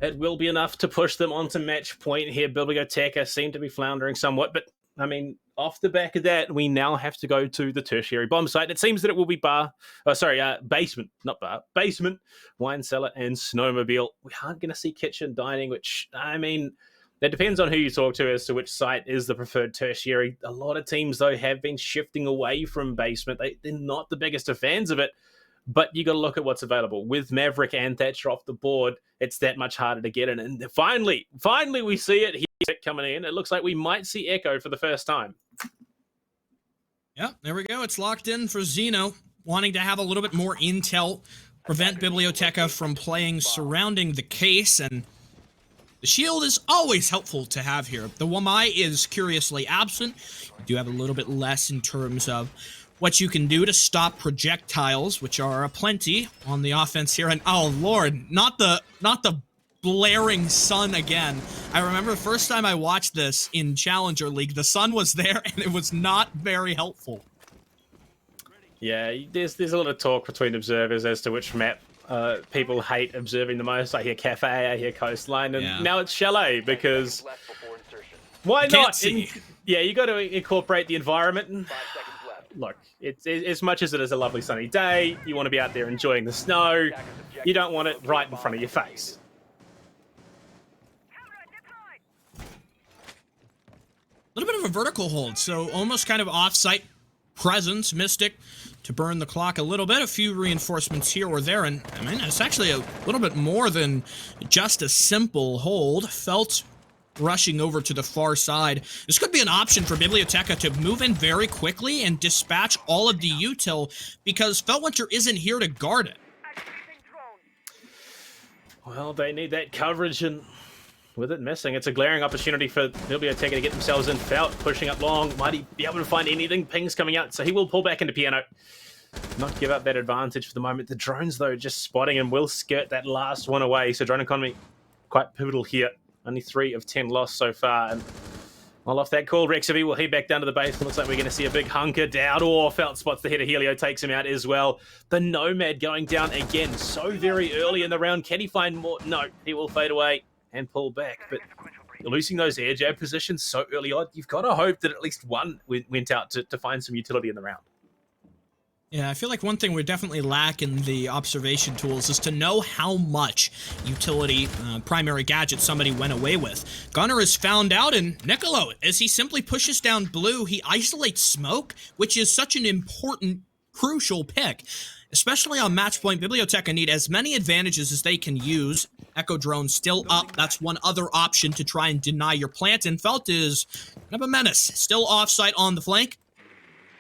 it will be enough to push them onto match point here. Biblioteca seem to be floundering somewhat, but I mean, off the back of that, we now have to go to the tertiary bomb site. It seems that it will be basement, not bar, basement, wine cellar, and snowmobile. We aren't going to see kitchen dining, which, I mean, that depends on who you talk to as to which site is the preferred tertiary. A lot of teams, though, have been shifting away from basement. They're not the biggest of fans of it, but you got to look at what's available. With Maverick and Thatcher off the board, it's that much harder to get in. And finally, we see it here coming in. It looks like we might see Echo for the first time. Yep, there we go. It's locked in for Zeno, wanting to have a little bit more intel, prevent Biblioteca from playing surrounding the case, and the shield is always helpful to have here. The Wamai is curiously absent. You do have a little bit less in terms of what you can do to stop projectiles, which are aplenty on the offense here. And oh lord, not the blaring sun again. I remember the first time I watched this in Challenger League, the sun was there and it was not very helpful. Yeah, there's a lot of talk between observers as to which map people hate observing the most. I hear Kafe, I hear Coastline, and now it's Chalet, because why not? You got to incorporate the environment. And look, it's as much as it is a lovely sunny day, you want to be out there enjoying the snow. You don't want it right in front of your face. A little bit of a vertical hold, so almost kind of off-site presence, Mystic, to burn the clock a little bit. A few reinforcements here or there, and I mean, it's actually a little bit more than just a simple hold. Felt rushing over to the far side. This could be an option for Biblioteca to move in very quickly and dispatch all of the util, because Feltwinter isn't here to guard it. Well, they need that coverage, and with it missing, it's a glaring opportunity for Biblioteca to get themselves in. Felt pushing up long. Might he be able to find anything? Ping's coming out, so he will pull back into Piano. Not give up that advantage for the moment. The drones, though, just spotting him, will skirt that last one away. So drone economy quite pivotal here. Only 3 of 10 lost so far. And well, off that call, Rexavy will head back down to the base. Looks like we're going to see a big hunker down. Oh, Felt spots the head of Helio, takes him out as well. The Nomad going down again so very early in the round. Can he find more? No, he will fade away and pull back. But losing those air jab positions so early on, you've got to hope that at least one went out to find some utility in the round. Yeah, I feel like one thing we definitely lack in the observation tools is to know how much utility primary gadget somebody went away with. Gunner is found out, and Niccolo, as he simply pushes down blue, he isolates smoke, which is such an important, crucial pick. Especially on match point, Biblioteca need as many advantages as they can use. Echo drone still up. That's one other option to try and deny your plant. And Felt is kind of a menace. Still offsite on the flank.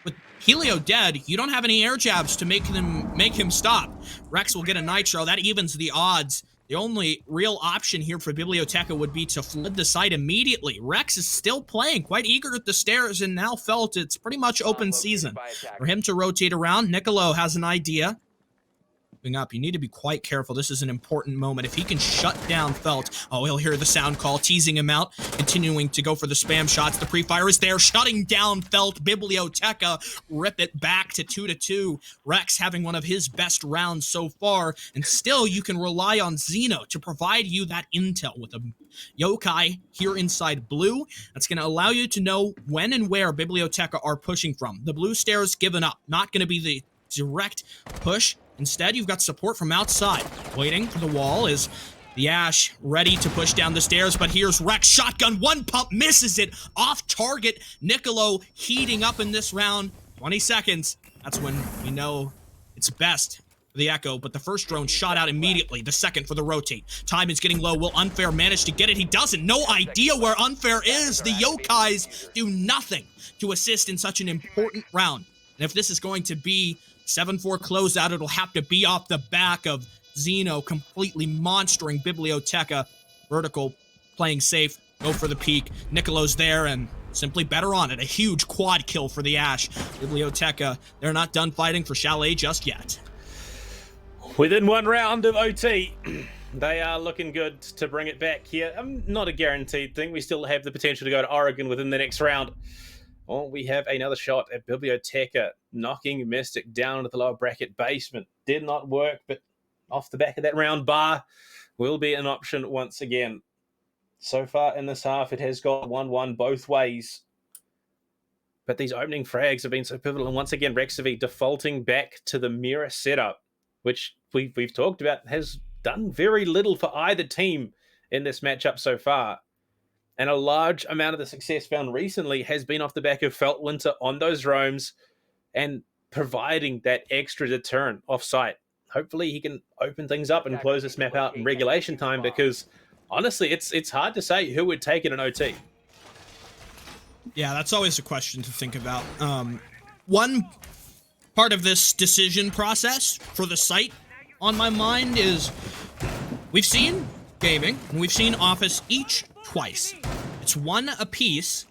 With Helio dead, you don't have any air jabs to make him stop. Rex will get a nitro. That evens the odds. The only real option here for Biblioteca would be to flood the site immediately. Rex is still playing, quite eager at the stairs, and now Felt it's pretty much open season for him to rotate around. Niccolo has an idea. Up. You need to be quite careful. This is an important moment. If he can shut down Felt, oh, he'll hear the sound call, teasing him out, continuing to go for the spam shots. The pre-fire is there, shutting down Felt. Biblioteca rip it back to 2-2. Rex having one of his best rounds so far, and still you can rely on Zeno to provide you that intel with a yokai here inside blue. That's going to allow you to know when and where Biblioteca are pushing from. The blue stairs given up, not going to be the direct push. Instead, you've got support from outside. Waiting for the wall is the Ash ready to push down the stairs, but here's Rex. Shotgun, one pump, misses it. Off target. Niccolo heating up in this round. 20 seconds. That's when we know it's best for the Echo, but the first drone shot out immediately. The second for the rotate. Time is getting low. Will Unfair manage to get it? He doesn't. No idea where Unfair is. The Yokais do nothing to assist in such an important round. And if this is going to be 7-4 closeout, it'll have to be off the back of Zeno completely monstering Biblioteca. Vertical, playing safe, go for the peak. Niccolo's there and simply better on it. A huge quad kill for the Ash. Biblioteca, they're not done fighting for Chalet just yet. Within one round of OT, they are looking good to bring it back here. Not a guaranteed thing. We still have the potential to go to Oregon within the next round. Oh, we have another shot at Biblioteca, knocking Mystic down to the lower bracket basement. Did not work, but off the back of that round bar will be an option once again. So far in this half, it has got 1-1 both ways. But these opening frags have been so pivotal. And once again, Rexavy defaulting back to the mirror setup, which we've talked about has done very little for either team in this matchup so far. And a large amount of the success found recently has been off the back of Feltwinter on those roams and providing that extra deterrent off-site. Hopefully he can open things up and close this map out in regulation time, because honestly, it's hard to say who would take it in OT. Yeah, that's always a question to think about. One part of this decision process for the site on my mind is we've seen Gaming and we've seen Office each twice. It's one apiece,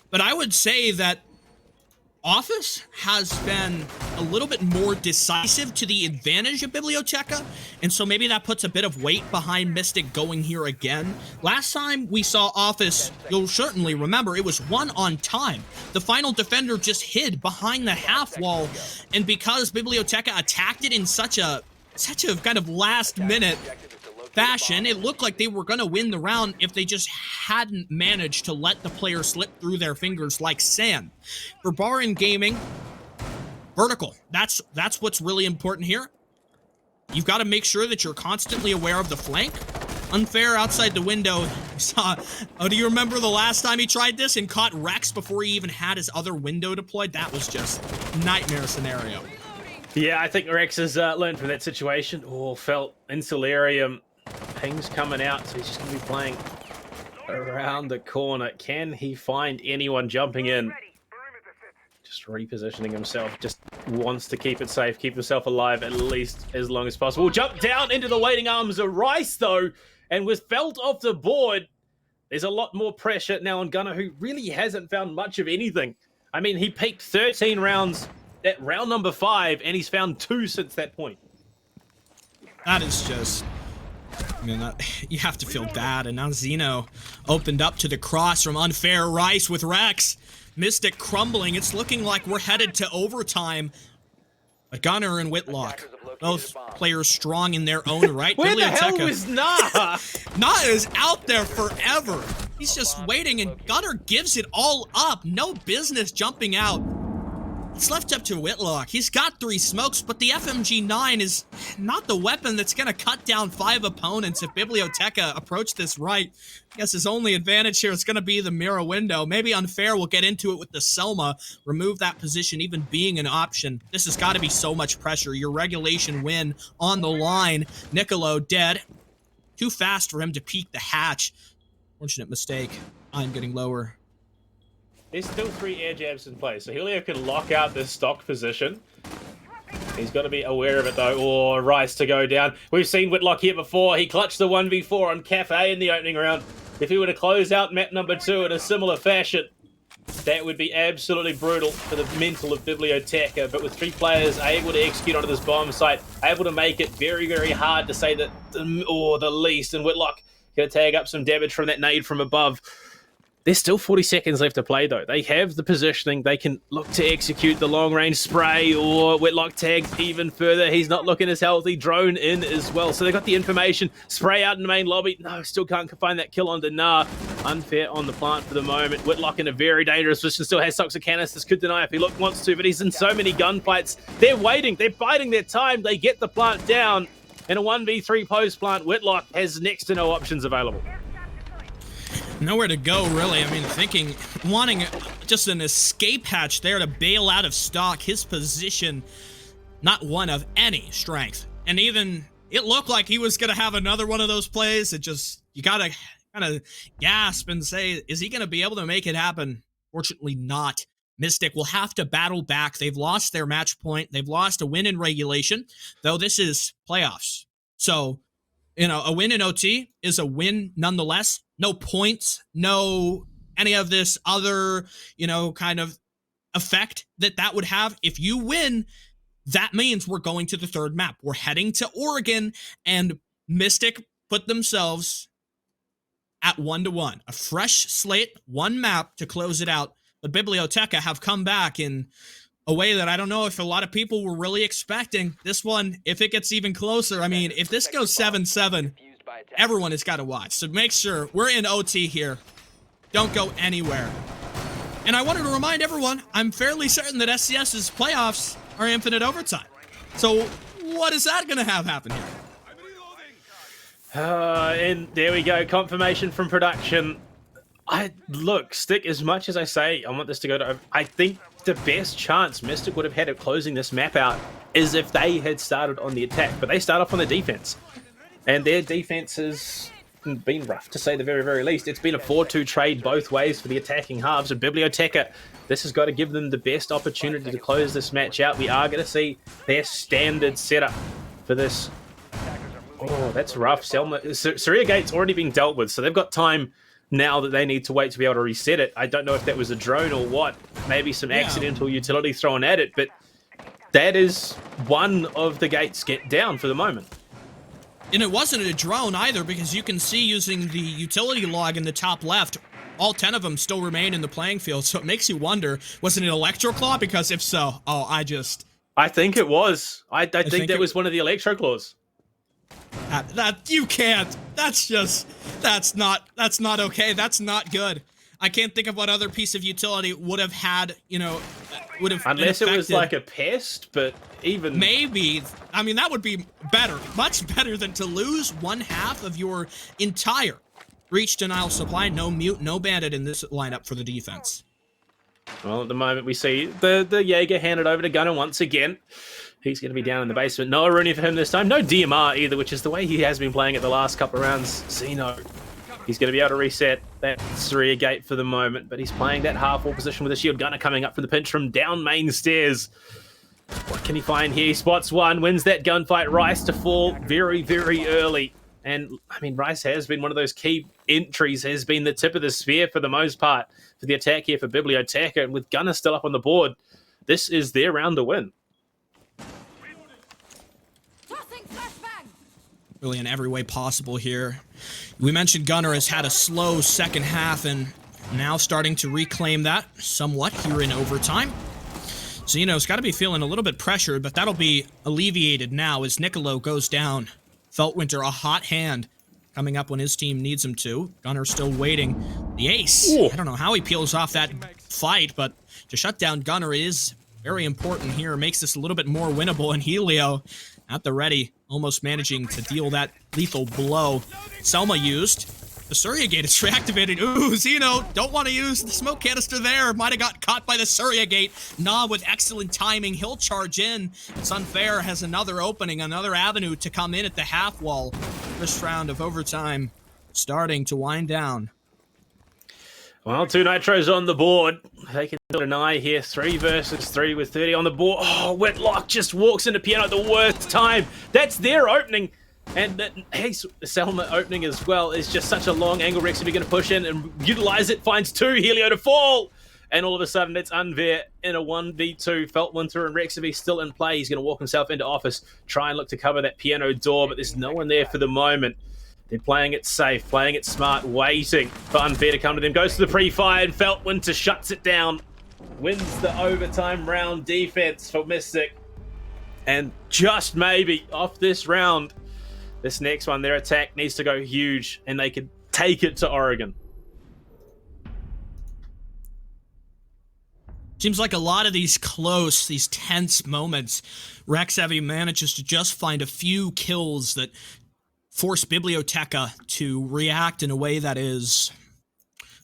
but I would say that Office has been a little bit more decisive to the advantage of Biblioteca, and so maybe that puts a bit of weight behind Mystic going here again. Last time we saw Office, you'll certainly remember, it was one on time. The final defender just hid behind the half wall, and because Biblioteca attacked it in such a kind of last-minute fashion, it looked like they were going to win the round if they just hadn't managed to let the player slip through their fingers like sand. For Bar and Gaming, vertical. That's what's really important here. You've got to make sure that you're constantly aware of the flank. Unfair outside the window. Do you remember the last time he tried this and caught Rex before he even had his other window deployed? That was just a nightmare scenario. Yeah, I think Rex has learned from that situation. Oh, felt in Solarium. Ping's coming out, so he's just going to be playing around the corner. Can he find anyone jumping in? Just repositioning himself. Just wants to keep it safe, keep himself alive at least as long as possible. Jump down into the waiting arms of Rice, though. And with Felt off the board, there's a lot more pressure now on Gunner, who really hasn't found much of anything. I mean, he peaked 13 rounds at round number 5, and he's found 2 since that point. That is just... I mean, you have to feel bad. And now Zeno opened up to the cross from Unfair Rice with Rex. Mystic crumbling. It's looking like we're headed to overtime. But Gunner and Whitlock, both players strong in their own right. Where the hell was Nah? Nah is out there forever. He's just waiting, and Gunner gives it all up. No business jumping out. It's left up to Whitlock. He's got 3 smokes, but the FMG9 is not the weapon that's going to cut down 5 opponents if Biblioteca approach this right. I guess his only advantage here is going to be the mirror window. Maybe Unfair will get into it with the Selma, remove that position even being an option. This has got to be so much pressure. Your regulation win on the line. Nicolo dead. Too fast for him to peek the hatch. Fortunate mistake. I'm getting lower. There's still 3 air jabs in place, so Helio can lock out this stock position. He's got to be aware of it, though. Oh, Rice to go down. We've seen Whitlock here before. He clutched the 1v4 on Kafe in the opening round. If he were to close out map number 2 in a similar fashion, that would be absolutely brutal for the mental of Biblioteca. But with 3 players able to execute onto this bomb site, able to make it very, very hard to say that, the least. And Whitlock going to tag up some damage from that nade from above. There's still 40 seconds left to play, though. They have the positioning. They can look to execute the long-range spray, or Whitlock tagged even further. He's not looking as healthy. Drone in as well. So they got the information. Spray out in the main lobby. No, still can't find that kill on Dinar. Unfair on the plant for the moment. Whitlock in a very dangerous position. Still has toxic canisters. Could deny if he wants to, but he's in so many gunfights. They're waiting. They're biding their time. They get the plant down. In a 1v3 post plant, Whitlock has next to no options available. Nowhere to go, really. I mean, wanting just an escape hatch there to bail out of stock. His position, not one of any strength. And even, it looked like he was going to have another one of those plays. You got to kind of gasp and say, is he going to be able to make it happen? Fortunately not. Mystic will have to battle back. They've lost their match point. They've lost a win in regulation, though this is playoffs. So, a win in OT is a win nonetheless. No points, no any of this other, kind of effect that would have. If you win, that means we're going to the 3rd map. We're heading to Oregon, and Mystic put themselves at 1-1. A fresh slate, 1 map to close it out. But Biblioteca have come back in a way that I don't know if a lot of people were really expecting. This one, if it gets even closer, I mean, if this goes 7-7, everyone has got to watch. So make sure we're in OT here. Don't go anywhere. And I wanted to remind everyone, I'm fairly certain that SCS's playoffs are infinite overtime. So what is that going to have happen here? And there we go. Confirmation from production. Look, Stick, as much as I say I want this to go to... I think the best chance Mystic would have had of closing this map out is if they had started on the attack. But they start off on the defense. And their defense has been rough, to say the very, very least. It's been a 4-2 trade both ways for the attacking halves of Biblioteca. This has got to give them the best opportunity to close this match out. We are going to see their standard setup for this. Oh, that's rough. Saria Gate's already been dealt with, so they've got time now that they need to wait to be able to reset it. I don't know if that was a drone or what. Maybe some accidental utility thrown at it, but that is one of the gates get down for the moment. And it wasn't a drone either, because you can see using the utility log in the top left, all 10 of them still remain in the playing field. So it makes you wonder, was it an Electro Claw? Because if so, I think it was. I think that was one of the Electro Claws. That you can't. That's not okay. That's not good. I can't think of what other piece of utility would have had, would have unless it was like a pest, but even maybe. I mean, that would be better, much better than to lose one half of your entire breach denial supply. No mute, no bandit in this lineup for the defense. Well, at the moment we see the Jaeger handed over to Gunner once again. He's going to be down in the basement. No Rooney for him this time. No DMR either, which is the way he has been playing it the last couple of rounds. Zeno, he's going to be able to reset that Saria Gate for the moment, but he's playing that half-wall position with a shield. Gunner coming up for the pinch from down main stairs. What can he find here? He spots one, wins that gunfight. Rice to fall very, very early. And, I mean, Rice has been one of those key entries, has been the tip of the spear for the most part for the attack here for Biblioteca. And with Gunner still up on the board, this is their round to win. Really in every way possible here. We mentioned Gunner has had a slow second half and now starting to reclaim that somewhat here in overtime. Zeno's got to be feeling a little bit pressured, but that'll be alleviated now as Nicolo goes down. Feltwinter, a hot hand, coming up when his team needs him to. Gunner still waiting. The ace. Ooh. I don't know how he peels off that fight, but to shut down Gunner is very important here. Makes this a little bit more winnable, and Helio at the ready, almost managing to deal that lethal blow. Selma used. The Saria Gate is reactivated. Ooh, Zeno, don't want to use the smoke canister there. Might have got caught by the Saria Gate. Nah, with excellent timing, he'll charge in. Sunfair has another opening, another avenue to come in at the half wall. First round of overtime starting to wind down. Well, 2 nitros on the board. They can deny here. 3 versus 3 with 30 on the board. Oh, Whitlock just walks into piano at the worst time. That's their opening. And hey, Selma opening as well is just such a long angle. Rex, if you're going to push in and utilize it, finds 2 Helio to fall. And all of a sudden, it's Unver in a 1v2. Feltwinter and Rexy still in play. He's going to walk himself into office, try and look to cover that piano door, but there's no one there for the moment. They're playing it safe, playing it smart, waiting for Unfair to come to them. Goes to the pre-fire, and Feltwinter shuts it down. Wins the overtime round defense for Mystic. And just maybe off this round, this next one, their attack needs to go huge, and they could take it to Oregon. Seems like a lot of these close, these tense moments, Rex Heavy manages to just find a few kills that force Biblioteca to react in a way that is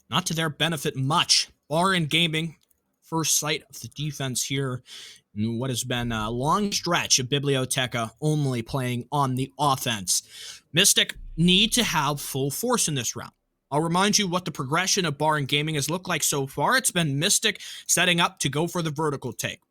not to their benefit much. Baron Gaming, first sight of the defense here in what has been a long stretch of Biblioteca only playing on the offense. Mystic need to have full force in this round. I'll remind you what the progression of Baron Gaming has looked like so far. It's been Mystic setting up to go for the vertical take.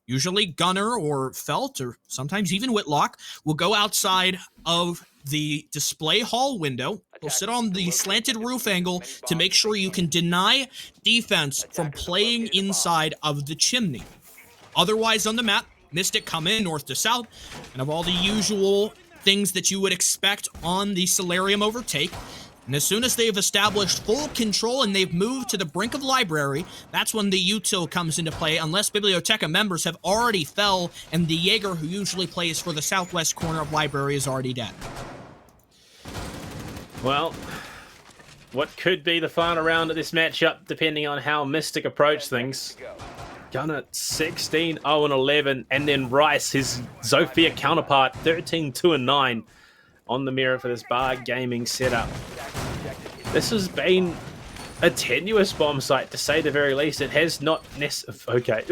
Usually Gunner or Felt, or sometimes even Whitlock, will go outside of the display hall window. They'll sit on the slanted roof angle to make sure you can deny defense from playing inside of the chimney. Otherwise on the map, Mystic come in north to south, and of all the usual things that you would expect on the Solarium overtake, And as soon as they've established full control and they've moved to the brink of library, that's when the util comes into play, unless Biblioteca members have already fell and the Jaeger, who usually plays for the southwest corner of library, is already dead. Well, what could be the final round of this matchup, depending on how Mystic approach things. Gunner 16, 0 and 11, and then Rice, his Zofia counterpart, 13, 2 and 9 on the mirror for this bar gaming setup. This has been a tenuous bomb site, to say the very least. It has not okay.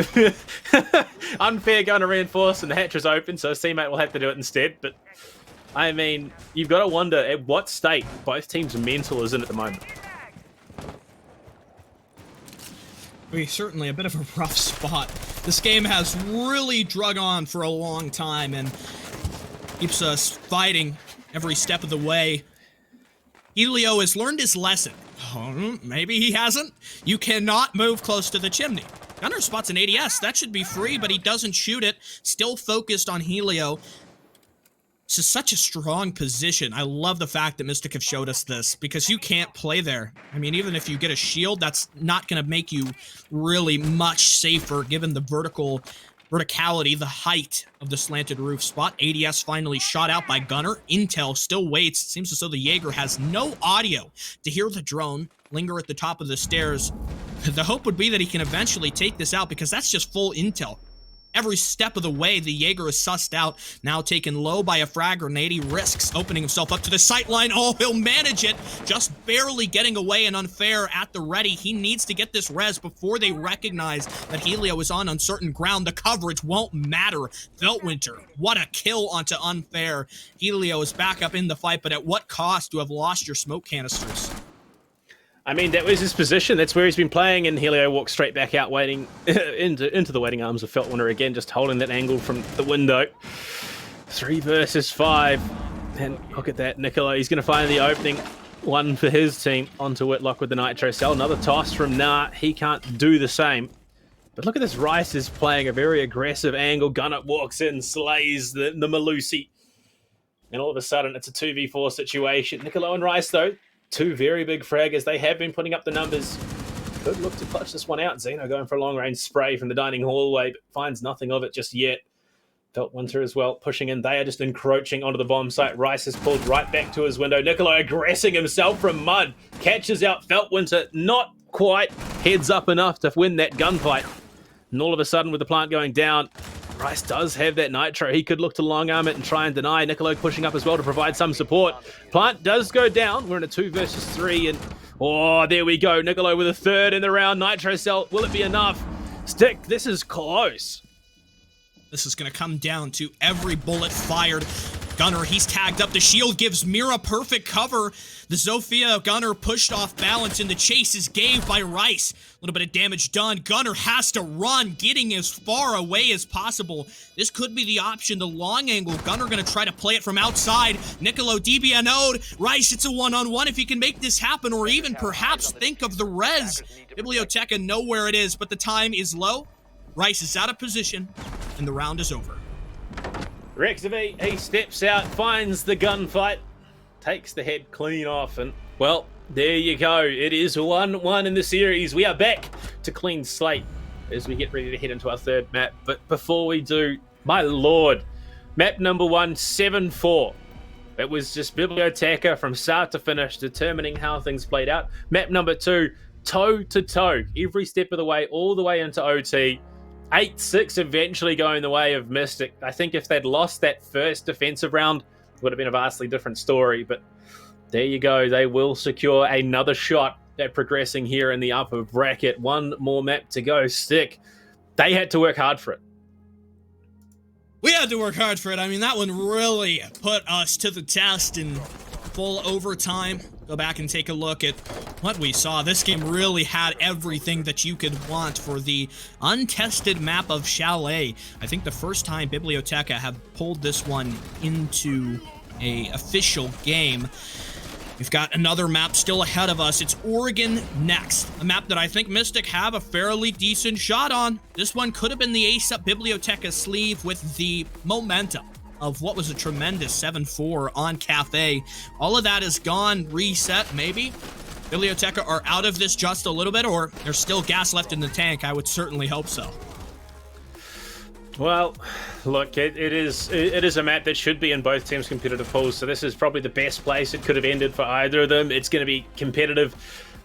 Unfair gunner reinforced and the hatch is open, so a teammate will have to do it instead. But I mean, you've got to wonder at what state both teams' mental is in at the moment. Certainly a bit of a rough spot. This game has really drug on for a long time and keeps us fighting every step of the way. Helio has learned his lesson. Oh, maybe he hasn't. You cannot move close to the chimney. Gunner spots an ADS. That should be free, but he doesn't shoot it. Still focused on Helio. This is such a strong position. I love the fact that Mystic have showed us this, because you can't play there. I mean, even if you get a shield, that's not going to make you really much safer, given the verticality, the height of the slanted roof spot. ADS finally shot out by Gunner. Intel still waits. It seems as though the Jaeger has no audio to hear the drone linger at the top of the stairs. The hope would be that he can eventually take this out, because that's just full intel. Every step of the way, the Jaeger is sussed out, now taken low by a frag grenade. He risks opening himself up to the sight line. Oh, he'll manage it, just barely getting away, and Unfair at the ready. He needs to get this res before they recognize that Helio is on uncertain ground. The coverage won't matter. Feltwinter, what a kill onto Unfair. Helio is back up in the fight, but at what cost to have lost your smoke canisters? I mean, that was his position. That's where he's been playing, and Helio walks straight back out, waiting into the waiting arms of Feltwinter again, just holding that angle from the window. 3 versus 5. And look at that, Niccolo. He's going to find the opening one for his team onto Whitlock with the Nitro Cell. Another toss from Nah. He can't do the same. But look at this. Rice is playing a very aggressive angle. Gunner walks in, slays the Malusi. And all of a sudden, it's a 2v4 situation. Niccolo and Rice, though, two very big fraggers. They have been putting up the numbers. Could look to clutch this one out. Zeno going for a long-range spray from the dining hallway, but finds nothing of it just yet. Feltwinter as well, pushing in. They are just encroaching onto the bomb site. Rice is pulled right back to his window. Niccolo aggressing himself from mud. Catches out Feltwinter. Not quite heads up enough to win that gunfight. And all of a sudden, with the plant going down, Rice does have that nitro. He could look to long arm it and try and deny. Niccolo pushing up as well to provide some support. Plant does go down. We're in a 2 versus 3, and oh, there we go. Niccolo with a third in the round. Nitro cell. Will it be enough? Stick, this is close. This is going to come down to every bullet fired. Gunner, he's tagged up. The shield gives Mira perfect cover. The Zofia Gunner pushed off balance, and the chase is gave by Rice. A little bit of damage done. Gunner has to run, getting as far away as possible. This could be the option, the long angle. Gunner going to try to play it from outside. Niccolo DBNO'd. Rice, it's a one-on-one if he can make this happen, or even perhaps think of the res. Biblioteca know where it is, but the time is low. Rice is out of position, and the round is over. Rexavy, he steps out, finds the gunfight, takes the head clean off, and, well, there you go. It is 1-1 in the series. We are back to clean slate as we get ready to head into our third map. But before we do, my lord, map number 1, 7-4. It was just Biblioteca from start to finish, determining how things played out. Map number 2, toe-to-toe, every step of the way, all the way into OT. 8-6 eventually going the way of Mystic. I think if they'd lost that first defensive round, it would have been a vastly different story. But there you go. They will secure another shot at progressing here in the upper bracket. One more map to go. Stick. They had to work hard for it. We had to work hard for it. I mean, that one really put us to the test in full overtime. Go back and take a look at what we saw. This game really had everything that you could want for the untested map of Chalet. I think the first time Biblioteca have pulled this one into a official game. We've got another map still ahead of us. It's Oregon next, a map that I think Mystic have a fairly decent shot on. This one could have been the ace up Biblioteca's sleeve with the momentum of what was a tremendous 7-4 on Kafe. All of that is gone, reset, maybe. Biblioteca are out of this just a little bit, or there's still gas left in the tank. I would certainly hope so. Well, look, it is a map that should be in both teams' competitive pools, so this is probably the best place it could have ended for either of them. It's going to be competitive.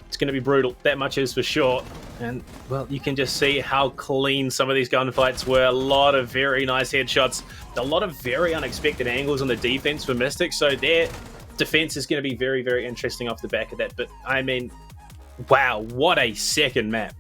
It's going to be brutal. That much is for sure. And, well, you can just see how clean some of these gunfights were. A lot of very nice headshots. A lot of very unexpected angles on the defense for Mystic. So their defense is going to be very, very interesting off the back of that. But, I mean, wow, what a second map.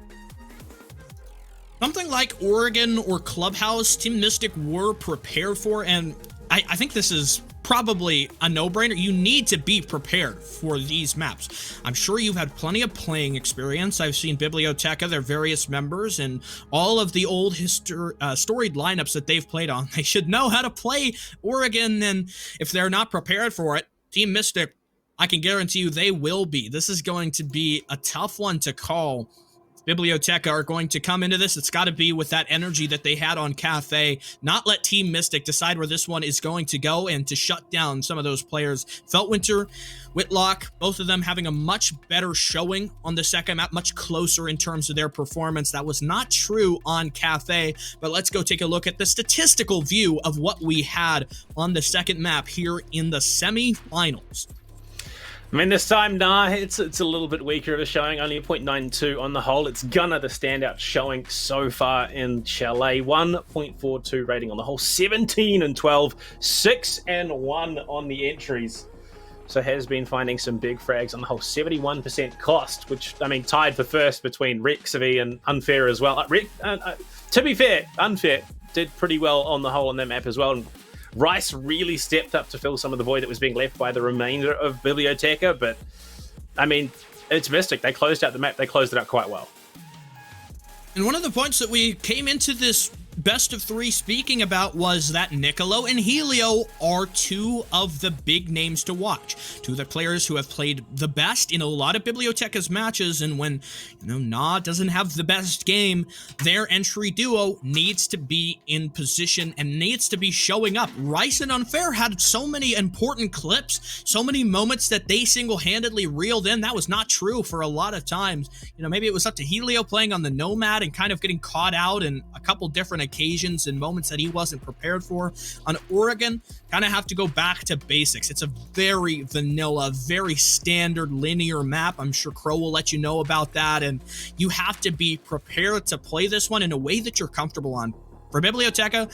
Something like Oregon or Clubhouse, Team Mystic were prepared for, and I think this is probably a no-brainer. You need to be prepared for these maps. I'm sure you've had plenty of playing experience. I've seen Biblioteca, their various members, and all of the old storied lineups that they've played on. They should know how to play Oregon, and if they're not prepared for it, Team Mystic, I can guarantee you they will be. This is going to be a tough one to call. Biblioteca are going to come into this. It's got to be with that energy that they had on Kafe. Not let Team Mystic decide where this one is going to go and to shut down some of those players. Feltwinter, Whitlock, both of them having a much better showing on the second map, much closer in terms of their performance. That was not true on Kafe, but let's go take a look at the statistical view of what we had on the second map here in the semifinals. I mean, this time, it's a little bit weaker of a showing, only a 0.92 on the whole. It's Gunner, the standout showing so far in Chalet. 1.42 rating on the whole, 17-12, 6-1 on the entries. So has been finding some big frags on the whole, 71% cost, which, I mean, tied for first between Rexavy and Unfair as well. To be fair, Unfair did pretty well on the whole on that map as well. And Rice really stepped up to fill some of the void that was being left by the remainder of Biblioteca, but, I mean, it's Mystic. They closed out the map. They closed it out quite well. And one of the points that we came into this best of three speaking about was that Nicolo and Helio are two of the big names to watch. Two of the players who have played the best in a lot of Biblioteca's matches, and when, Na doesn't have the best game, their entry duo needs to be in position and needs to be showing up. Rice and Unfair had so many important clips, so many moments that they single-handedly reeled in. That was not true for a lot of times. Maybe it was up to Helio playing on the Nomad and kind of getting caught out in a couple different occasions and moments that he wasn't prepared for. On Oregon, kind of have to go back to basics. It's a very vanilla, very standard linear map. I'm sure Crow will let you know about that, and you have to be prepared to play this one in a way that you're comfortable on. For Biblioteca,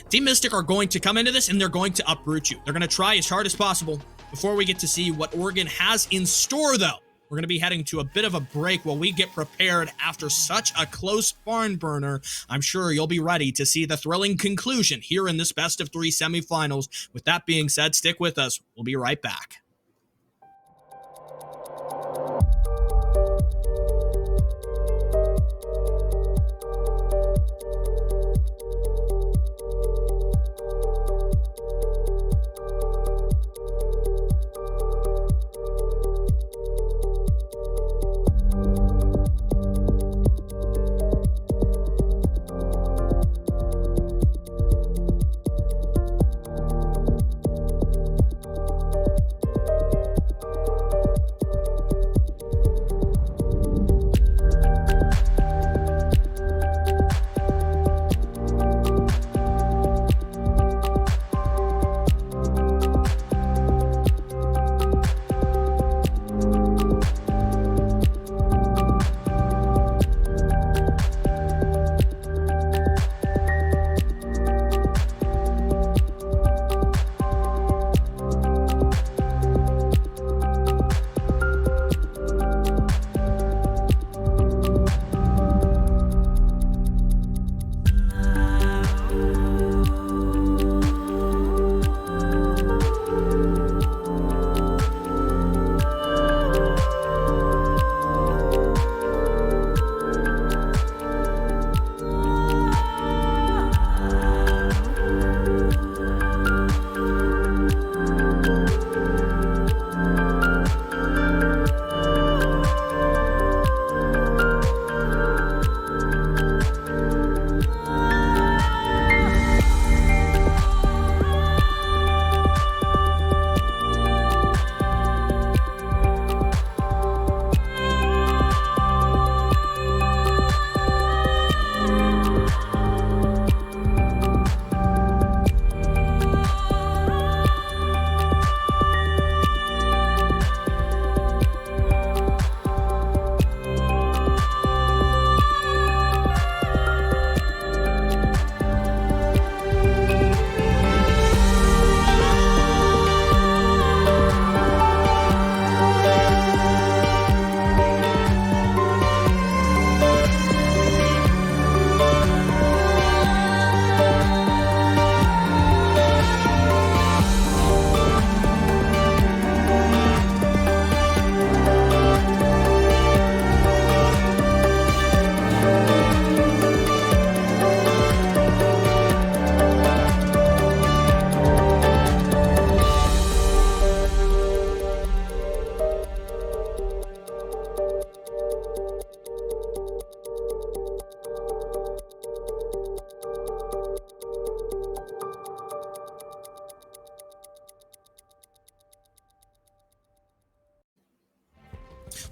Team Mystic are going to come into this and they're going to uproot you. They're going to try as hard as possible. Before we get to see what Oregon has in store, though, we're going to be heading to a bit of a break while we get prepared after such a close barn burner. I'm sure you'll be ready to see the thrilling conclusion here in this best of three semifinals. With that being said, stick with us. We'll be right back.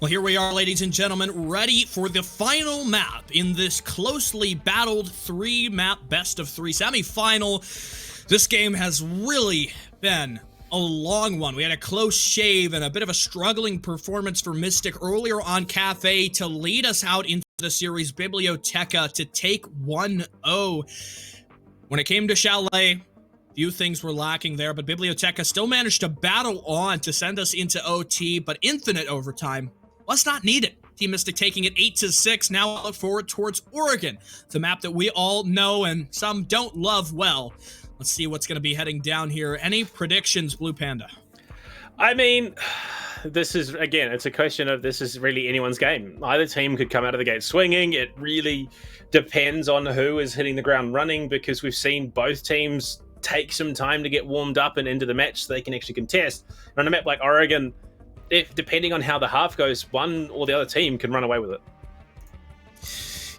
Well, here we are, ladies and gentlemen, ready for the final map in this closely battled 3-map best-of-3 semifinal. This game has really been a long one. We had a close shave and a bit of a struggling performance for Mystic earlier on Kafe to lead us out into the series. Biblioteca to take 1-0. When it came to Chalet, few things were lacking there, but Biblioteca still managed to battle on to send us into OT, but Infinite Overtime was not needed. Team Mystic taking it 8-6. Now I look forward towards Oregon, the map that we all know and some don't love well. Let's see what's going to be heading down here. Any predictions, Blue Panda? I mean, this is, again, it's a question of this is really anyone's game. Either team could come out of the gate swinging. It really depends on who is hitting the ground running, because we've seen both teams take some time to get warmed up and into the match so they can actually contest. And on a map like Oregon, if depending on how the half goes, one or the other team can run away with it.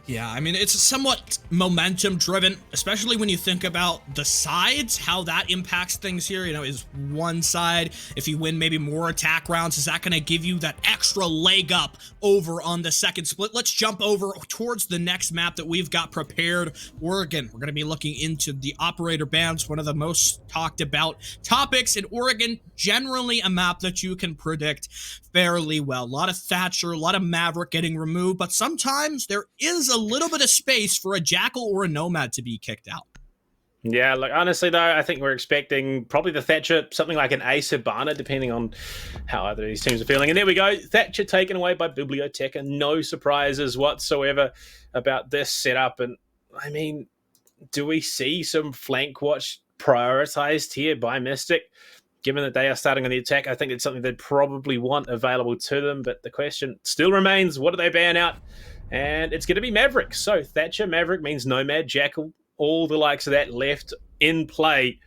Yeah, I mean, it's somewhat momentum driven, especially when you think about the sides, how that impacts things here. You know, is one side, if you win maybe more attack rounds, is that going to give you that extra leg up over on the second split? Let's jump over towards the next map that we've got prepared. Oregon, we're going to be looking into the operator bans, one of the most talked about topics in Oregon, generally a map that you can predict fairly well. A lot of Thatcher, a lot of Maverick getting removed, but sometimes there is a little bit of space for a Jackal or a Nomad to be kicked out. Yeah, like honestly though, I think we're expecting probably the Thatcher, something like an Ace Hibana, depending on how either of these teams are feeling. And there we go, Thatcher taken away by Biblioteca. No surprises whatsoever about this setup. And I mean, do we see some flank watch prioritized here by Mystic? Given that they are starting on the attack, I think it's something they'd probably want available to them. But the question still remains, what do they ban out? And it's going to be Maverick. So Thatcher, Maverick means Nomad, Jackal, all the likes of that left in play.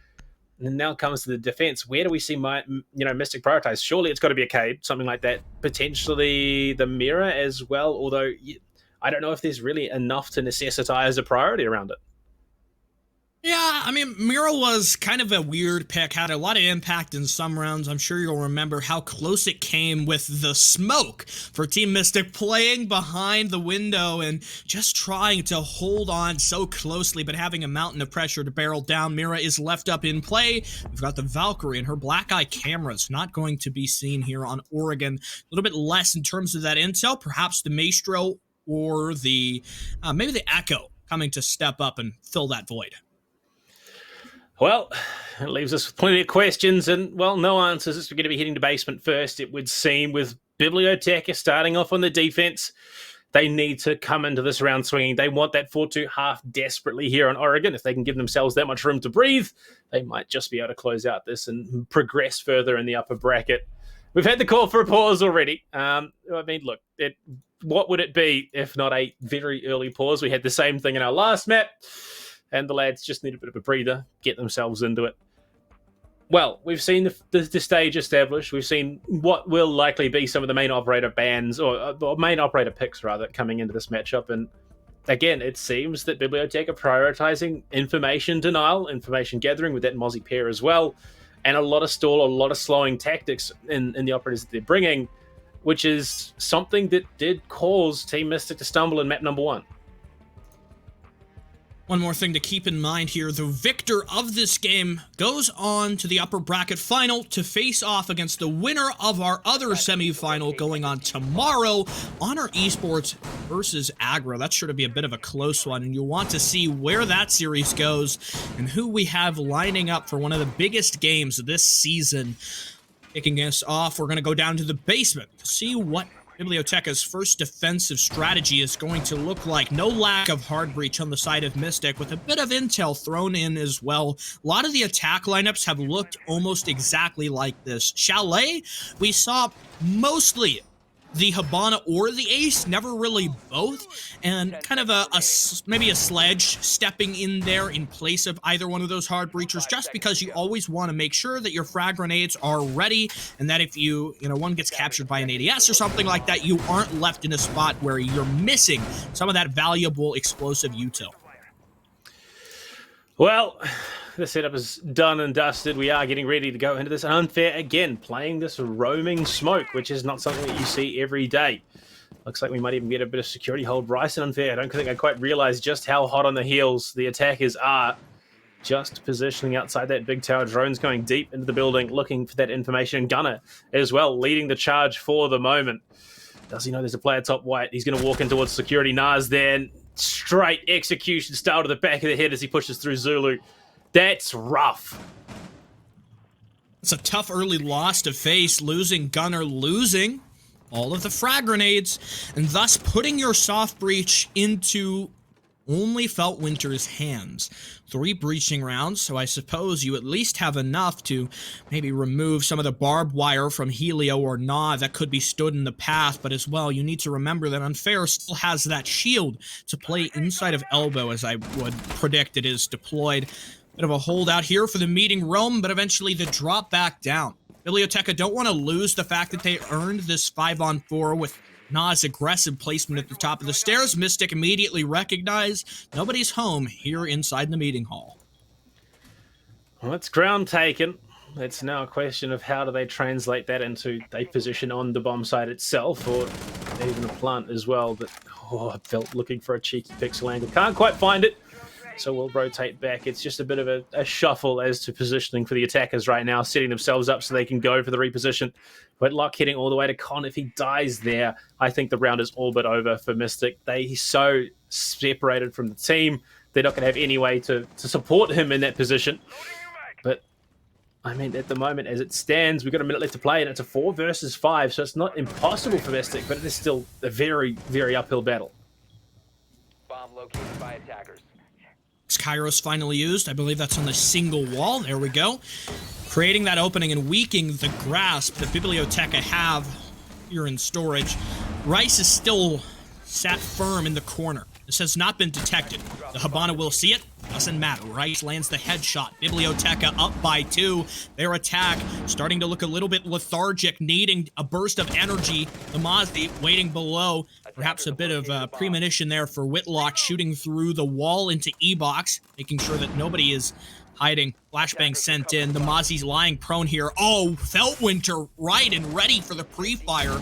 And now it comes to the defense. Where do we see Mystic prioritize? Surely it's got to be a Cade, something like that. Potentially the Mirror as well, although I don't know if there's really enough to necessitize a priority around it. Yeah, I mean, Mira was kind of a weird pick, had a lot of impact in some rounds. I'm sure you'll remember how close it came with the smoke for Team Mystic playing behind the window and just trying to hold on so closely, but having a mountain of pressure to barrel down. Mira is left up in play. We've got the Valkyrie and her black eye cameras not going to be seen here on Oregon. A little bit less in terms of that intel, perhaps the Maestro or the maybe the Echo coming to step up and fill that void. Well, it leaves us with plenty of questions and, well, no answers. We're going to be hitting the basement first, it would seem, with Biblioteca starting off on the defense. They need to come into this round swinging. They want that 4-2 half desperately here on Oregon. If they can give themselves that much room to breathe, they might just be able to close out this and progress further in the upper bracket. We've had the call for a pause already. I mean, look, what would it be if not a very early pause? We had the same thing in our last map. And the lads just need a bit of a breather, get themselves into it. Well, we've seen the stage established. We've seen what will likely be some of the main operator bans, or main operator picks, rather, coming into this matchup. And again, it seems that Biblioteca are prioritizing information denial, information gathering with that Mozzie pair as well, and a lot of stall, a lot of slowing tactics in the operators that they're bringing, which is something that did cause Team Mystic to stumble in map number 1. One more thing to keep in mind here, the victor of this game goes on to the upper bracket final to face off against the winner of our other semifinal going on tomorrow, Honor Esports versus Aggro. That's sure to be a bit of a close one, and you'll want to see where that series goes and who we have lining up for one of the biggest games of this season. Kicking us off, we're going to go down to the basement to see what Biblioteca's first defensive strategy is going to look like. No lack of hard breach on the side of Mystic, with a bit of intel thrown in as well. A lot of the attack lineups have looked almost exactly like this. Chalet, we saw mostly the Hibana or the Ace, never really both, and kind of maybe a Sledge stepping in there in place of either one of those hard breachers, just because you always want to make sure that your frag grenades are ready, and that if one gets captured by an ADS or something like that, you aren't left in a spot where you're missing some of that valuable explosive util. Well, the setup is done and dusted. We are getting ready to go into this unfair again, playing this roaming smoke, which is not something that you see every day. Looks like we might even get a bit of security hold. Bryson unfair. I don't think I quite realized just how hot on the heels the attackers are. Just positioning outside that big tower. Drones going deep into the building, looking for that information. Gunner as well, leading the charge for the moment. Does he know there's a player top white? He's going to walk in towards security. Nas there. Straight execution style to the back of the head as he pushes through Zulu. That's rough. It's a tough early loss to face, losing Gunner, losing all of the frag grenades, and thus putting your soft breach into only Felt Winter's hands. 3 breaching rounds, so I suppose you at least have enough to maybe remove some of the barbed wire from Helio or Na that could be stood in the path, but as well, you need to remember that Unfair still has that shield to play inside of Elbow, as I would predict it is deployed. Bit of a holdout here for the meeting room, but eventually the drop back down. Biblioteca don't want to lose the fact that they earned this 5-on-4 with Na's aggressive placement at the top of the stairs. Mystic immediately recognized nobody's home here inside the meeting hall. Well, it's ground taken. It's now a question of how do they translate that into a position on the bomb site itself, or even a plant as well. But I felt looking for a cheeky pixel angle. Can't quite find it. So we'll rotate back. It's just a bit of a shuffle as to positioning for the attackers right now, setting themselves up so they can go for the reposition. Whitlock hitting all the way to Con. If he dies there, I think the round is all but over for Mystic. He's so separated from the team. They're not going to have any way to support him in that position. But, I mean, at the moment, as it stands, we've got a minute left to play, and it's a 4 versus 5, so it's not impossible for Mystic, but it is still a very, very uphill battle. Bomb located by attackers. Kairos finally used. I believe that's on the single wall. There we go. Creating that opening and weakening the grasp that Biblioteca have here in storage. Rice is still sat firm in the corner. This has not been detected. The Habana will see it. Doesn't matter. Rice lands the headshot. Biblioteca up by 2. Their attack starting to look a little bit lethargic, needing a burst of energy. The Mazdi waiting below. Perhaps a bit of premonition there for Whitlock, shooting through the wall into E-Box, making sure that nobody is hiding. Flashbang sent in. The Mazzi's lying prone here. Oh, Feltwinter right and ready for the pre-fire.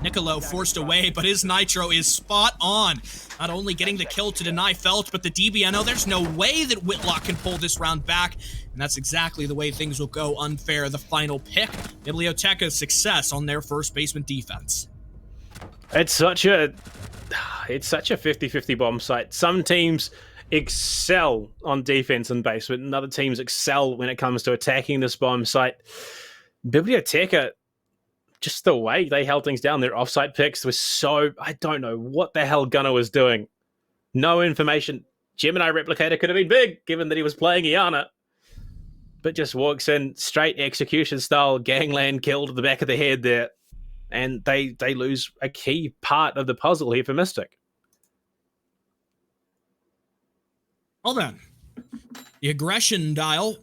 Niccolo forced away, but his nitro is spot on. Not only getting the kill to deny Felt, but the DBNO, there's no way that Whitlock can pull this round back. And that's exactly the way things will go. Unfair, the final pick. Biblioteca's success on their first basement defense. It's such a 50-50 bomb site. Some teams excel on defense and basement, and other teams excel when it comes to attacking this bomb site. Biblioteca, just the way they held things down, their offsite picks was so... I don't know what the hell Gunner was doing. No information. Gemini Replicator could have been big, given that he was playing Iana. But just walks in, straight execution style, gangland kill to the back of the head there. And they lose a key part of the puzzle here for Mystic. Well then, the aggression dial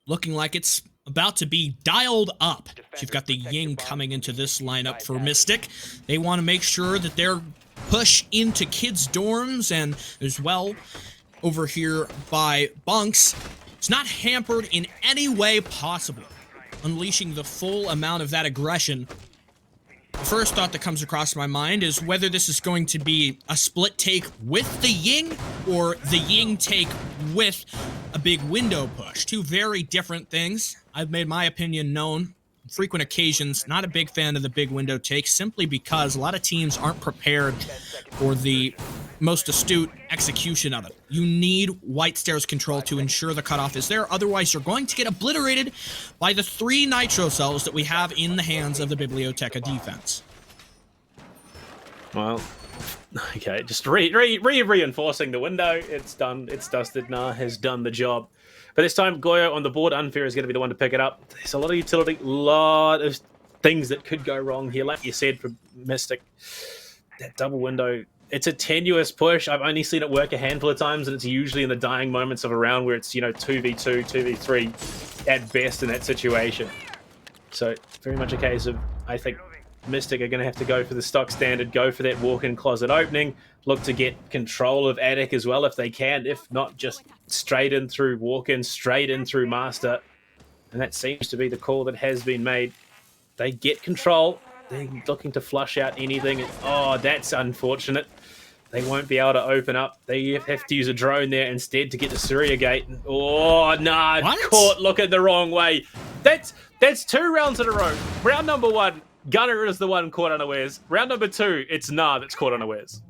looking like it's about to be dialed up. You've got the Ying coming into this lineup for Mystic. They want to make sure that they're push into kids' dorms and as well over here by bunks. It's not hampered in any way possible, unleashing the full amount of that aggression. The first thought that comes across my mind is whether this is going to be a split take with the Ying or the Ying take with a big window push. 2 very different things. I've made my opinion known on frequent occasions. Not a big fan of the big window take simply because a lot of teams aren't prepared for the most astute execution of it. You need white stairs control to ensure the cutoff is there. Otherwise, you're going to get obliterated by the 3 nitro cells that we have in the hands of the Biblioteca defense. Well, okay, just reinforcing the window. It's done. It's dusted. Nah has done the job. But this time, Goyo on the board. Unfair is going to be the one to pick it up. There's a lot of utility, a lot of things that could go wrong here. Like you said, for Mystic, that double window, it's a tenuous push. I've only seen it work a handful of times, and it's usually in the dying moments of a round where it's, 2v2, 2v3 at best in that situation. So very much a case of, I think, Mystic are going to have to go for the stock standard, go for that walk-in closet opening, look to get control of Attic as well if they can. If not, just straight in through walk-in, straight in through Master. And that seems to be the call that has been made. They get control. They're looking to flush out anything. Oh, that's unfortunate. They won't be able to open up. They have to use a drone there instead to get the Surya gate. Oh, nah, caught looking the wrong way. That's 2 rounds in a row. Round number 1, Gunner is the one caught unawares. Round number 2, it's Nah that's caught unawares.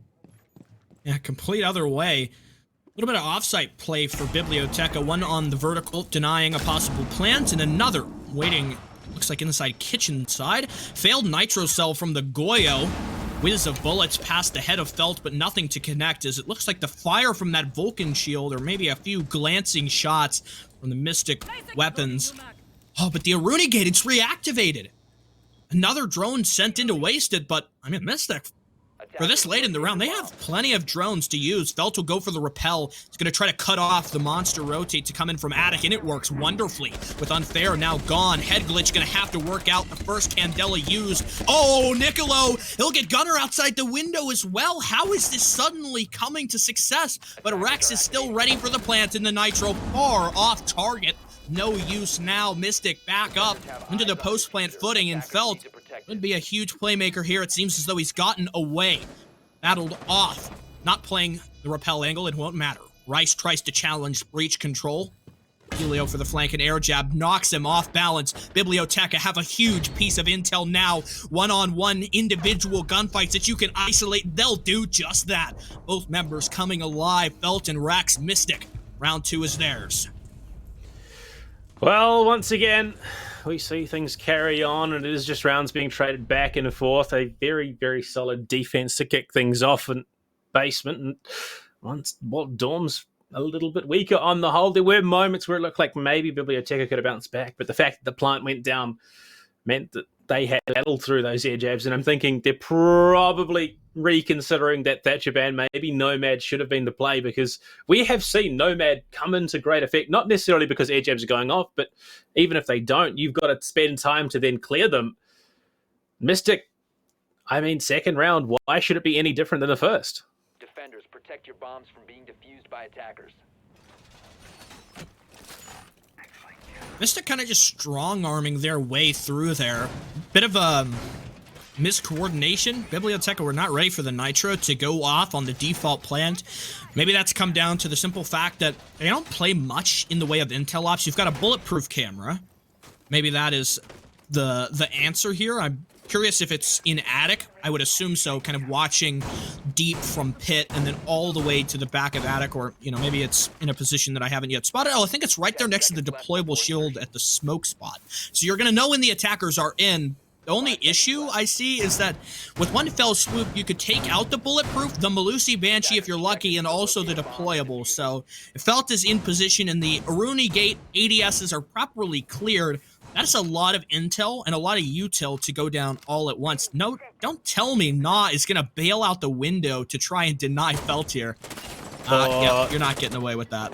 Yeah, complete other way. A little bit of offsite play for Biblioteca. One on the vertical, denying a possible plant, and another waiting, looks like inside kitchen side. Failed nitro cell from the Goyo. Whiz of bullets past the head of Felt, but nothing to connect, as it looks like the fire from that Vulcan shield, or maybe a few glancing shots from the Mystic weapons. Oh, but the Aruni gate, it's reactivated. Another drone sent in to waste it, but, I mean, Mystic, for this late in the round, they have plenty of drones to use. Felt will go for the repel. He's going to try to cut off the monster rotate to come in from Attic, and it works wonderfully. With Unfair now gone, Head Glitch going to have to work out the first Candela used. Oh, Niccolo! He'll get Gunner outside the window as well. How is this suddenly coming to success? But Rex is still ready for the plant in the Nitro, far off target. No use now. Mystic back up into the post-plant footing, and Felt would be a huge playmaker here. It seems as though he's gotten away. Battled off. Not playing the repel angle, it won't matter. Rice tries to challenge breach control. Helio for the flank and air jab knocks him off balance. Biblioteca have a huge piece of intel now. One-on-one individual gunfights that you can isolate. They'll do just that. Both members coming alive. Felt and Rex. Mystic. Round 2 is theirs. Well, once again, we see things carry on, and it is just rounds being traded back and forth. A very, very solid defense to kick things off in basement. And once Dorm's a little bit weaker on the whole, there were moments where it looked like maybe Biblioteca could have bounced back, but the fact that the plant went down meant that they had battled through those air jabs. And I'm thinking they're probably reconsidering that Thatcher ban. Maybe Nomad should have been the play, because we have seen Nomad come into great effect, not necessarily because air jabs are going off, but even if they don't, you've got to spend time to then clear them. Mystic, I mean, second round, why should it be any different than the first? Defenders, protect your bombs from being defused by attackers. Mystic kind of just strong-arming their way through there. Bit of a miscoordination. Biblioteca were not ready for the Nitro to go off on the default plant. Maybe that's come down to the simple fact that they don't play much in the way of intel ops. You've got a bulletproof camera. Maybe that is the answer here. I'm curious if it's in Attic. I would assume so, kind of watching deep from pit and then all the way to the back of Attic, or, you know, maybe it's in a position that I haven't yet spotted. Oh, I think it's right there next to the deployable shield at the smoke spot. So you're going to know when the attackers are in. The only issue I see is that with one fell swoop, you could take out the bulletproof, the Malusi Banshee if you're lucky, and also the deployable. So if Felt is in position and the Aruni Gate ADSs are properly cleared, that's a lot of intel and a lot of util to go down all at once. No, don't tell me Nah is going to bail out the window to try and deny Felt here. Yeah, you're not getting away with that.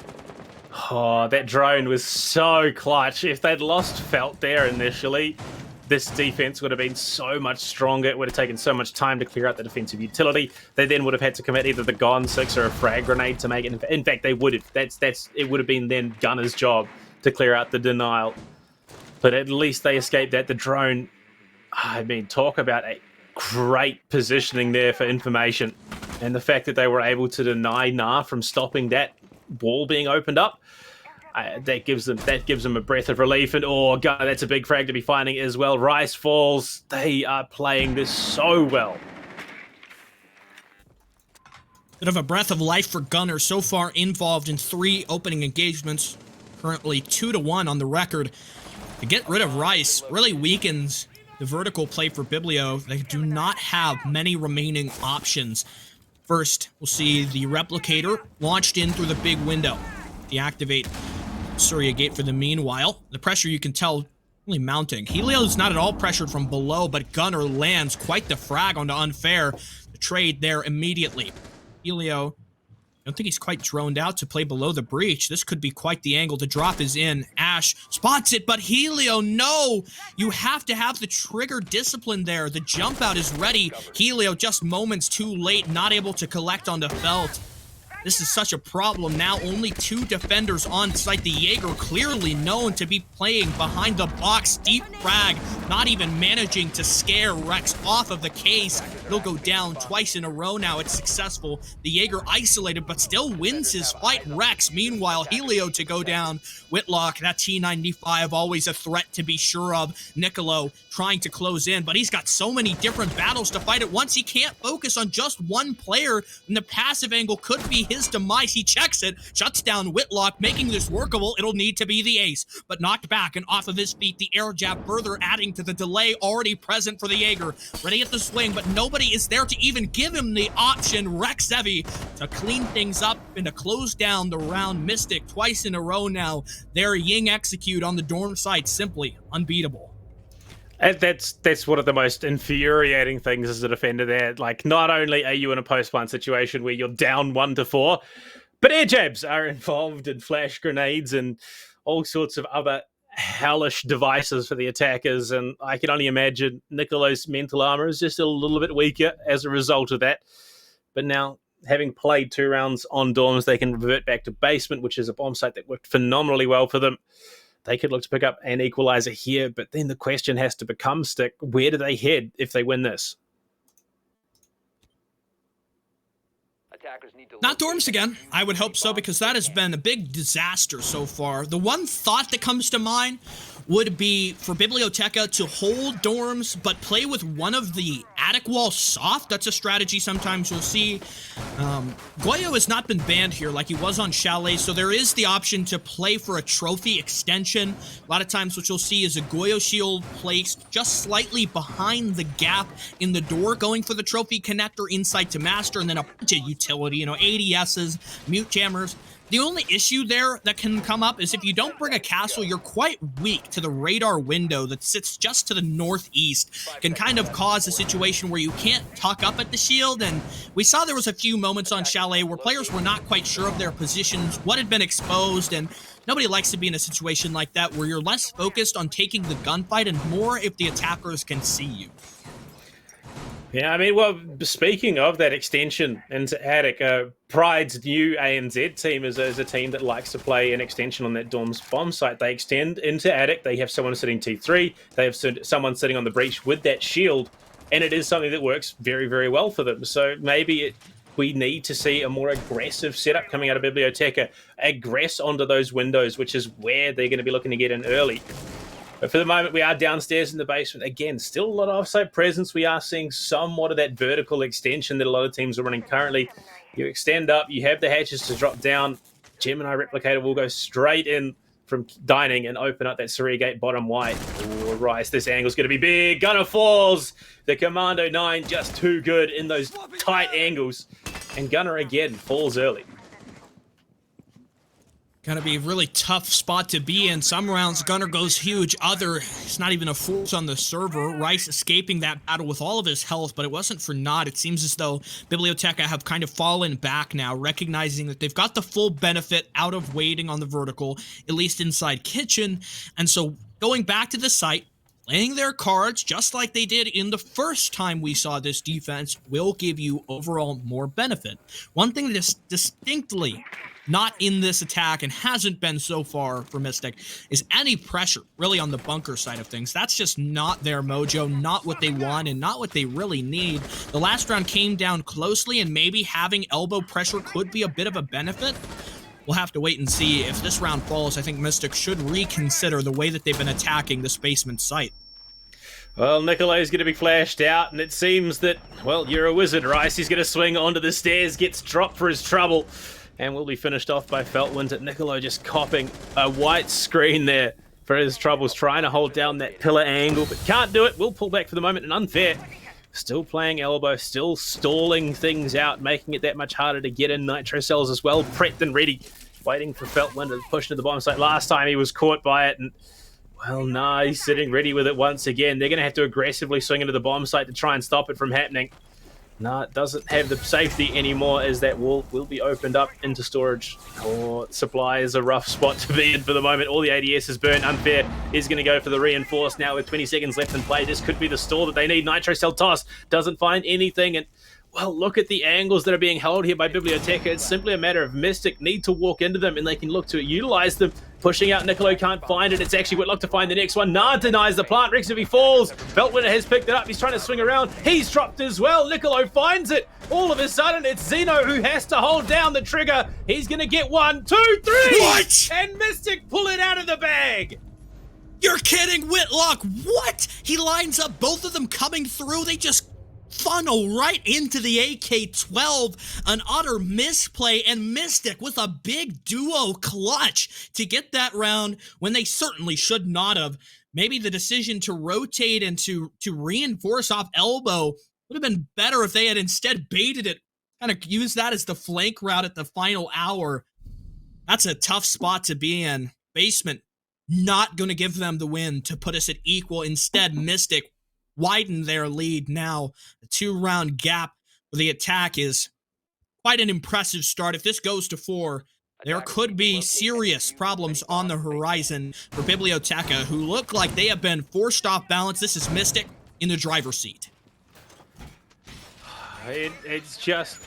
Oh, that drone was so clutch. If they'd lost Felt there initially, this defense would have been so much stronger. It would have taken so much time to clear out the defensive utility. They then would have had to commit either the Gon 6 or a frag grenade to make it. In fact, they would have. It would have been then Gunner's job to clear out the denial. But at least they escaped that. The drone, I mean, talk about a great positioning there for information. And the fact that they were able to deny Nah from stopping that wall being opened up, that gives them a breath of relief. And oh god, that's a big frag to be finding as well. Rice falls. They are playing this so well. Bit of a breath of life for Gunner, so far involved in 3 opening engagements, currently 2-1 on the record. To get rid of Rice really weakens the vertical play for Biblio. They do not have many remaining options. First, we'll see the Replicator launched in through the big window. Deactivate Surya Gate for the meanwhile. The pressure, you can tell, really mounting. Helio's not at all pressured from below, but Gunner lands quite the frag onto Unfair. The trade there immediately. Helio I don't think he's quite droned out to play below the breach. This could be quite the angle. The drop is in. Ash spots it, but Helio, no! You have to have the trigger discipline there. The jump out is ready. Helio just moments too late, not able to collect on the felt. This is such a problem now. Only 2 defenders on site. The Jaeger clearly known to be playing behind the box. Deep frag, not even managing to scare Rex off of the case. He'll go down twice in a row now. It's successful. The Jaeger isolated, but still wins his fight. Rex, meanwhile, Helio to go down. Whitlock, that T95, always a threat to be sure of. Nicolo trying to close in, but he's got so many different battles to fight at once. He can't focus on just one player, and the passive angle could be his demise. He checks it, shuts down Whitlock, making this workable. It'll need to be the ace, but knocked back and off of his feet. The air jab further adding to the delay already present for the Jaeger. Ready at the swing, but nobody is there to even give him the option. Rex Heavy to clean things up and to close down the round. Mystic twice in a row now. Their Ying execute on the dorm site, simply unbeatable. And that's one of the most infuriating things as a defender there. Like, not only are you in a post-plant situation where you're down 1-4, but air jabs are involved in flash grenades and all sorts of other hellish devices for the attackers. And I can only imagine Nicolo's mental armor is just a little bit weaker as a result of that. But now, having played 2 rounds on dorms, they can revert back to basement, which is a bomb site that worked phenomenally well for them. They could look to pick up an equalizer here, but then the question has to become, Stick, where do they head if they win this? Not dorms again. I would hope so, because that has been a big disaster so far. The one thought that comes to mind would be for Biblioteca to hold dorms, but play with one of the attic walls soft. That's a strategy sometimes you'll see. Goyo has not been banned here like he was on Chalet, so there is the option to play for a trophy extension. A lot of times what you'll see is a Goyo shield placed just slightly behind the gap in the door, going for the trophy connector inside to master, and then a bunch of utility, ADSs, mute jammers. The only issue there that can come up is if you don't bring a castle, you're quite weak to the radar window that sits just to the northeast. Can kind of cause a situation where you can't tuck up at the shield, and we saw there was a few moments on Chalet where players were not quite sure of their positions, what had been exposed, and nobody likes to be in a situation like that where you're less focused on taking the gunfight and more if the attackers can see you. Yeah, I mean, well, speaking of that extension into attic, Pride's new ANZ team is a team that likes to play an extension on that dorm's bomb site. They extend into attic. They have someone sitting T3. They have someone sitting on the breach with that shield, and it is something that works very, very well for them. So maybe we need to see a more aggressive setup coming out of Biblioteca. Aggress onto those windows, which is where they're going to be looking to get in early. But for the moment, we are downstairs in the basement. Again, still a lot of offsite presence. We are seeing somewhat of that vertical extension that a lot of teams are running currently. You extend up, you have the hatches to drop down. Gemini Replicator will go straight in from dining and open up that Surrey Gate bottom white. All right, this angle's going to be big. Gunner falls. The Commando 9 just too good in those tight angles. And Gunner again falls early. Gonna be a really tough spot to be in. Some rounds, Gunner goes huge. Other, it's not even a force on the server. Rice escaping that battle with all of his health, but it wasn't for naught. It seems as though Biblioteca have kind of fallen back now, recognizing that they've got the full benefit out of waiting on the vertical, at least inside kitchen. And so going back to the site, playing their cards just like they did in the first time we saw this defense will give you overall more benefit. One thing that's distinctly not in this attack and hasn't been so far for Mystic is any pressure really on the bunker side of things. That's just not their mojo, not what they want, and not what they really need. The last round came down closely, and maybe having elbow pressure could be a bit of a benefit. We'll have to wait and see. If this round falls, I think Mystic should reconsider the way that they've been attacking this basement site. Well, Nicolo's going to be flashed out, and it seems that, well, you're a wizard, Rice. He's going to swing onto the stairs, gets dropped for his trouble, and will be finished off by Feltwind. Nicolo just copping a white screen there for his troubles, trying to hold down that pillar angle, but can't do it. Will pull back for the moment, and unfair. Still playing elbow, still stalling things out, making it that much harder to get in. Nitro cells as well, prepped and ready, waiting for Feltwind to push to the bottom side. Last time he was caught by it, and well, no, he's sitting ready with it once again. They're going to have to aggressively swing into the bomb site to try and stop it from happening. No, it doesn't have the safety anymore, as that wall will be opened up into storage. Or supply is a rough spot to be in for the moment. All the ADS is burnt. Unfair is going to go for the reinforce now with 20 seconds left in play. This could be the stall that they need. Nitro Cell toss doesn't find anything, and well, look at the angles that are being held here by Biblioteca. It's simply a matter of Mystic need to walk into them and they can look to utilize them. Pushing out, Niccolo can't find it. It's actually Whitlock to find the next one. Nah denies the plant. Rex if he falls. Beltwinner has picked it up. He's trying to swing around. He's dropped as well. Niccolo finds it. All of a sudden, it's Zeno who has to hold down the trigger. He's going to get 1, 2, 3. What? And Mystic pull it out of the bag. You're kidding, Whitlock. What? He lines up both of them coming through. They just funnel right into the AK-12, an utter misplay, and Mystic with a big duo clutch to get that round when they certainly should not have. Maybe the decision to rotate and to reinforce off elbow would have been better if they had instead baited it, kind of used that as the flank route at the final hour. That's a tough spot to be in. Basement not going to give them the win to put us at equal. Instead, Mystic widen their lead now. The 2-round gap for the attack is quite an impressive start. If this goes to 4, there could be serious problems on the horizon for Biblioteca, who look like they have been forced off balance. This is Mystic in the driver's seat. It's just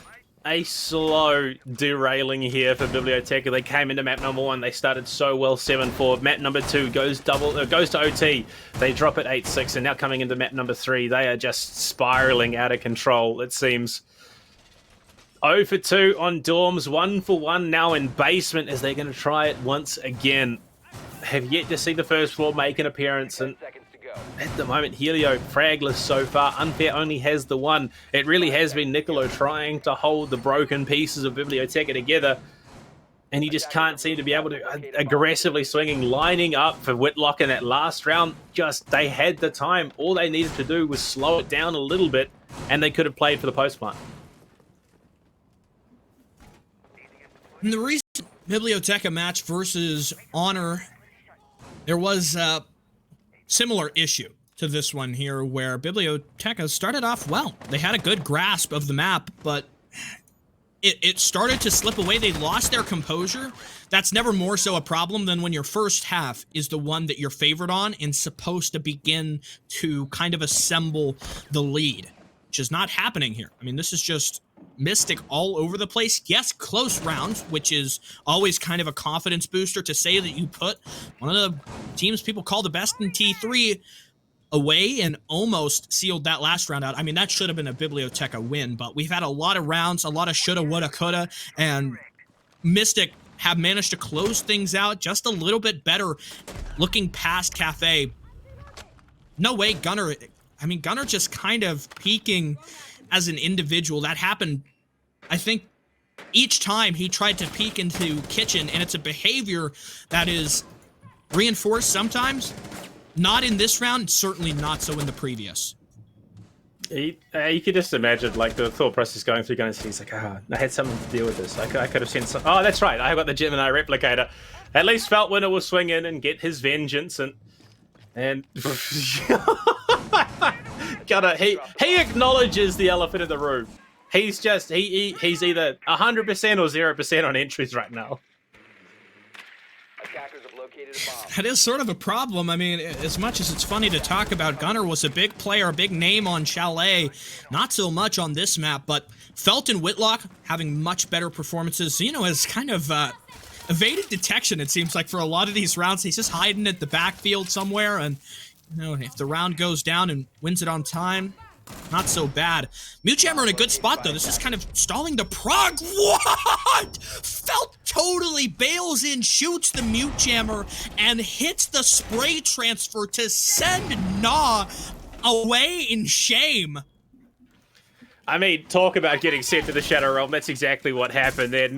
a slow derailing here for Biblioteca. They came into map number 1. They started so well, 7-4. Map number 2 goes to OT. They drop at 8-6, and now coming into map number 3, they are just spiraling out of control, it seems. 0 for 2 on Dorms, 1 for 1 now in basement as they're going to try it once again. Have yet to see the first floor make an appearance, and at the moment, Helio fragless so far. Unfair only has the 1. It really has been Niccolo trying to hold the broken pieces of Biblioteca together, and he just can't seem to be able to aggressively swinging, lining up for Whitlock in that last round. Just, they had the time. All they needed to do was slow it down a little bit, and they could have played for the post plant. In the recent Biblioteca match versus Honor, there was a similar issue to this one here, where Biblioteca started off well. They had a good grasp of the map, but it started to slip away. They lost their composure. That's never more so a problem than when your first half is the one that you're favored on and supposed to begin to kind of assemble the lead, which is not happening here. I mean, this is just Mystic all over the place. Yes, close rounds, which is always kind of a confidence booster to say that you put one of the teams people call the best in T3 away and almost sealed that last round out. I mean, that should have been a Biblioteca win, but we've had a lot of rounds, a lot of shoulda, woulda, coulda, and Mystic have managed to close things out just a little bit better looking past Kafe. No way, Gunnar. I mean, Gunnar just kind of peaking as an individual. That happened, I think, each time he tried to peek into Kitchen, and it's a behavior that is reinforced sometimes. Not in this round, certainly not so in the previous. You could just imagine, like, the thought process going through Gunner's. He's like, I had something to deal with this. I could have sent some. Oh, that's right. I got the Gemini replicator. At least Feltwinner will swing in and get his vengeance, and Gunner, he acknowledges the elephant in the room. He's just he's either 100% or 0% on entries right now. That is sort of a problem. I mean, as much as it's funny to talk about, Gunnar was a big player, a big name on Chalet. Not so much on this map, but Felt and Whitlock having much better performances. Zeno has kind of evaded detection, it seems like, for a lot of these rounds. He's just hiding at the backfield somewhere, and you know, if the round goes down and wins it on time, not so bad. Mute Jammer in a good spot, though. This is kind of stalling the prog. What? Felt totally bails in, shoots the Mute Jammer, and hits the spray transfer to send Nah away in shame. I mean, talk about getting sent to the Shadow Realm. That's exactly what happened there.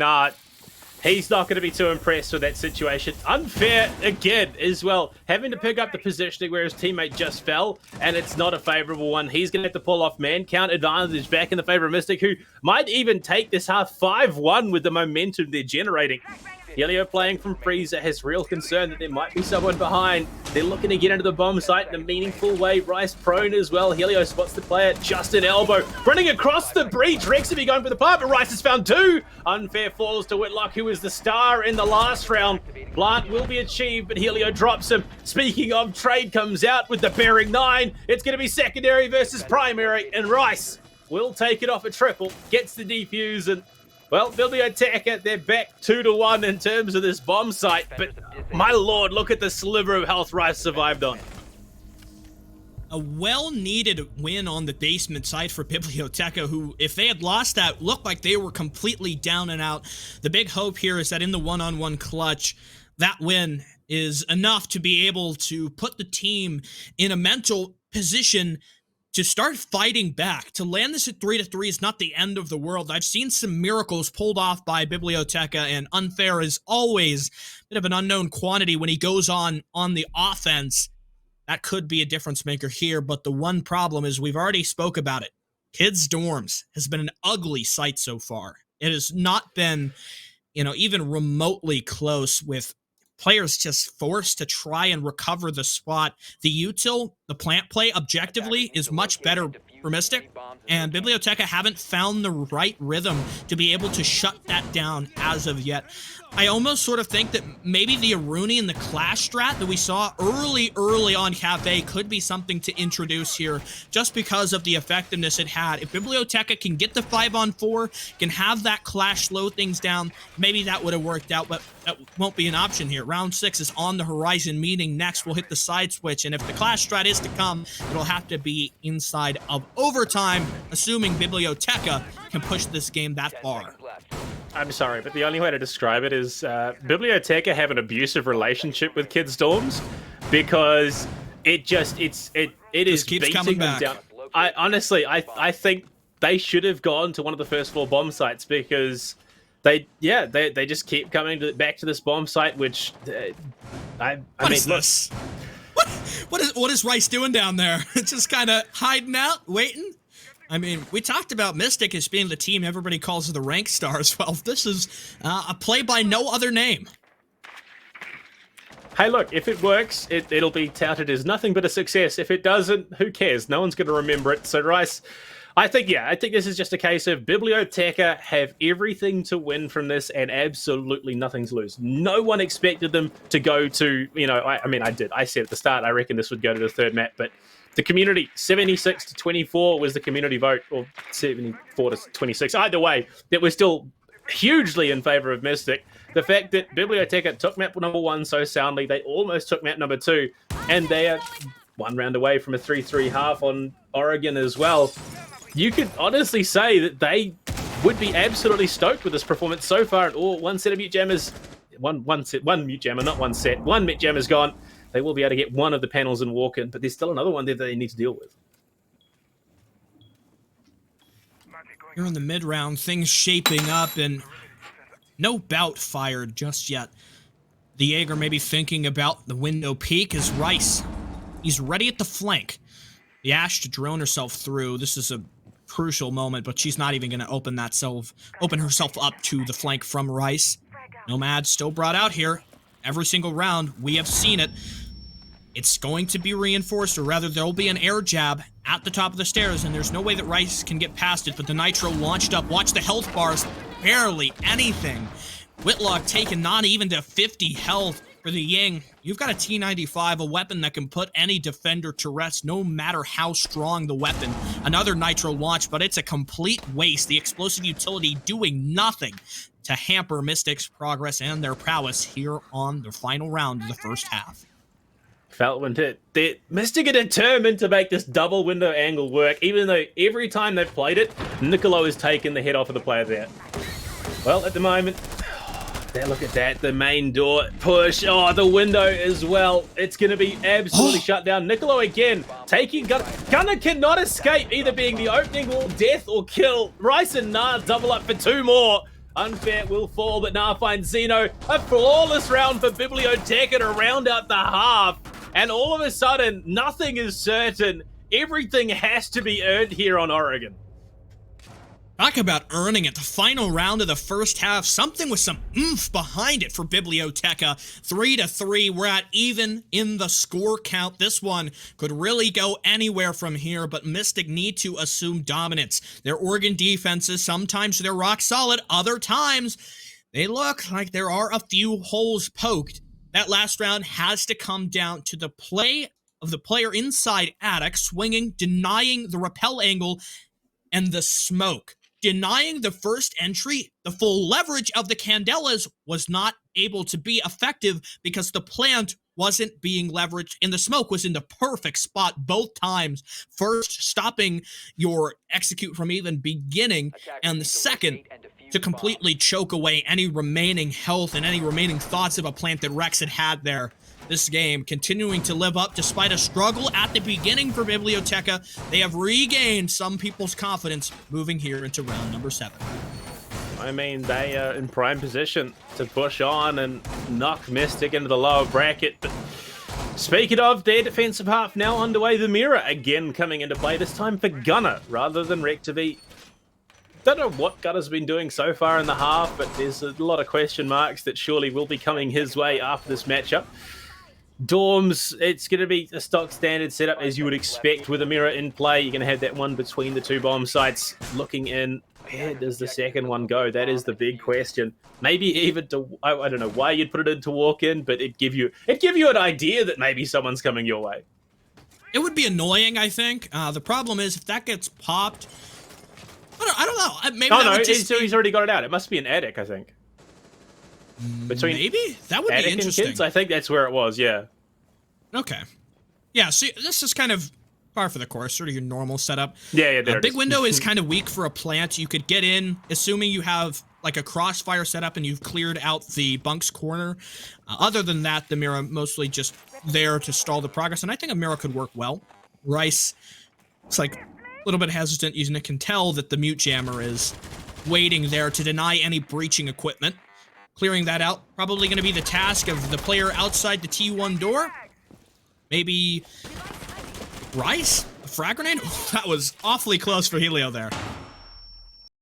He's not going to be too impressed with that situation. Unfair, again, as well. Having to pick up the positioning where his teammate just fell, and it's not a favorable one. He's going to have to pull off man count advantage back in the favor of Mystic, who might even take this half 5-1 with the momentum they're generating. Helio playing from freezer has real concern that there might be someone behind. They're looking to get into the bomb site in a meaningful way. Rice prone as well. Helio spots the player just an elbow. Running across the breach. Rex will be going for the plant, but Rice has found two. Unfair falls to Whitlock, who was the star in the last round. Plant will be achieved, but Helio drops him. Speaking of, Trade comes out with the bearing 9. It's going to be secondary versus primary, and Rice will take it off a triple, gets the defuse, and, well, Biblioteca, they're back 2-1 in terms of this bomb site, but my lord, look at the sliver of health Rice survived on. A well-needed win on the basement side for Biblioteca, who, if they had lost that, looked like they were completely down and out. The big hope here is that in the one-on-one clutch, that win is enough to be able to put the team in a mental position to start fighting back. To land this at 3-3 is not the end of the world. I've seen some miracles pulled off by Biblioteca, and Unfair is always a bit of an unknown quantity when he goes on the offense. That could be a difference maker here, but the one problem is we've already spoke about it. Kids' dorms has been an ugly sight so far. It has not been, even remotely close, with players just forced to try and recover the spot. The util, the plant play, objectively, is much better for Mystic, and Biblioteca haven't found the right rhythm to be able to shut that down as of yet. I almost sort of think that maybe the Aruni and the Clash strat that we saw early on Kafe could be something to introduce here, just because of the effectiveness it had. If Biblioteca can get the 5-on-4, can have that Clash slow things down, maybe that would have worked out, but that won't be an option here. Round 6 is on the horizon, meaning next we'll hit the side switch, and if the Clash strat is to come, it'll have to be inside of overtime, assuming Biblioteca can push this game that far. I'm sorry, but the only way to describe it is Biblioteca have an abusive relationship with kids' dorms, because it is keeps beating coming them back. down. I think they should have gone to one of the first floor bomb sites, because they just keep coming back to this bomb site, which What is Rice doing down there? Just kind of hiding out, waiting? I mean, we talked about Mystic as being the team everybody calls the rank stars. Well, this is a play by no other name. Hey, look, if it works, it'll be touted as nothing but a success. If it doesn't, who cares? No one's going to remember it. So, Rice, I think this is just a case of Biblioteca have everything to win from this and absolutely nothing to lose. No one expected them to go to, I did. I said at the start, I reckon this would go to the third map, but the community, 76-24 was the community vote, or 74-26. Either way, it was still hugely in favor of Mystic. The fact that Biblioteca took map number 1 so soundly, they almost took map number 2, and they are 1 round away from a 3-3 half on Oregon as well. You could honestly say that they would be absolutely stoked with this performance so far. And one set of mute jammers, one mute jammer, not one set. One mute jammer's gone. They will be able to get one of the panels and walk in, but there's still another one there that they need to deal with. Here in the mid-round, things shaping up, and no bout fired just yet. The Jaeger may be thinking about the window peak as Rice. He's ready at the flank. The Ash to drone herself through. This is a crucial moment, but she's not even going to open herself up to the flank from Rice. Nomad still brought out here. Every single round, we have seen it. It's going to be reinforced, or rather there'll be an air jab at the top of the stairs, and there's no way that Rice can get past it, but the Nitro launched up. Watch the health bars. Barely anything. Whitlock taken not even to 50 health for the Ying. You've got a T95, a weapon that can put any defender to rest, no matter how strong the weapon. Another Nitro launch, but it's a complete waste. The explosive utility doing nothing to hamper Mystic's progress and their prowess here on the final round of the first half. Feltman hit. Mystic are determined to make this double window angle work, even though every time they've played it, Niccolo has taken the head off of the player there. Well, at the moment, look at that, the main door push. Oh, the window as well. It's going to be absolutely shut down. Niccolo again, taking Gunner cannot escape, either being the opening or death or kill. Rice and Nah double up for 2 more. Unfair will fall, but Nah finds Zeno. A flawless round for Biblioteca to round out the half. And all of a sudden, nothing is certain. Everything has to be earned here on Oregon. Talk about earning it. The final round of the first half, something with some oomph behind it for Biblioteca. 3-3, we're at even in the score count. This one could really go anywhere from here, but Mystic need to assume dominance. Their Oregon defenses, sometimes they're rock solid, other times they look like there are a few holes poked. That last round has to come down to the play of the player inside attic, swinging, denying the rappel angle, and the smoke. Denying the first entry, the full leverage of the Candelas was not able to be effective because the plant wasn't being leveraged and the smoke was in the perfect spot both times. First, stopping your execute from even beginning, and the second, to completely choke away any remaining health and any remaining thoughts of a plant that Rex had there. This game continuing to live up despite a struggle at the beginning for Biblioteca. They have regained some people's confidence moving here into round number 7. I mean, they are in prime position to push on and knock Mystic into the lower bracket. But speaking of, their defensive half now underway. The mirror again coming into play, this time for Gunner rather than Rectv. Don't know what Gunner's been doing so far in the half, but there's a lot of question marks that surely will be coming his way after this matchup. Dorms, it's going to be a stock standard setup as you would expect with a mirror in play. You're going to have that one between the two bomb sites looking in. Where does the second one go? That is the big question. Maybe even to, I don't know why you'd put it in to walk in, but it'd give you an idea that maybe someone's coming your way. It would be annoying, I think. The problem is if that gets popped, I don't know. Maybe Oh no, he's already got it out. It must be an attic, I think. Between maybe that would be attic and interesting. kids, I think that's where it was. Yeah. Okay. Yeah. See, this is kind of par for the course, sort of your normal setup. Yeah. There it big is. window is kind of weak for a plant. You could get in, assuming you have like a crossfire setup and you've cleared out the bunk's corner. Other than that, the mirror mostly just there to stall the progress, and I think a mirror could work well. Rice, it's like a little bit hesitant using it. Can tell that the mute jammer is waiting there to deny any breaching equipment. Clearing that out, probably going to be the task of the player outside the T1 door. Maybe Rice? A frag grenade? That was awfully close for Helio there.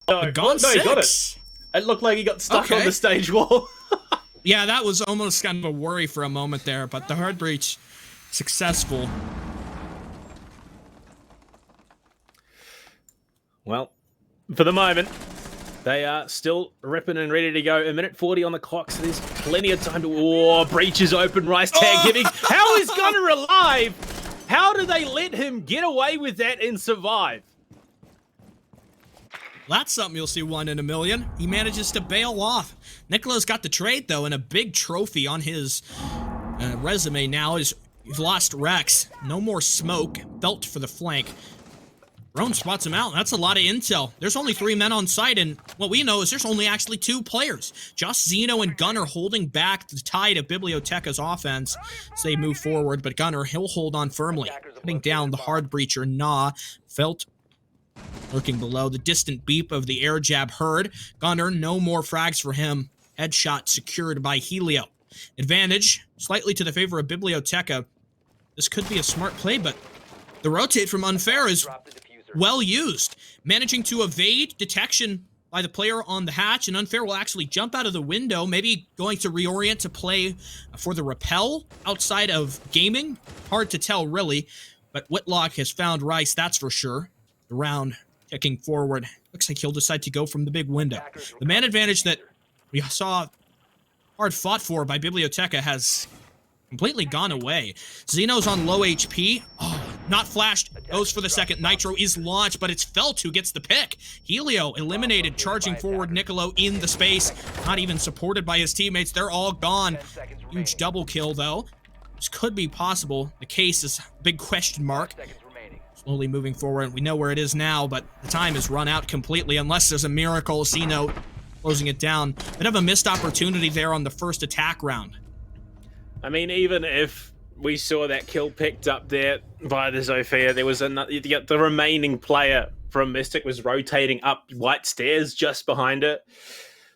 No, He got it. It looked like he got stuck on the stage wall. Yeah, that was almost kind of a worry for a moment there, but the hard breach successful. Well, for the moment, they are still ripping and ready to go. 1:40 on the clock, so there's plenty of time to... Oh, breach is open. Rice tag hitting. How is Gunner alive? How do they let him get away with that and survive? That's something you'll see one in a million. He manages to bail off. Nicolo's got the trade, though, and a big trophy on his resume now is you've lost Rex. No more smoke. Belt for the flank. Roan spots him out. That's a lot of intel. There's only 3 men on site, and what we know is there's only actually 2 players. Just Zeno and Gunner holding back the tide of Biblioteca's offense as they move forward, but Gunner, he'll hold on firmly. Putting down the hard breacher, Nah. Felt lurking below. The distant beep of the air jab heard. Gunner, no more frags for him. Headshot secured by Helio. Advantage, slightly to the favor of Biblioteca. This could be a smart play, but the rotate from Unfair is well used. Managing to evade detection by the player on the hatch, and Unfair will actually jump out of the window, maybe going to reorient to play for the rappel outside of gaming. Hard to tell, really, but Whitlock has found Rice, that's for sure. The round ticking forward. Looks like he'll decide to go from the big window. The man advantage that we saw hard fought for by Biblioteca has completely gone away. Zeno's on low HP. Oh, not flashed. Goes for the second. Nitro is launched, but it's Felt who gets the pick. Helio eliminated, charging forward Nicolo in the space. Not even supported by his teammates. They're all gone. Huge double kill, though. This could be possible. The case is a big question mark. Slowly moving forward. We know where it is now, but the time has run out completely unless there's a miracle. Zeno closing it down. Bit of a missed opportunity there on the first attack round. I mean, even if we saw that kill picked up there by the Zofia, there was another, the remaining player from Mystic was rotating up white stairs just behind it.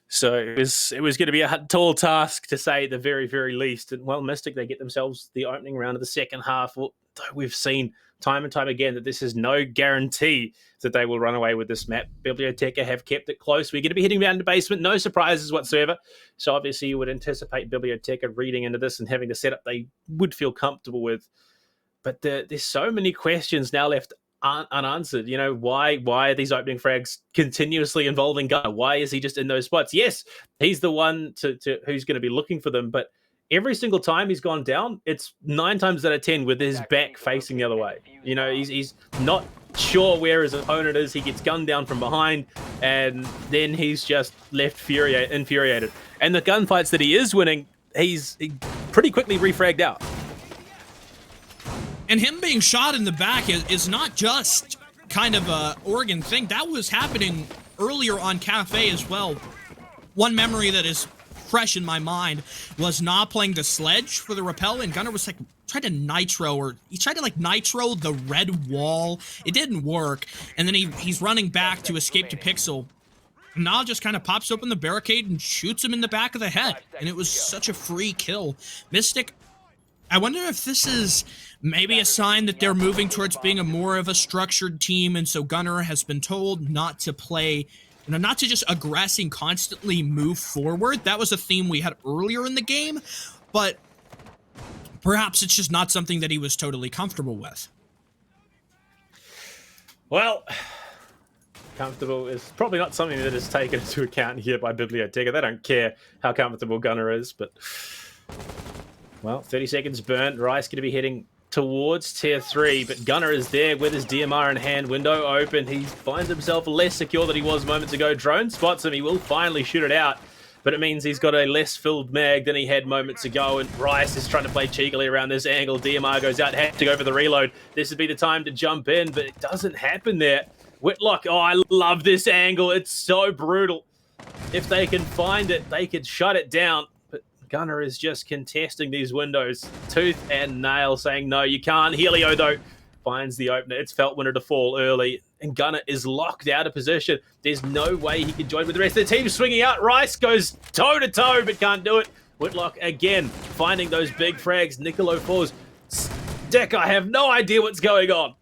So it was going to be a tall task to say the very, very least. And well, Mystic, they get themselves the opening round of the second half. Well, we've seen time and time again that this is no guarantee that they will run away with this map. Biblioteca have kept it close. We're going to be heading down to basement. No surprises whatsoever. So obviously you would anticipate Biblioteca reading into this and having the setup they would feel comfortable with. But there's so many questions now left unanswered. You know, why are these opening frags continuously involving Gunner? Why is he just in those spots? Yes, he's the one to who's going to be looking for them, but every single time he's gone down, it's 9 times out of 10 with his back facing the other way. You know, he's not sure where his opponent is. He gets gunned down from behind, and then he's just left infuriated. And the gunfights that he is winning, he pretty quickly refragged out. And him being shot in the back is not just kind of a Oregon thing. That was happening earlier on Kafe as well. One memory that is fresh in my mind was not playing the sledge for the rappel, and Gunner was like tried to nitro the red wall. It didn't work, and then he's running back to escape to Pixel. Now just kind of pops open the barricade and shoots him in the back of the head, and it was such a free kill. Mystic, I wonder if this is maybe a sign that they're moving towards being a more of a structured team, and so Gunner has been told not to play, not to just aggress and constantly move forward. That was a theme we had earlier in the game, but perhaps it's just not something that he was totally comfortable with. Well, comfortable is probably not something that is taken into account here by Biblioteca. They don't care how comfortable Gunner is, but well, 30 seconds burnt. Rice going to be heading towards tier 3, but Gunner is there with his DMR in hand, window open. He finds himself less secure than he was moments ago. Drone spots him. He will finally shoot it out, but it means he's got a less filled mag than he had moments ago, and Rice is trying to play cheekily around this angle. DMR goes out, has to go for the reload. This would be the time to jump in, but it doesn't happen there. Whitlock, oh, I love this angle. It's so brutal. If they can find it, they could shut it down. Gunner is just contesting these windows, tooth and nail, saying, no, you can't. Helio, though, finds the opener. It's Feltwinter to fall early, and Gunner is locked out of position. There's no way he can join with the rest of the team. Swinging out, Rice goes toe-to-toe, but can't do it. Whitlock, again, finding those big frags. Nicolo falls. Stick, I have no idea what's going on.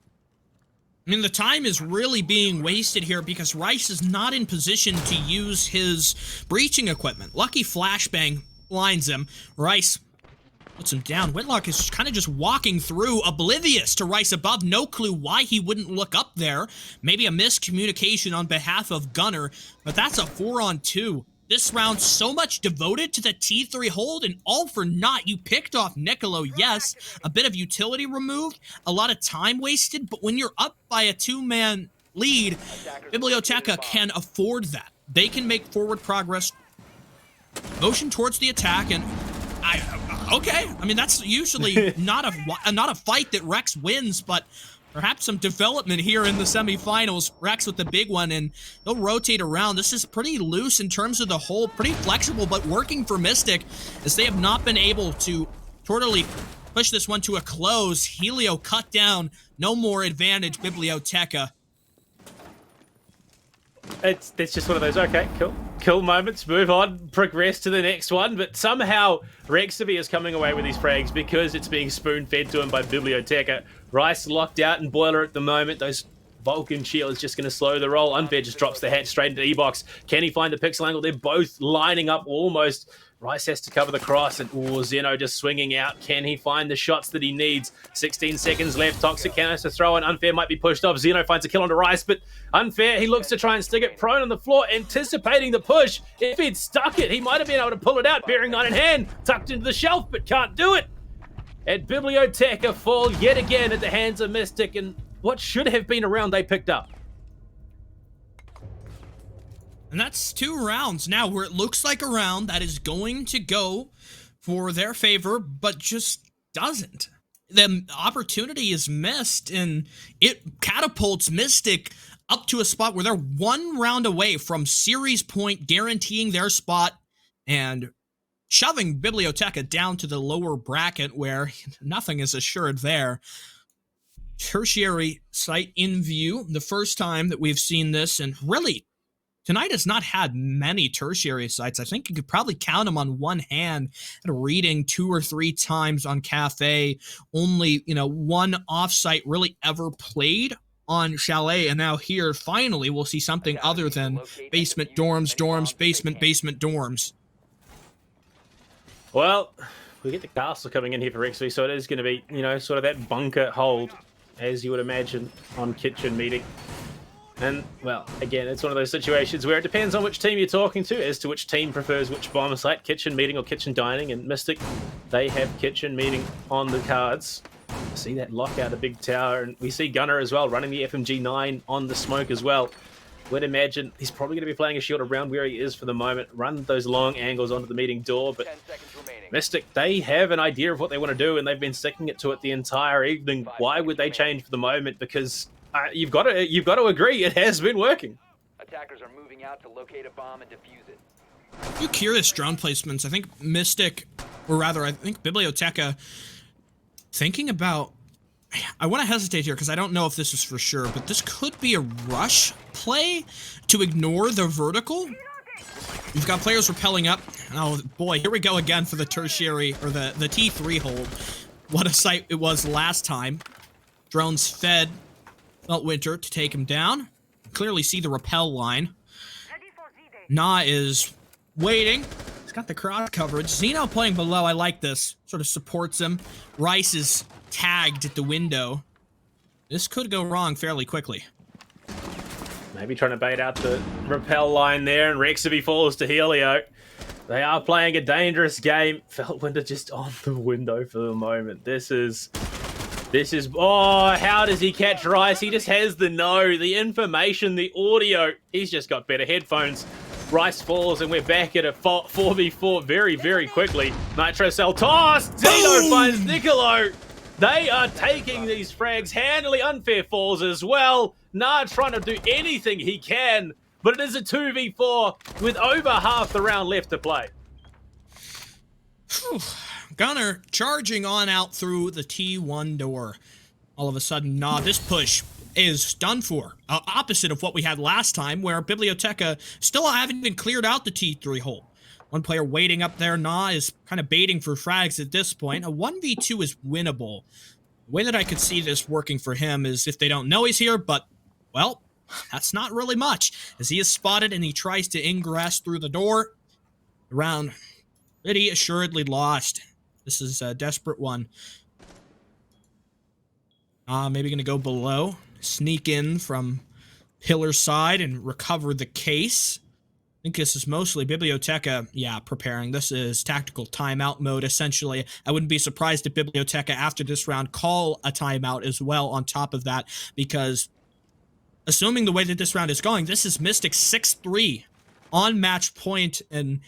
I mean, the time is really being wasted here because Rice is not in position to use his breaching equipment. Lucky flashbang lines him. Rice puts him down. Whitlock is kind of just walking through, oblivious to Rice above. No clue why he wouldn't look up there. Maybe a miscommunication on behalf of Gunner, but that's a 4-on-2. This round so much devoted to the T3 hold, and all for naught. You picked off Nicolo, yes. A bit of utility removed, a lot of time wasted, but when you're up by a 2-man lead, Biblioteca can afford that. They can make forward progress, motion towards the attack, and okay. I mean, that's usually not a fight that Rex wins, but perhaps some development here in the semifinals. Rex with the big one, and they'll rotate around. This is pretty loose in terms of the whole, pretty flexible, but working for Mystic, as they have not been able to totally push this one to a close. Helio cut down. No more advantage, Biblioteca. It's just one of those, okay, cool moments, move on, progress to the next one, but somehow Rexaby is coming away with these frags because it's being spoon-fed to him by Biblioteca. Rice locked out and Boiler at the moment. Those Vulcan shields just going to slow the roll. Unfair just drops the hatch straight into E-Box. Can he find the pixel angle? They're both lining up almost. Rice has to cover the cross, and Zeno just swinging out. Can he find the shots that he needs? 16 seconds left. Toxic canister throw, and Unfair might be pushed off. Zeno finds a kill onto Rice, but Unfair, he looks to try and stick it prone on the floor, anticipating the push. If he'd stuck it, he might have been able to pull it out. Bearing 9 in hand, tucked into the shelf, but can't do it. And Biblioteca fall yet again at the hands of Mystic, and what should have been a round they picked up. And that's 2 rounds now where it looks like a round that is going to go for their favor, but just doesn't. The opportunity is missed, and it catapults Mystic up to a spot where they're 1 round away from series point, guaranteeing their spot and shoving Biblioteca down to the lower bracket where nothing is assured there. Tertiary site in view, the first time that we've seen this, and really, tonight has not had many tertiary sites. I think you could probably count them on one hand at a reading 2 or 3 times on Kafe. Only, one offsite really ever played on Chalet, and now here, finally, we'll see something other than basement dorms, dorms, basement, dorms. Well, we get the castle coming in here for Rexby, so it is going to be, sort of that bunker hold, as you would imagine, on kitchen meeting. And, well, again, it's one of those situations where it depends on which team you're talking to as to which team prefers which bomb site, kitchen meeting or kitchen dining. And Mystic, they have kitchen meeting on the cards. See that lockout, a big tower, and we see Gunner as well running the FMG9 on the smoke as well. Would imagine he's probably going to be playing a shield around where he is for the moment, run those long angles onto the meeting door, but Mystic, they have an idea of what they want to do, and they've been sticking it to it the entire evening. Why would they change for the moment? Because you've got to agree, it has been working. Attackers are moving out to locate a bomb and defuse it. A few curious drone placements. I think Mystic, or rather, I think Biblioteca, thinking about... I want to hesitate here because I don't know if this is for sure, but this could be a rush play to ignore the vertical. You've got players rappelling up. Oh boy, here we go again for the tertiary, or the T3 hold. What a sight it was last time. Drones fed Winter to take him down. Clearly see the rappel line. Na is waiting. He's got the crowd coverage. Zeno playing below. I like this. Sort of supports him. Rice is tagged at the window. This could go wrong fairly quickly. Maybe trying to bait out the rappel line there, and Rexby falls to Helio. They are playing a dangerous game. Feltwinter just on the window for the moment. This is... Oh, how does he catch Rice? He just has the the information, the audio. He's just got better headphones. Rice falls, and we're back at a 4v4 very, very quickly. Nitro cell tossed. Zeno finds Niccolo. They are taking these frags handily. Unfair falls as well. Nah trying to do anything he can, but it is a 2v4 with over half the round left to play. Gunner charging on out through the T1 door. All of a sudden, this push is done for. Opposite of what we had last time, where Biblioteca still haven't even cleared out the T3 hole. One player waiting up there. Is kind of baiting for frags at this point. A 1v2 is winnable. The way that I could see this working for him is if they don't know he's here, but, well, that's not really much. As he is spotted and he tries to ingress through the door. The round pretty assuredly lost. This is a desperate one. Maybe going to go below. Sneak in from pillar side and recover the case. I think this is mostly Biblioteca, preparing. This is tactical timeout mode, essentially. I wouldn't be surprised if Biblioteca, after this round, call a timeout as well on top of that, because assuming the way that this round is going, this is Mystic 6-3 on match point and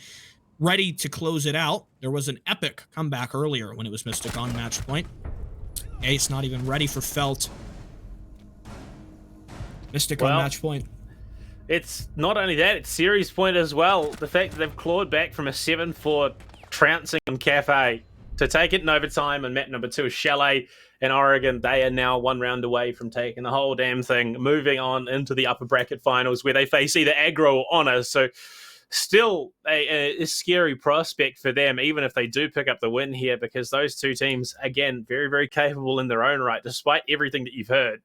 ready to close it out. There was an epic comeback earlier when it was Mystic on match point. Ace not even ready for Felt. Mystic on match point. It's not only that, it's series point as well. The fact that they've clawed back from a 7-4 trouncing on Kafe to take it in overtime, and map number 2 is Chalet in Oregon. They are now 1 round away from taking the whole damn thing, moving on into the upper bracket finals where they face either aggro or honor. So still a scary prospect for them, even if they do pick up the win here, because those two teams, again, very, very capable in their own right, despite everything that you've heard.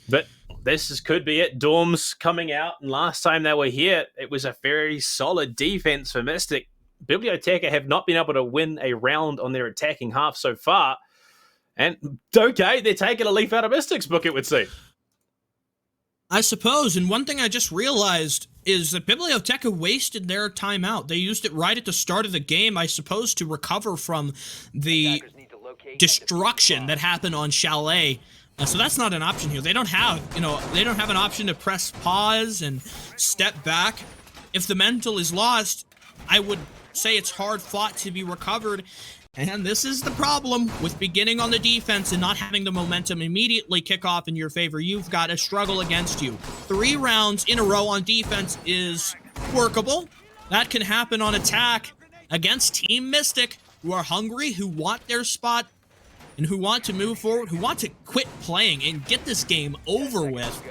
But could be it. Dorms coming out, and last time they were here, it was a very solid defense for Mystic. Biblioteca have not been able to win a round on their attacking half so far. And, okay, they're taking a leaf out of Mystic's book, it would seem. I suppose, and one thing I just realized is that Biblioteca wasted their timeout. They used it right at the start of the game, I suppose, to recover from the destruction that happened on Chalet. So that's not an option here. They don't have, they don't have an option to press pause and step back. If the mental is lost, I would say it's hard fought to be recovered. And this is the problem with beginning on the defense and not having the momentum immediately kick off in your favor. You've got a struggle against you. 3 rounds in a row on defense is workable. That can happen on attack against Team Mystic, who are hungry, who want their spot, and who want to move forward, who want to quit playing and get this game over with.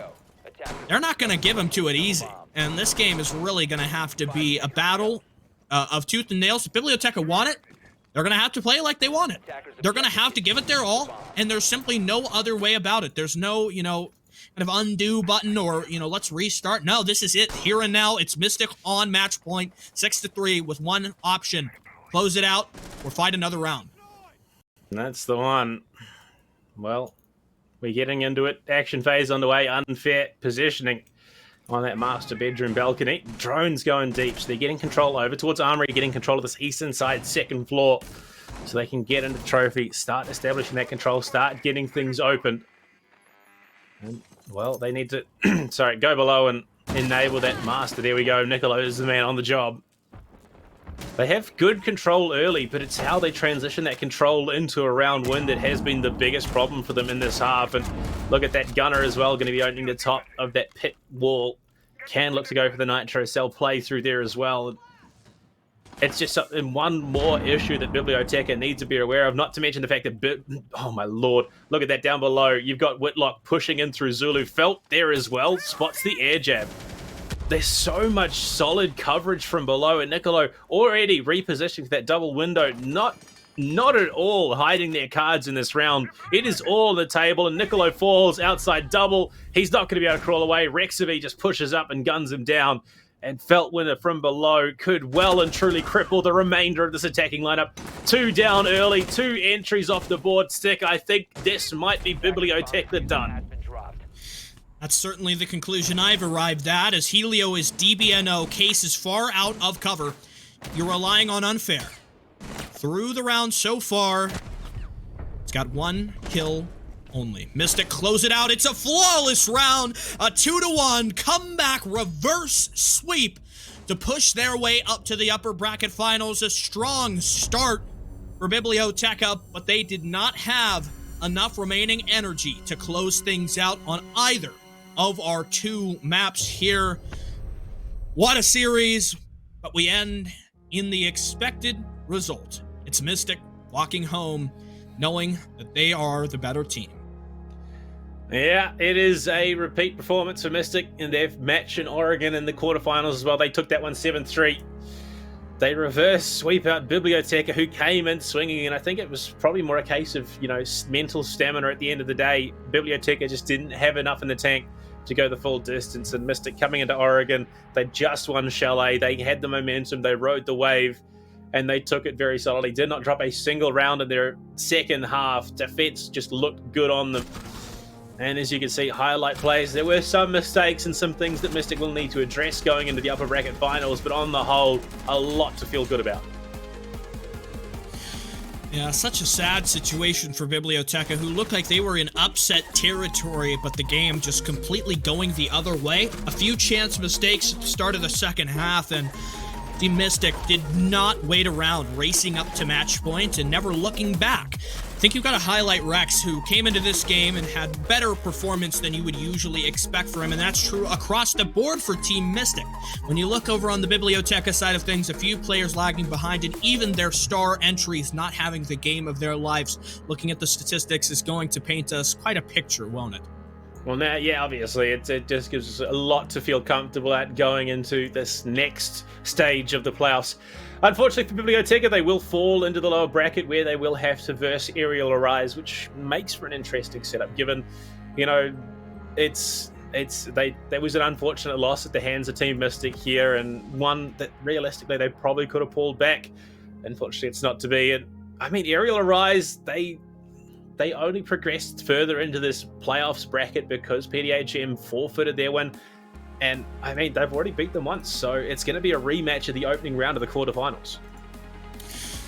they're not going to give them to it easy. And this game is really going to have to be a battle of tooth and nail. If Biblioteca want it, they're going to have to play like they want it. They're going to have to give it their all, and there's simply no other way about it. There's no, kind of undo button or, let's restart. No, this is it. Here and now, it's Mystic on match point, 6-3 with one option. Close it out or fight another round. That's the one. Well, we're getting into it. Action phase underway. Unfair positioning on that master bedroom balcony. Drones going deep, so they're getting control over towards Armory, getting control of this eastern side second floor so they can get into the trophy, start establishing that control, start getting things open. And, well, they need to go below and enable that master. There we go. Niccolo is the man on the job. They have good control early, but it's how they transition that control into a round win that has been the biggest problem for them in this half. And look at that gunner as well, going to be opening the top of that pit wall. Can look to go for the nitro cell play through there as well. It's just one more issue that Biblioteca needs to be aware of, not to mention the fact that, oh my lord, look at that down below. You've got Whitlock pushing in through Zulu. Felt there as well, spots the air jab. There's so much solid coverage from below, and Niccolo already repositioning to that double window, not at all hiding their cards in this round. It is all on the table, and Niccolo falls outside double. He's not going to be able to crawl away. Rexavi just pushes up and guns him down, and Feltwinner from below could well and truly cripple the remainder of this attacking lineup. 2 down early, 2 entries off the board. Stick, I think this might be Biblioteca done. That's certainly the conclusion I've arrived at, as Helio is DBNO, Case is far out of cover. You're relying on Unfair. Through the round so far, it's got 1 kill only. Mystic close it out. It's a flawless round. A 2-1 comeback reverse sweep to push their way up to the upper bracket finals. A strong start for Biblioteca, but they did not have enough remaining energy to close things out on either of our 2 maps here. What a series, but we end in the expected result. It's Mystic walking home knowing that they are the better team. Yeah, it is a repeat performance for Mystic, and they've matched in Oregon in the quarterfinals as well. They took that one 7-3. They reverse sweep out Biblioteca, who came in swinging, and I think it was probably more a case of, mental stamina at the end of the day. Biblioteca just didn't have enough in the tank to go the full distance, and Mystic coming into Oregon, they just won Chalet. They had the momentum, they rode the wave, and they took it very solidly. Did not drop a single round in their second half. Defense just looked good on them. And as you can see, highlight plays, there were some mistakes and some things that Mystic will need to address going into the upper bracket finals, but on the whole, a lot to feel good about. Yeah, such a sad situation for Biblioteca, who looked like they were in upset territory, but the game just completely going the other way. A few chance mistakes at the start of the second half, and Team Mystic did not wait around, racing up to match point and never looking back. I think you've got to highlight Rex, who came into this game and had better performance than you would usually expect for him, and that's true across the board for Team Mystic. When you look over on the Biblioteca side of things, a few players lagging behind, and even their star entries not having the game of their lives. Looking at the statistics is going to paint us quite a picture, won't it? Well, now, yeah, obviously, it just gives us a lot to feel comfortable at going into this next stage of the playoffs. Unfortunately for Biblioteca, they will fall into the lower bracket where they will have to verse Aerial Arise, which makes for an interesting setup, given, there was an unfortunate loss at the hands of Team Mystic here, and one that realistically they probably could have pulled back. Unfortunately, it's not to be. And I mean, Aerial Arise, they only progressed further into this playoffs bracket because PDHM forfeited their win. And, I mean, they've already beat them once, so it's going to be a rematch of the opening round of the quarterfinals.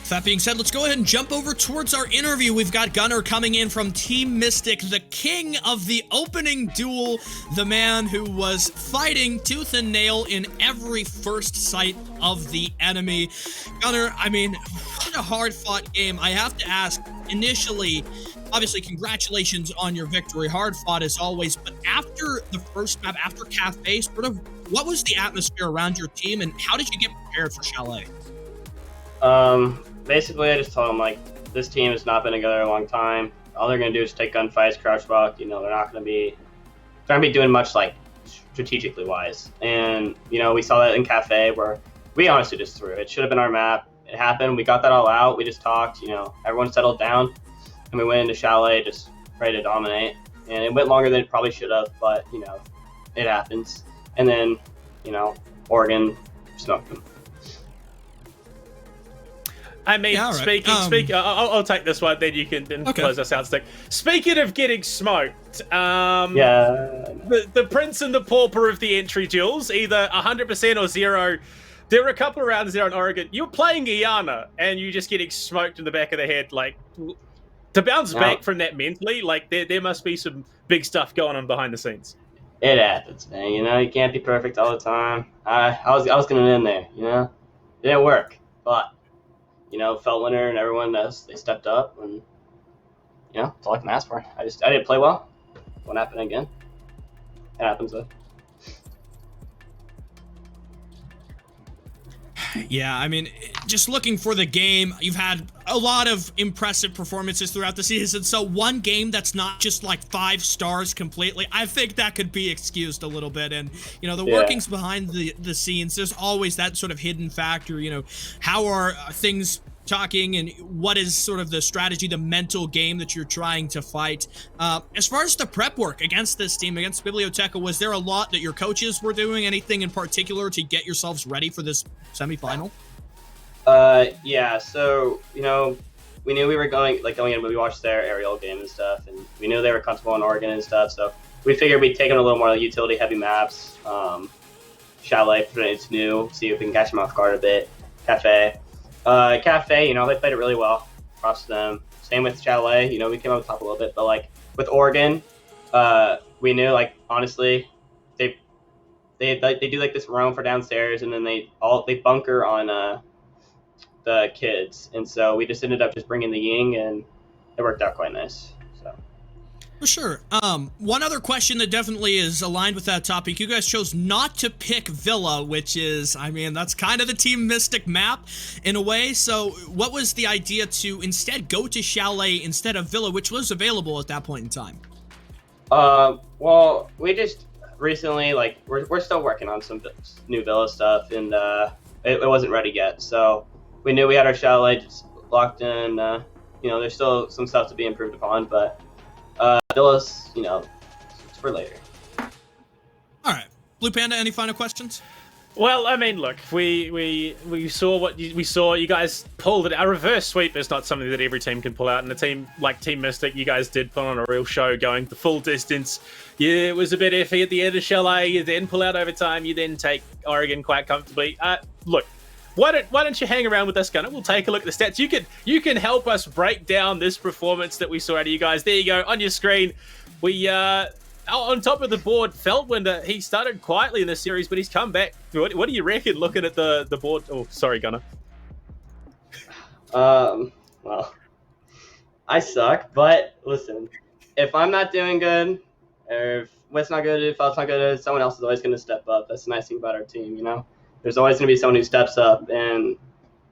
That being said, let's go ahead and jump over towards our interview. We've got Gunnar coming in from Team Mystic, the king of the opening duel, the man who was fighting tooth and nail in every first sight of the enemy. Gunnar, I mean, what a hard-fought game. I have to ask, initially, obviously, congratulations on your victory. Hard-fought as always, but after the first map, after Kafe, what was the atmosphere around your team, and how did you get prepared for Chalet? Basically, I just told them, this team has not been together a long time. All they're going to do is take gunfights, crouch walk. They're not going to be doing much, strategically wise. And, you know, we saw that in Kafe where we honestly just threw it. It should have been our map. It happened. We got that all out. We just talked, you know, everyone settled down, and we went into Chalet just ready to dominate. And it went longer than it probably should have, but, you know, it happens. And then, you know, Oregon smoked them. I mean, Yeah, all right. speaking. I'll take this one. Then you can close us out. Stick. Speaking of getting smoked, Yeah. the prince and the pauper of the entry duels, either 100% or 0. There were a couple of rounds there in Oregon. You're playing Guyana, and you're just getting smoked in the back of the head. Like, to bounce back from that mentally, like there must be some big stuff going on behind the scenes. It happens, man. You know, you can't be perfect all the time. I was gonna win there. You know, it didn't work, but you know, felt winner and everyone else, they stepped up, and you know, that's all I can ask for. I didn't play well. Won't happen again. It happens though. Yeah, I mean, just looking for the game, you've had a lot of impressive performances throughout the season, so one game that's not just like 5 stars completely, I think that could be excused a little bit. And, you know, the workings behind the scenes, there's always that sort of hidden factor, you know, how are things talking and what is sort of the strategy, the mental game that you're trying to fight. As far as the prep work against this team, against Biblioteca, was there a lot that your coaches were doing? Anything in particular to get yourselves ready for this semifinal? Yeah, so, you know, we knew we were going in, we watched their aerial game and stuff, and we knew they were comfortable in Oregon and stuff, so we figured we'd take them a little more like utility heavy maps. Chalet, it's new, see if we can catch them off guard a bit. Kafe, you know, they played it really well. Props to them. Same with Chalet, you know, we came up top a little bit, but like with Oregon, we knew, like, honestly, they do like this roam for downstairs, and then they bunker on the kids, and so we just ended up just bringing the Ying, and it worked out quite nice. So. For sure. One other question that definitely is aligned with that topic. You guys chose not to pick Villa, which is, I mean, that's kind of the Team Mystic map in a way. So what was the idea to instead go to Chalet instead of Villa, which was available at that point in time? Well, we just recently, like, we're still working on some new Villa stuff, and it wasn't ready yet. So we knew we had our Chalet just locked in. You know, there's still some stuff to be improved upon, but Villa's, you know, it's for later. All right. Blue Panda, any final questions? Well, I mean, look, we saw what we saw. You guys pulled it. A reverse sweep is not something that every team can pull out. And a team like Team Mystic, you guys did put on a real show, going the full distance. Yeah, it was a bit iffy at the end of Chalet. You then pull out overtime. You then take Oregon quite comfortably. Look, why don't you hang around with us, Gunnar? We'll take a look at the stats. You can help us break down this performance that we saw out of you guys. There you go on your screen. We on top of the board, Feldwinder, he started quietly in this series, but he's come back. What do you reckon, looking at the board? Oh, sorry, Gunnar. Well, I suck, but listen, if I'm not doing good, or if Wes not good, if Feld's not good, someone else is always going to step up. That's the nice thing about our team, you know? There's always going to be someone who steps up, and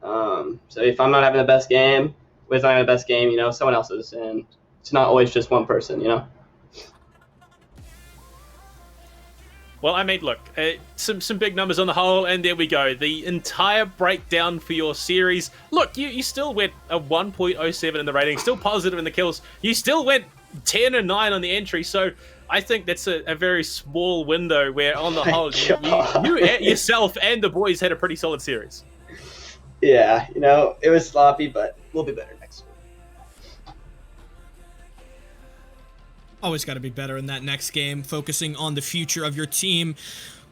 so if I'm not having the best game, Wes not having the best game, you know, someone else is, and it's not always just one person, you know? Well, I mean, look, some big numbers on the whole, and there we go. The entire breakdown for your series. Look, you still went a 1.07 in the rating, still positive in the kills. You still went 10 and 9 on the entry, so I think that's a very small window where, on the whole, you yourself and the boys had a pretty solid series. Yeah, you know, it was sloppy, but we'll be better next week. Always got to be better in that next game, focusing on the future of your team.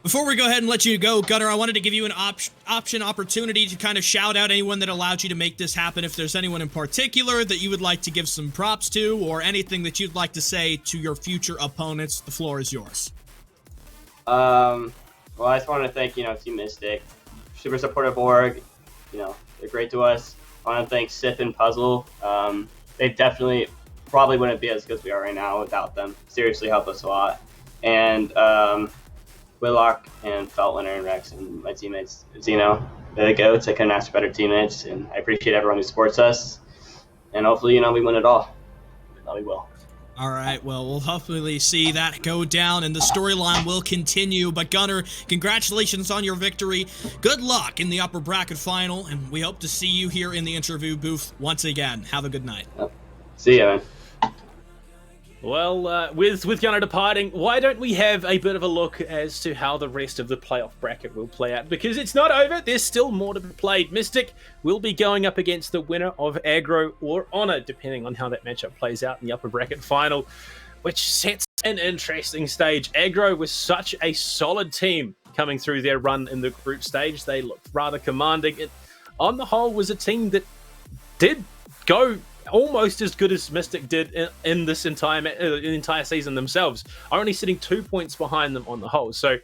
Before we go ahead and let you go, Gunnar, I wanted to give you an opportunity to kind of shout out anyone that allowed you to make this happen. If there's anyone in particular that you would like to give some props to, or anything that you'd like to say to your future opponents, the floor is yours. Well, I just want to thank, you know, Team Mystic, super supportive org. You know, they're great to us. I want to thank Sip and Puzzle. They definitely probably wouldn't be as good as we are right now without them. Seriously helped us a lot. And Whitlock and Feltwinter and Rex and my teammates, Zeno, they're the GOATs. I couldn't ask for better teammates, and I appreciate everyone who supports us. And hopefully, you know, we win it all. We will. All right, well, we'll hopefully see that go down and the storyline will continue. But Gunner, congratulations on your victory. Good luck in the upper bracket final, and we hope to see you here in the interview booth once again. Have a good night. See ya, man. Well, with Gunnar departing, why don't we have a bit of a look as to how the rest of the playoff bracket will play out? Because it's not over, there's still more to be played. Mystic will be going up against the winner of Aggro or Honor, depending on how that matchup plays out in the upper bracket final, which sets an interesting stage. Aggro was such a solid team coming through their run in the group stage. They looked rather commanding. It, on the whole, was a team that did go almost as good as Mystic did in this entire season themselves, only sitting 2 points behind them on the whole. So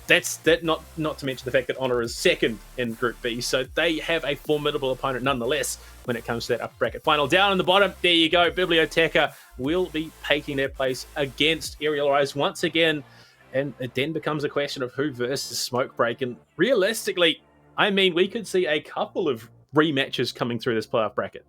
that's not to mention the fact that Honor is second in Group B, so they have a formidable opponent nonetheless when it comes to that upper bracket final. Down in the bottom, there you go, Biblioteca will be taking their place against Aerial Rise once again, and it then becomes a question of who versus Smokebreak, and realistically, I mean, we could see a couple of rematches coming through this playoff bracket.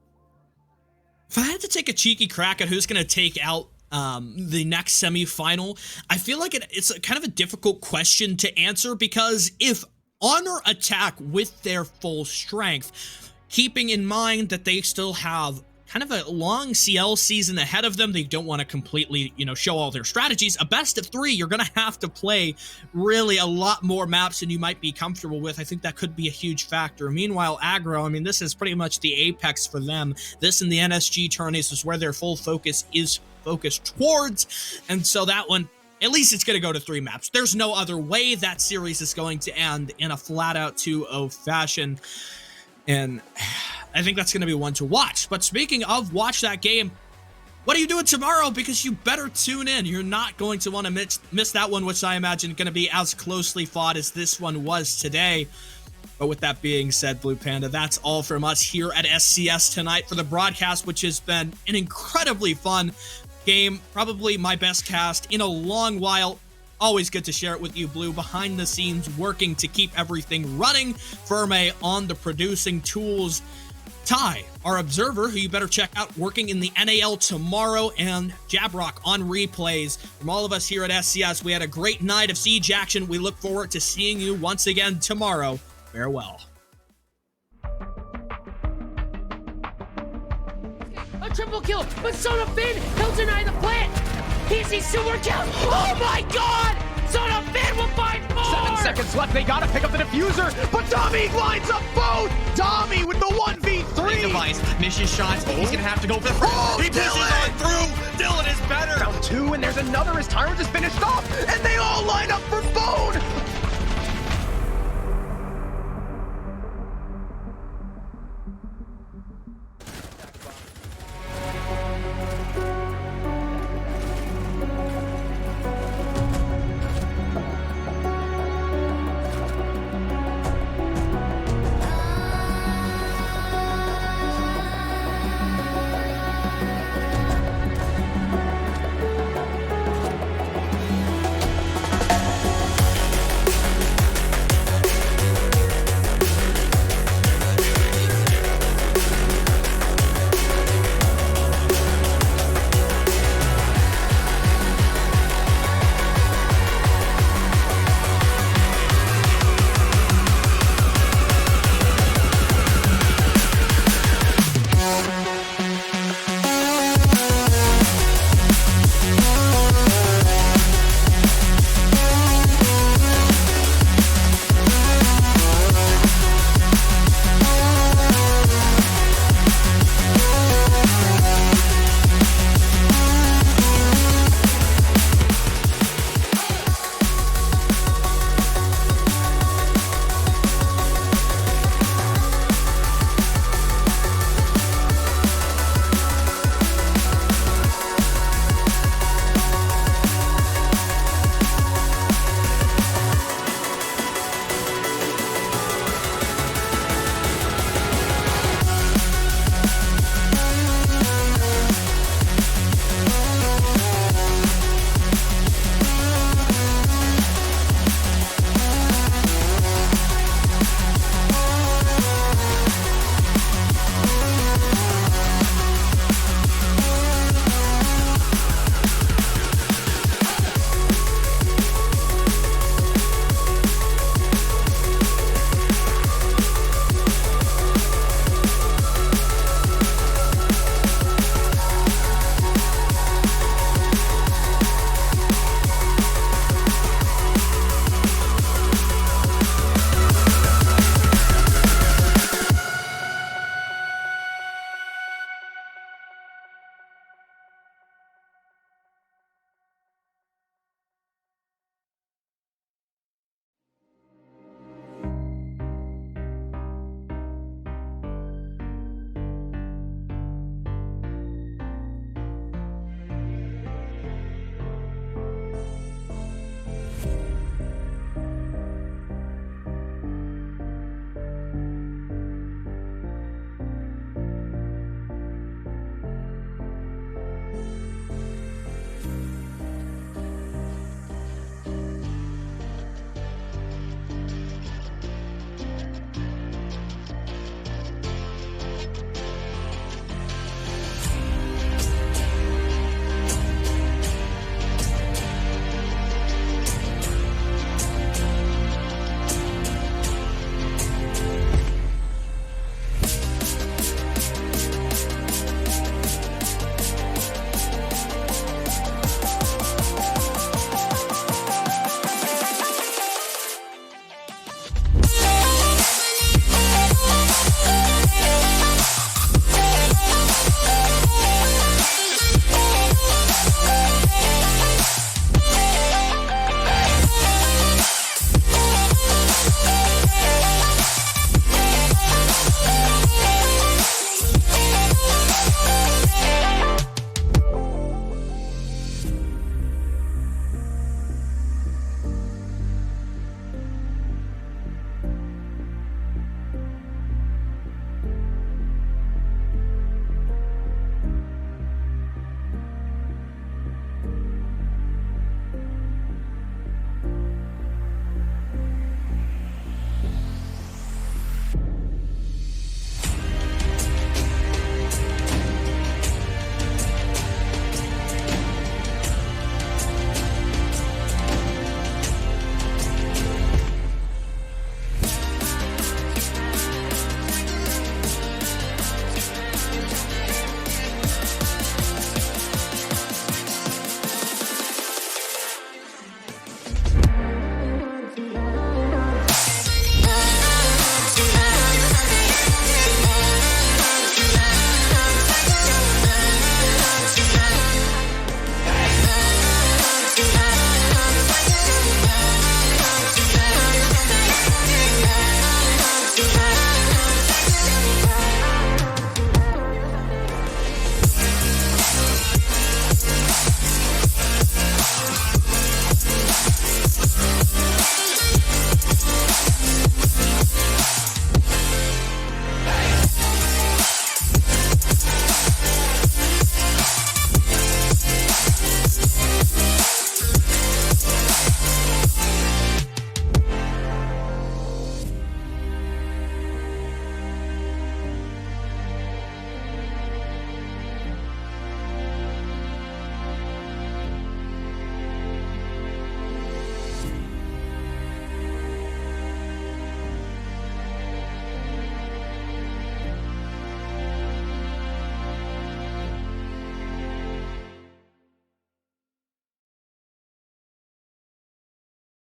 If I had to take a cheeky crack at who's going to take out the next semifinal, I feel like it's a kind of a difficult question to answer, because if Honor attack with their full strength, keeping in mind that they still have kind of a long CL season ahead of them, they don't want to completely, show all their strategies. A best of 3, you're going to have to play really a lot more maps than you might be comfortable with. I think that could be a huge factor. Meanwhile, Aggro, I mean, this is pretty much the apex for them. This and the NSG tourneys is where their full focus is focused towards. And so that one, at least it's going to go to 3 maps. There's no other way that series is going to end in a flat-out 2-0 fashion. And I think that's going to be one to watch. But speaking of watch that game, what are you doing tomorrow? Because you better tune in. You're not going to want to miss that one, which I imagine going to be as closely fought as this one was today. But with that being said, Blue Panda, that's all from us here at SCS tonight for the broadcast, which has been an incredibly fun game. Probably my best cast in a long while. Always good to share it with you, Blue, behind the scenes, working to keep everything running. Ferme on the producing tools. Ty, our observer, who you better check out, working in the NAL tomorrow, and Jabrock on replays. From all of us here at SCS, we had a great night of Siege action. We look forward to seeing you once again tomorrow. Farewell. A triple kill, but Soda Finn, he'll deny the plant. Easy super kill. Oh my god! Soda Finn will find more! 7 seconds left, they gotta pick up the diffuser, but Dami lines up both! Dami with the 1v3! Device, mission shots, he's gonna have to go for the front. Oh, He pushes Dylan! on through! Dylan is better! Round 2, and there's another as Tyrant is finished off, and they all line up for Bone!